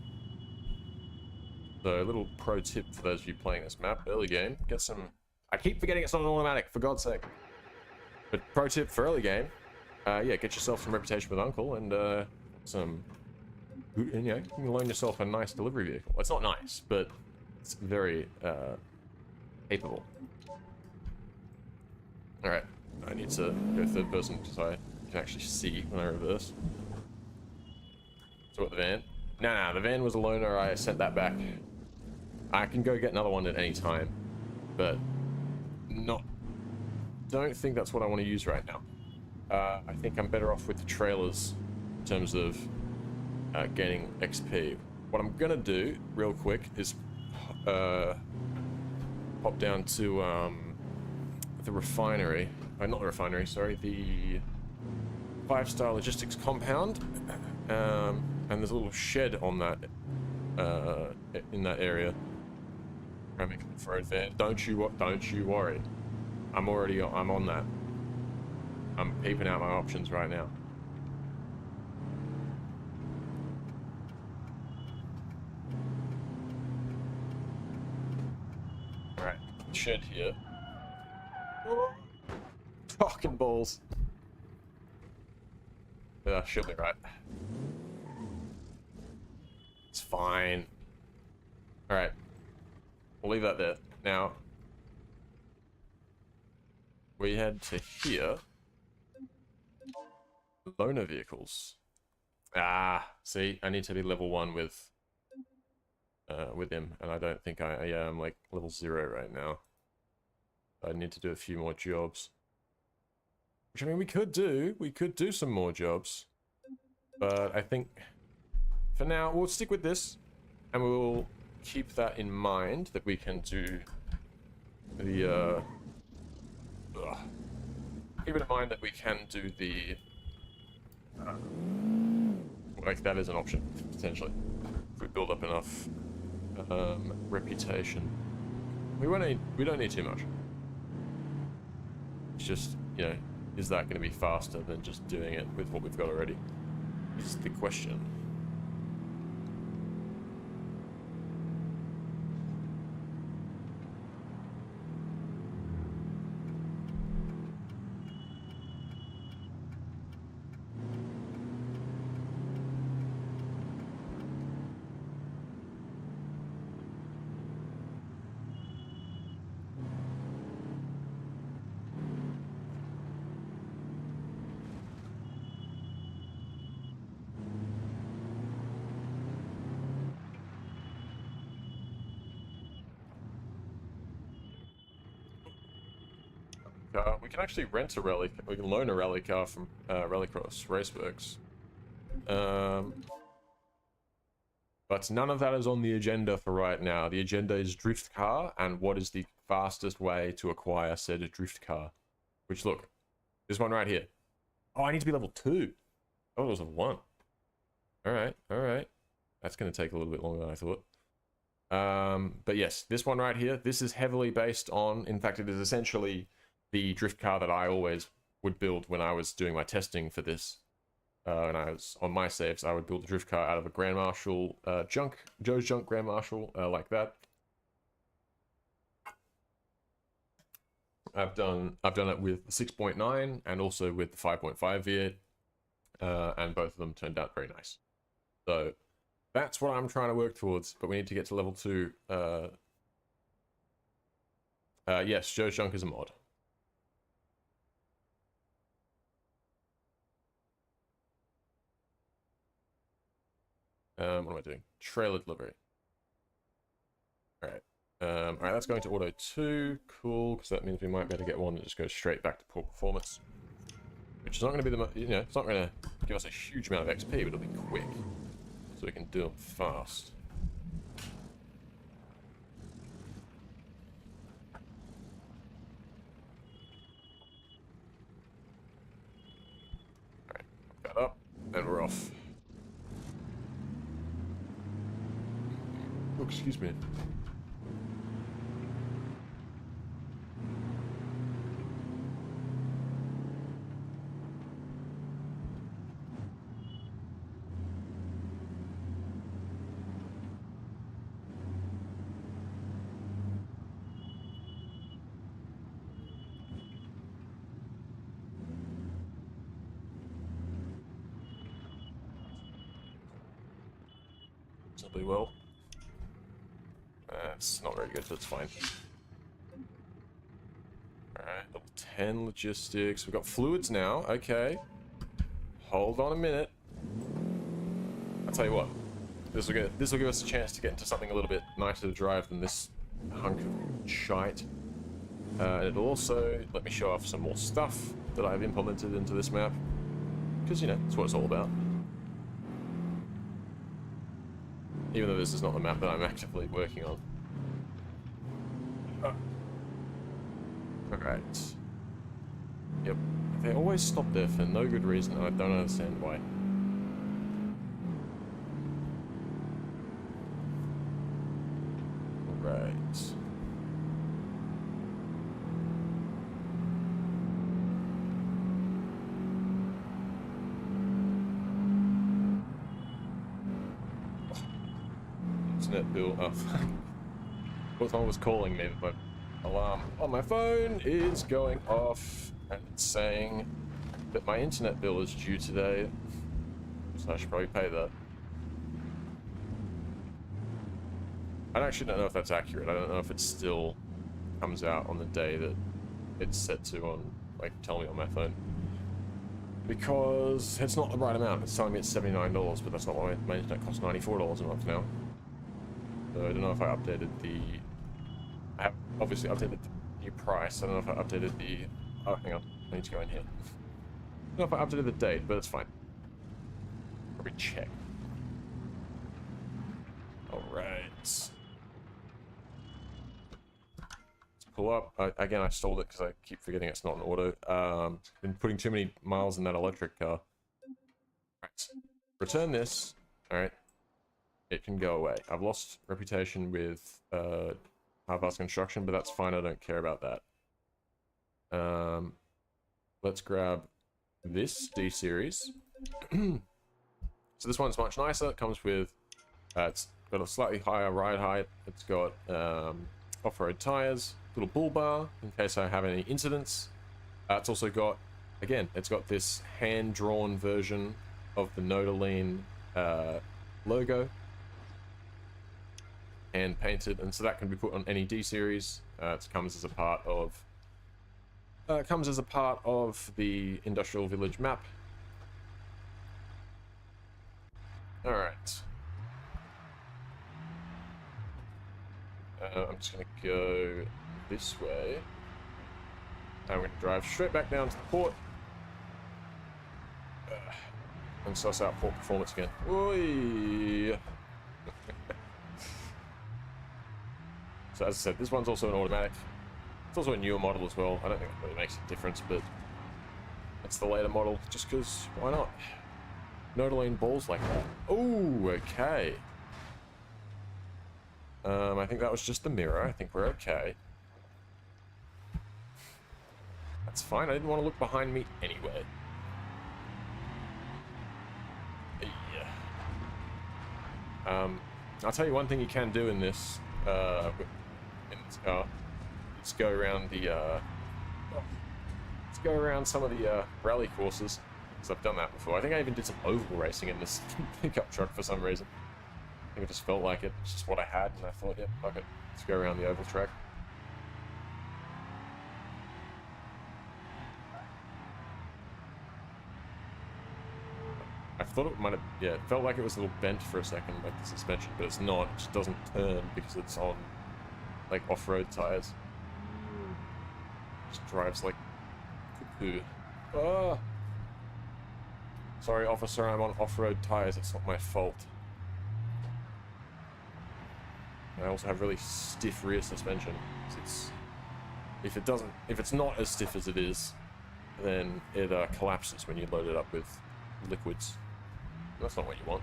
So a little pro tip for those of you playing this map, early game, get some... I keep forgetting it's not an automatic, for God's sake. But pro tip for early game, yeah, get yourself some reputation with Uncle and some... You know, you can loan yourself a nice delivery vehicle. Well, it's not nice, but it's very capable. Alright, I need to go third person so I can actually see when I reverse. So what, the van? Nah, the van was a loaner, I sent that back. I can go get another one at any time, but don't think that's what I want to use right now. I think I'm better off with the trailers in terms of gaining XP. What I'm gonna do real quick is pop down to the refinery. Not the refinery, sorry, the 5-star logistics compound. And there's a little shed on that in that area. I'm making it for advance. Don't you worry. I'm on that. I'm peeping out my options right now. Alright, shed here. Fucking balls. Yeah, should be right. It's fine. Alright. We'll leave that there. Now, we head to here. Loaner vehicles. Ah, see, I need to be level 1 with him, and I don't think I'm like level 0 right now. I need to do a few more jobs. Which, I mean, we could do some more jobs. But I think, for now, we'll stick with this, and we'll keep that in mind, that we can do the, keep it in mind that we can do the, like, that is an option, potentially. If we build up enough, reputation. We don't need too much. It's just, you know, is that going to be faster than just doing it with what we've got already? Is the question. We can actually rent a rally. We can loan a rally car from Rallycross Raceworks. But none of that is on the agenda for right now. The agenda is drift car and what is the fastest way to acquire said drift car. Which, look, this one right here. Oh, I need to be level 2. Oh, it was a 1. Alright, alright. That's going to take a little bit longer than I thought. But yes, this one right here, this is heavily based on, in fact, it is essentially the drift car that I always would build when I was doing my testing for this. And I was on my saves, I would build a drift car out of a Grand Marshal Joe's Junk Grand Marshal, like that. I've done it with the 6.9 and also with the 5.5 V8, and both of them turned out very nice. So that's what I'm trying to work towards, but we need to get to level 2. Yes, Joe's Junk is a mod. What am I doing? Trailer delivery. Alright. All right, that's going to auto 2. Cool, because that means we might be able to get one that just goes straight back to poor performance. Which is not going to be the, it's not going to give us a huge amount of XP, but it'll be quick. So we can do them fast. Alright, pick that up, and we're off. Oh, excuse me. Reasonably well. That's not very good, but it's fine. Alright, level 10 logistics. We've got fluids now. Okay. Hold on a minute. I'll tell you what. This will give us a chance to get into something a little bit nicer to drive than this hunk of shite. And it'll also let me show off some more stuff that I've implemented into this map. Because, that's what it's all about. Even though this is not the map that I'm actively working on. Alright. Yep. They always stop there for no good reason, and I don't understand why. Alright. Internet bill. Oh. What someone was calling me, but alarm on my phone is going off, and it's saying that my internet bill is due today, so I should probably pay that. I actually don't know if that's accurate. I don't know if it still comes out on the day that it's set to on, tell me on my phone. Because it's not the right amount. It's telling me it's $79, but that's not why my internet costs $94 a month now. So I don't know if I updated the... I have obviously updated the new price. I don't know if I updated the... Oh, hang on. I need to go in here. I don't know if I updated the date, but it's fine. Probably check. Alright. Let's pull up. Again, I stalled it because I keep forgetting it's not an auto. Been putting too many miles in that electric car. Alright. Return this. Alright. It can go away. I've lost reputation with half-assed construction, but that's fine. I don't care about that. Let's grab this D series. So this one's much nicer. It comes with it's got a slightly higher ride height. It's got off-road tires, little bull bar in case I have any incidents. It's also got, again, it's got this hand-drawn version of the Nodaline logo. And painted, and so that can be put on any D series. It comes as a part of the Industrial Village map. All right. I'm just gonna go this way. I'm gonna drive straight back down to the port and suss out port performance again. Oi! So as I said, this one's also an automatic. It's also a newer model as well. I don't think it really makes a difference, but it's the later model, just because, why not? Nodaline balls like that. Oh, okay. I think that was just the mirror. I think we're okay. That's fine. I didn't want to look behind me anyway. Yeah. I'll tell you one thing you can do in this car. Let's go around the let's go around some of the rally courses, because I've done that before. I think I even did some oval racing in this pickup truck for some reason. I think it just felt like it. It's just what I had, and I thought, yeah, fuck it, let's go around the oval track. I thought it might have, yeah, it felt like it was a little bent for a second, like the suspension, but it's not. It just doesn't turn because it's on like off-road tires. Just drives like cuckoo. Ah! Sorry, officer, I'm on off-road tires. It's not my fault. I also have really stiff rear suspension. If it's not as stiff as it is, then it collapses when you load it up with liquids. That's not what you want.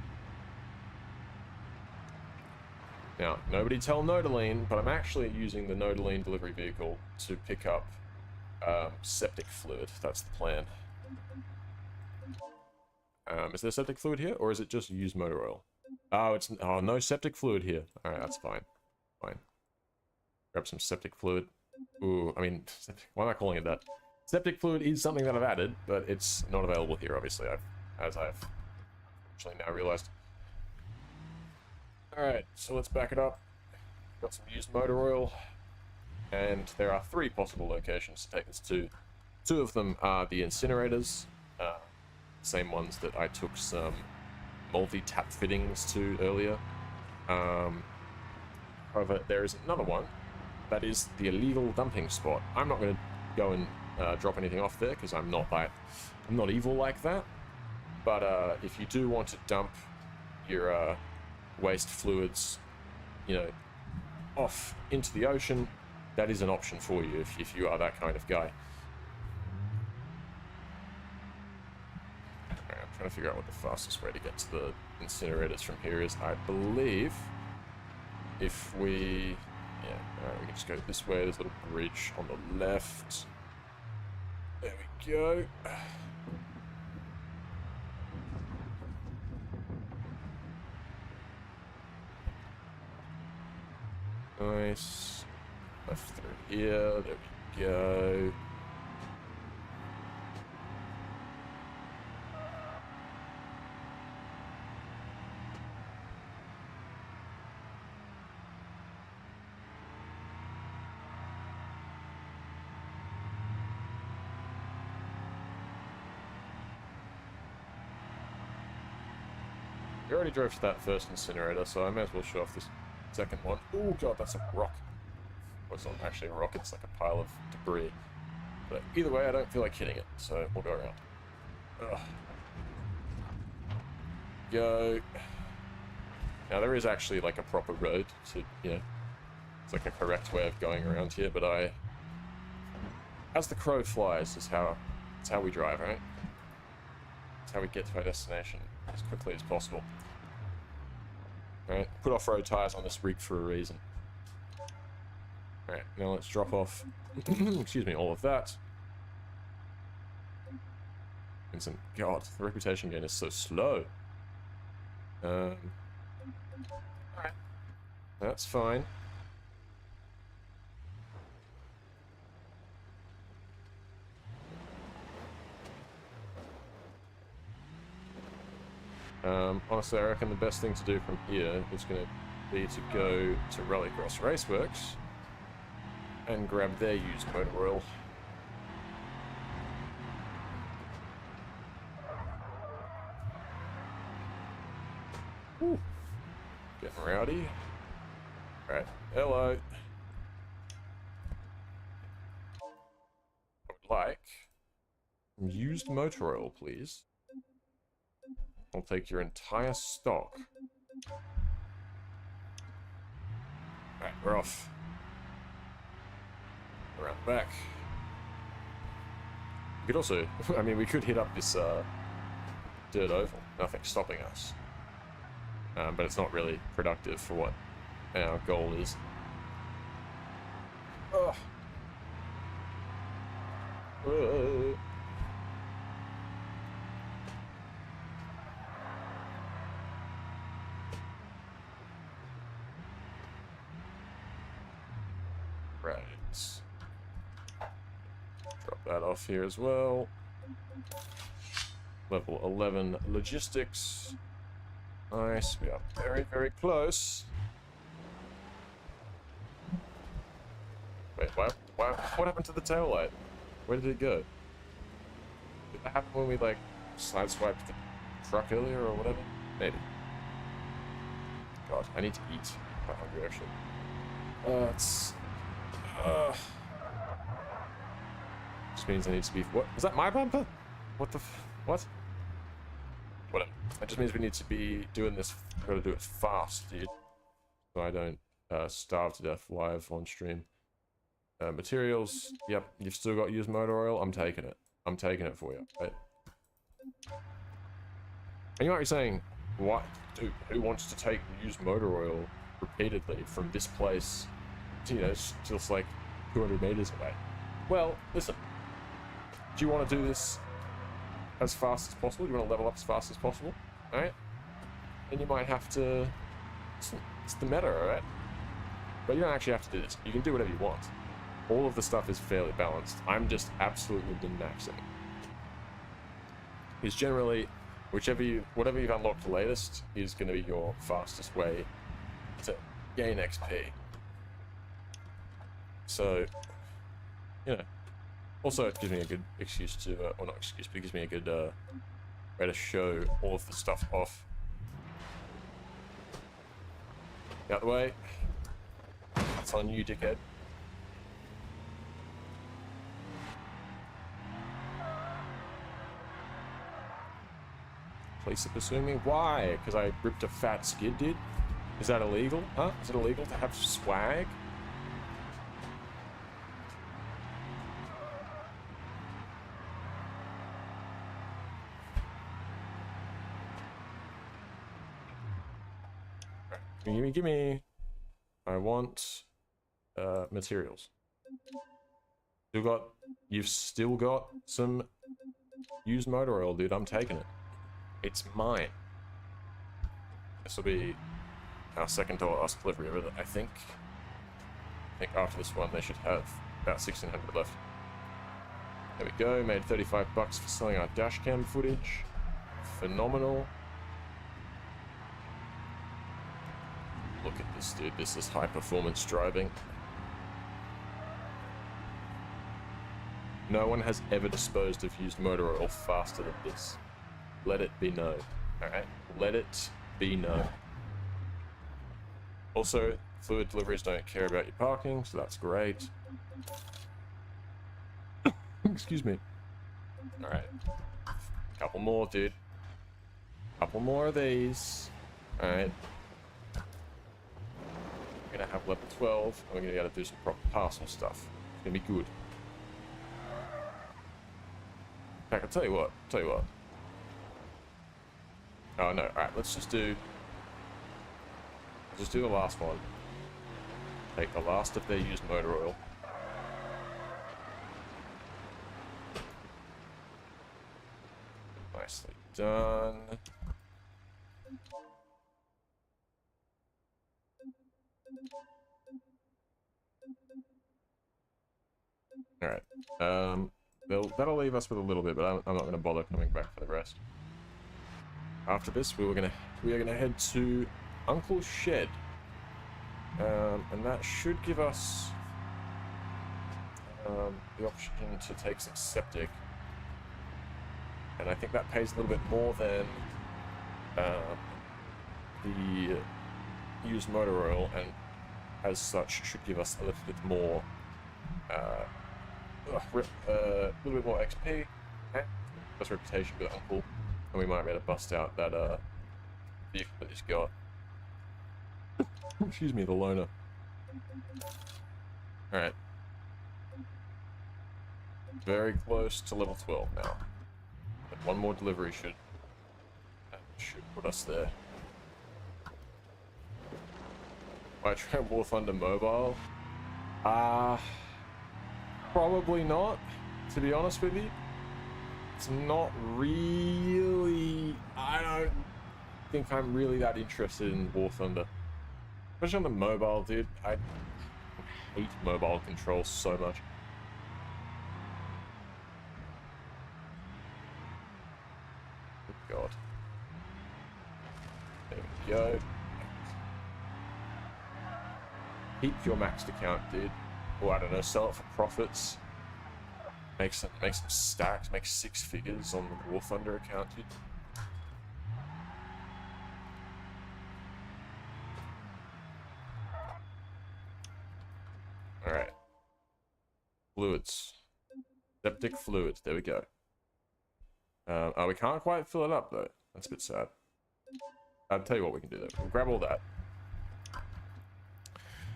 Now, nobody tell Nodeline, but I'm actually using the Nodeline delivery vehicle to pick up septic fluid. That's the plan. Is there septic fluid here, or is it just used motor oil? Oh, no septic fluid here. Alright, that's fine. Fine. Grab some septic fluid. Ooh, I mean, why am I calling it that? Septic fluid is something that I've added, but it's not available here, obviously, as I've actually now realized. Alright, so let's back it up. Got some used motor oil, and there are 3 possible locations to take this to. 2 of them are the incinerators, same ones that I took some multi-tap fittings to earlier. However, there is another one that is the illegal dumping spot. I'm not going to go and drop anything off there because I'm not evil like that. But if you do want to dump your waste fluids, you know, off into the ocean, that is an option for you if you are that kind of guy. Alright, I'm trying to figure out what the fastest way to get to the incinerators from here is. I believe if we... yeah, alright, we can just go this way. There's a little bridge on the left. There we go. Nice. Left through here. There we go. We already drove to that first incinerator, so I may as well show off this second one. Oh god, that's a rock. Well, it's not actually a rock, it's like a pile of debris. But either way, I don't feel like hitting it, so we'll go around. Ugh. Go. Now, there is actually like a proper road to, you know, it's like a correct way of going around here, but as the crow flies is how we drive, right? It's how we get to our destination as quickly as possible. Alright, put off-road tires on this rig for a reason. Alright, now let's drop off, excuse me, all of that. Vincent, god, the reputation gain is so slow. Alright, that's fine. Honestly, I reckon the best thing to do from here is going to be to go to Rallycross Raceworks and grab their used motor oil. Ooh. Getting rowdy. Alright, hello. I would like used motor oil, please. I'll take your entire stock. Alright, we're off. Around the back. We could also, I mean, we could hit up this dirt oval. Nothing's stopping us. But it's not really productive for what our goal is. Oh. Right. Drop that off here as well. Level 11 logistics. Nice, we are very, very close. Wait, what happened to the tail light? Where did it go? Did that happen when we, like, sideswiped the truck earlier or whatever? Maybe. God, I need to eat. I'm hungry, actually. It's... Just means I need to be... What? Is that my bumper? What the what? Whatever. It just means we need to be doing this... I've got to do it fast, dude. So I don't starve to death live on stream. Materials. Yep, you've still got used motor oil. I'm taking it. I'm taking it for you. Right? And you might be saying, what? Dude, who wants to take used motor oil repeatedly from this place to, you know, just like 200 meters away? Well, listen. Do you want to do this as fast as possible? Do you want to level up as fast as possible? Alright? And you might have to... It's the meta, alright? But you don't actually have to do this. You can do whatever you want. All of the stuff is fairly balanced. I'm just absolutely min-maxing. It's generally, whatever you've unlocked latest is going to be your fastest way to gain XP. So, you know. Also, it gives me a good excuse to, or not excuse, but it gives me a good way to show all of the stuff off. Out the way. That's on you, dickhead. Police are pursuing me? Why? Because I ripped a fat skid, dude? Is that illegal? Huh? Is it illegal to have swag? Give me. I want materials. You've still got some used motor oil, dude. I'm taking it. It's mine. This will be our second to last delivery of it, I think. I think after this one they should have about 1,600 left. There we go. Made 35 bucks for selling our dashcam footage. Phenomenal. Look at this, dude. This is high performance driving. No one has ever disposed of used motor oil faster than this. Let it be known. Alright? Let it be known. Also, fluid deliveries don't care about your parking, so that's great. Excuse me. Alright. Couple more, dude. Couple more of these. Alright. We're gonna have level 12, and we're gonna be able to do some proper parcel stuff. It's gonna be good. In fact, I'll tell you what. Oh no, alright, let's just do the last one. Take the last of their used motor oil. Nicely done. Alright, that'll leave us with a little bit, but I'm not going to bother coming back for the rest. After this, we are gonna head to Uncle's shed, and that should give us the option to take some septic, and I think that pays a little bit more than the used motor oil, and as such should give us a little bit more little bit more XP, plus reputation with Uncle. And we might be able to bust out that vehicle that he's got. Excuse me, the loaner. Alright. Very close to level 12 now. But one more delivery should put us there. Might try War Thunder Mobile. Probably not, to be honest with you. It's not really... I don't think I'm really that interested in War Thunder. Especially on the mobile, dude. I hate mobile controls so much. Good God. There we go. Keep your maxed account, dude. Or I don't know, sell it for profits. Make some stacks, make 6 figures on the War Thunder account, dude. fluids. Septic fluids. There we go. Oh, we can't quite fill it up though. That's a bit sad. I'll tell you what we can do though. We'll grab all that.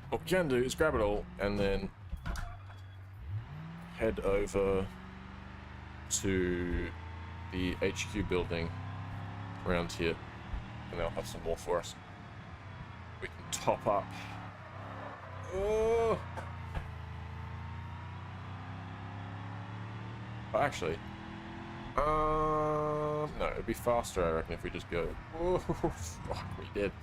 What we can do is grab it all and then head over to the HQ building around here, and they'll have some more for us. We can top up. Oh! But actually, no, it'd be faster, I reckon, if we just go. Oh, fuck, we did.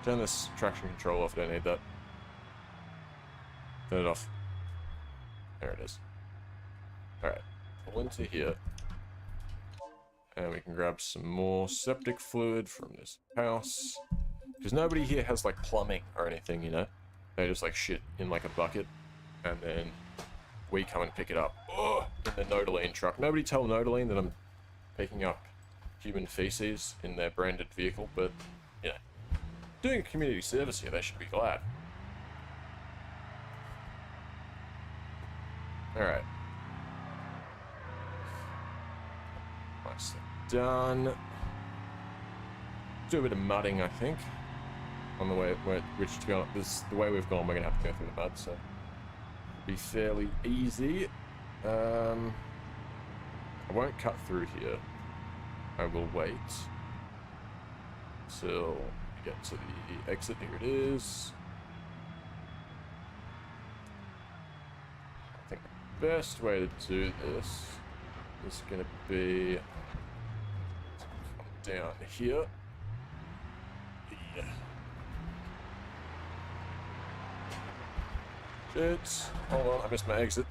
Turn this traction control off, I don't need that. Turn it off. There it is. Alright, pull into here. And we can grab some more septic fluid from this house. Because nobody here has like plumbing or anything, you know? They just like shit in like a bucket. And then we come and pick it up. Oh, in the Nodaline truck. Nobody tell Nodaline that I'm picking up human feces in their branded vehicle, but, you know. Doing a community service here, they should be glad. Alright. Nicely done. Do a bit of mudding, I think. On the way, which to be honest, this, the way we've gone, we're going to have to go through the mud, so... be fairly easy. I won't cut through here. I will wait till we get to the exit. Here it is. I think the best way to do this is going to be down here. Yeah. Shit. Hold on, I missed my exit.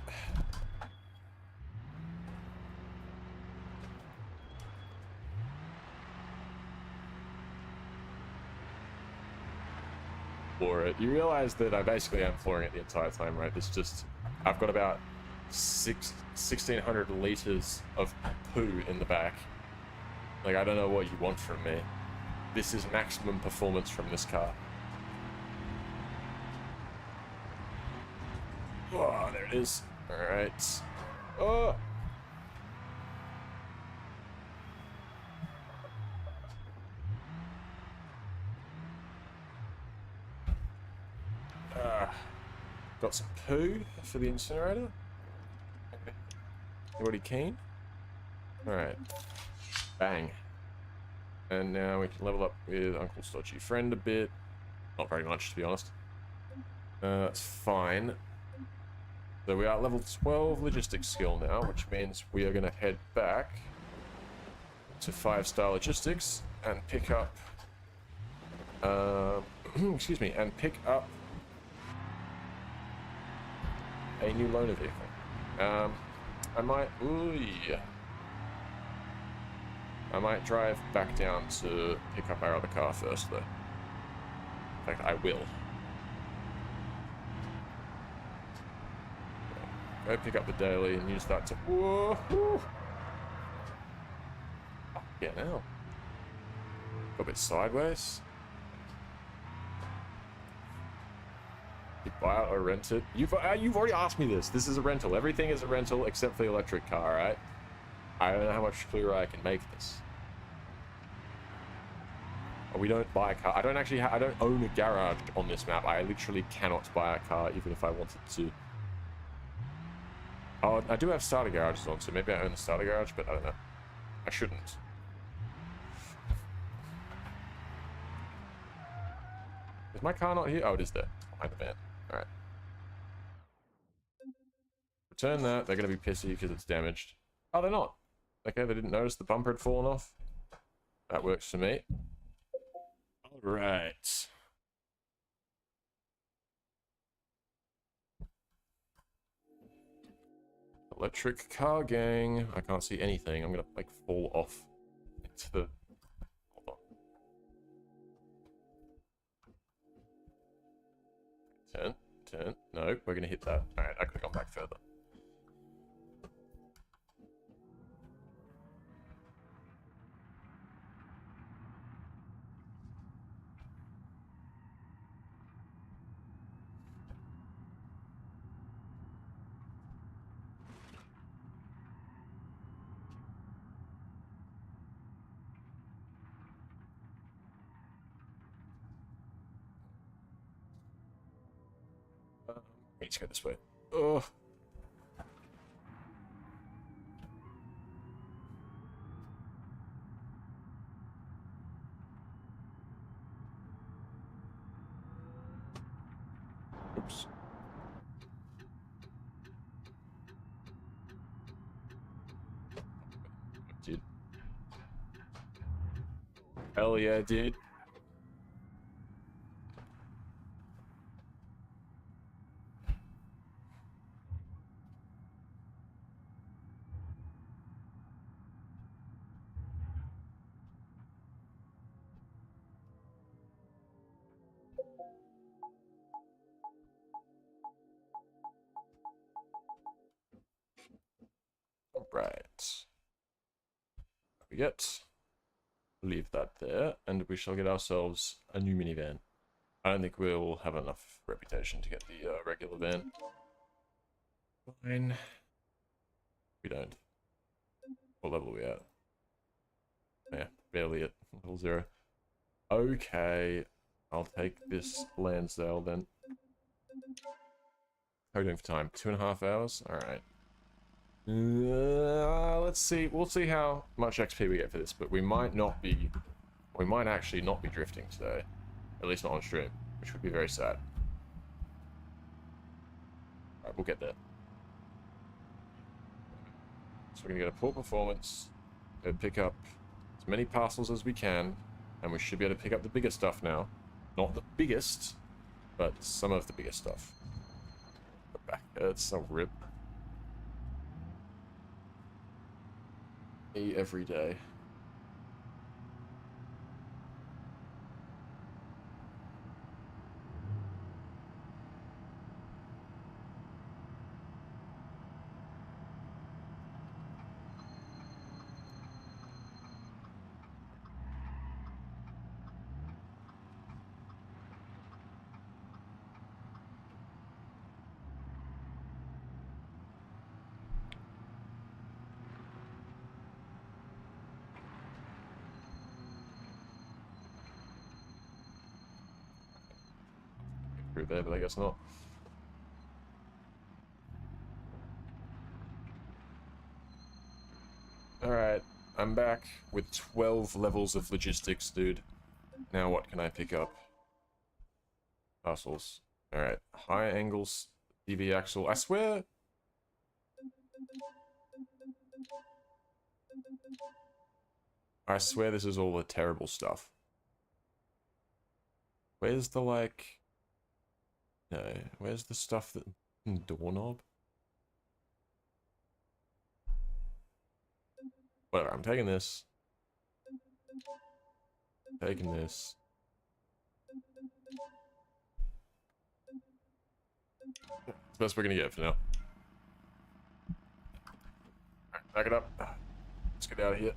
Floor it. You realize that I basically am flooring it the entire time, right? It's just, I've got about 1,600 liters of poo in the back. Like, I don't know what you want from me. This is maximum performance from this car. Oh, there it is. Alright. Oh! Got some poo for the incinerator. Anybody keen? Alright. Bang. And now we can level up with Uncle Stodgy Friend a bit. Not very much, to be honest. That's fine. So we are at level 12 logistics skill now, which means we are going to head back to 5-star logistics and pick up... excuse me, and pick up a new loaner vehicle. I might... Ooh, yeah. I might drive back down to pick up our other car first, though. In fact, I will. Go pick up the daily and use that to... Whoa! Oh, yeah, now. Got a bit sideways. You buy it or rent it? You've already asked me this. This is a rental. Everything is a rental except for the electric car, right? I don't know how much clearer I can make this. We don't buy a car. I don't actually I don't own a garage on this map. I literally cannot buy a car even if I wanted to. Oh, I do have starter garages on, so maybe I own the starter garage, but I don't know. I shouldn't. Is my car not here? Oh, it is there. Behind the van. Alright. Return that. They're going to be pissy because it's damaged. Oh, they're not. Okay, they didn't notice the bumper had fallen off. That works for me. Alright. Electric car gang. I can't see anything. I'm going to, like, fall off into the... Hold on. Turn. No, we're going to hit that. Alright, I could have gone back further. We need to go this way. Ugh. Oops. Dude. Hell yeah, dude. Right. We get. Leave that there, and we shall get ourselves a new minivan. I don't think we'll have enough reputation to get the regular van. Fine. We don't. What level are we at? Yeah, barely at level 0. Okay. I'll take this Lansdale then. How are we doing for time? 2.5 hours? Alright. Let's see. We'll see how much XP we get for this, but we might not be... We might actually not be drifting today. At least not on stream, which would be very sad. Alright, we'll get there. So we're going to get a poor performance, go pick up as many parcels as we can, and we should be able to pick up the bigger stuff now. Not the biggest, but some of the bigger stuff. The back hurts, I'll rip. Me every day. Through there, but I guess not. Alright, I'm back with 12 levels of logistics, dude. Now what can I pick up? Parcels. Alright, high angles, DV axle. I swear... I swear this is all the terrible stuff. Where's the, like... No, where's the stuff that... Doorknob? Whatever, I'm taking this. Taking this. That's the best we're gonna get for now. Alright, back it up. Let's get out of here.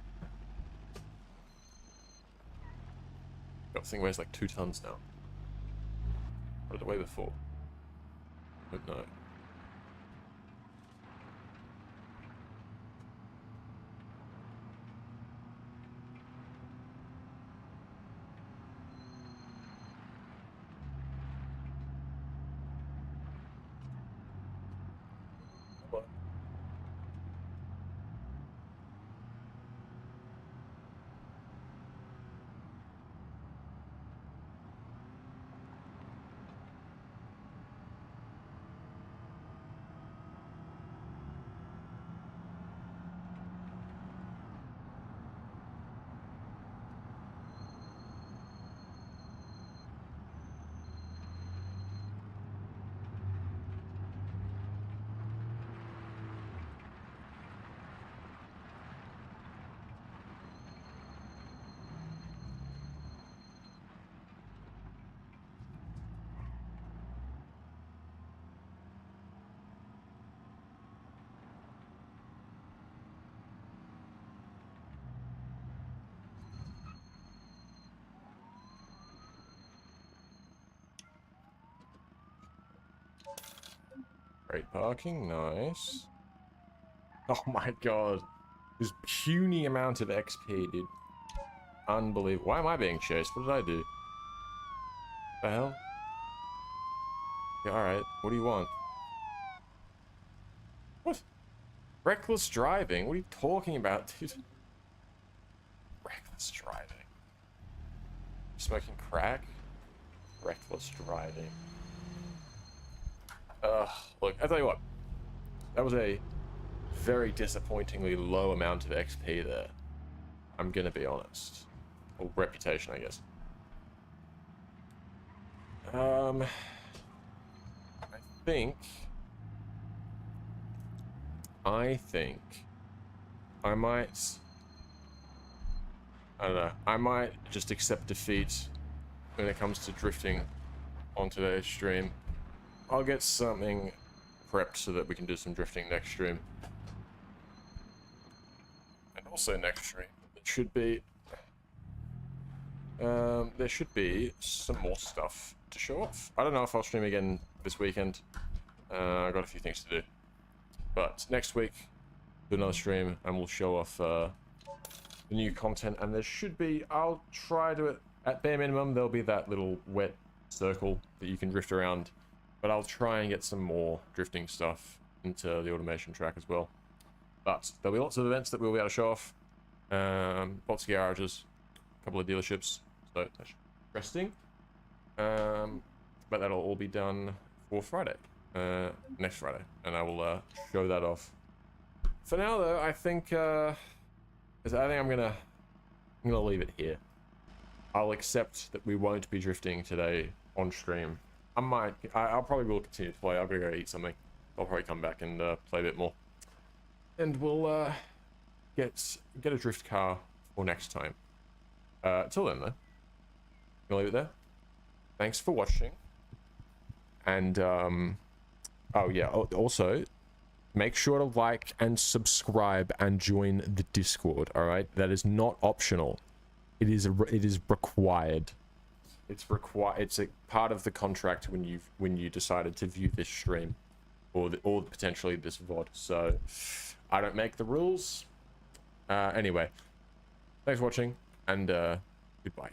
That thing weighs like 2 tons now. What did it weigh before? But no. What? Great parking, nice. Oh my god. This puny amount of XP, dude. Unbelievable. Why am I being chased? What did I do? The hell? Yeah, alright. What do you want? What? Reckless driving? What are you talking about, dude? Reckless driving. Smoking crack? Reckless driving. Look, I'll tell you what. That was a very disappointingly low amount of XP there. I'm gonna be honest. Or reputation, I guess. I think I might, I don't know, I might just accept defeat when it comes to drifting on today's stream. I'll get something prepped so that we can do some drifting next stream. And also next stream, it should be, there should be some more stuff to show off. I don't know if I'll stream again this weekend. I've got a few things to do. But next week, do another stream and we'll show off the new content. And there should be, I'll try to, at bare minimum, there'll be that little wet circle that you can drift around. But I'll try and get some more drifting stuff into the automation track as well. But there'll be lots of events that we'll be able to show off. Lots of garages, a couple of dealerships. So that's interesting. But that'll all be done for Friday. Next Friday. And I will show that off. For now though, I think I'm gonna leave it here. I'll accept that we won't be drifting today on stream. I'll probably will continue to play. I'll go eat something. I'll probably come back and play a bit more. And we'll get a drift car for next time. Till then though, I'll leave it there. Thanks for watching. And oh yeah, also make sure to like and subscribe and join the Discord. All right, that is not optional. It is required. It's required. It's a part of the contract when you decided to view this stream, or potentially this VOD. So I don't make the rules. Anyway, thanks for watching, and goodbye.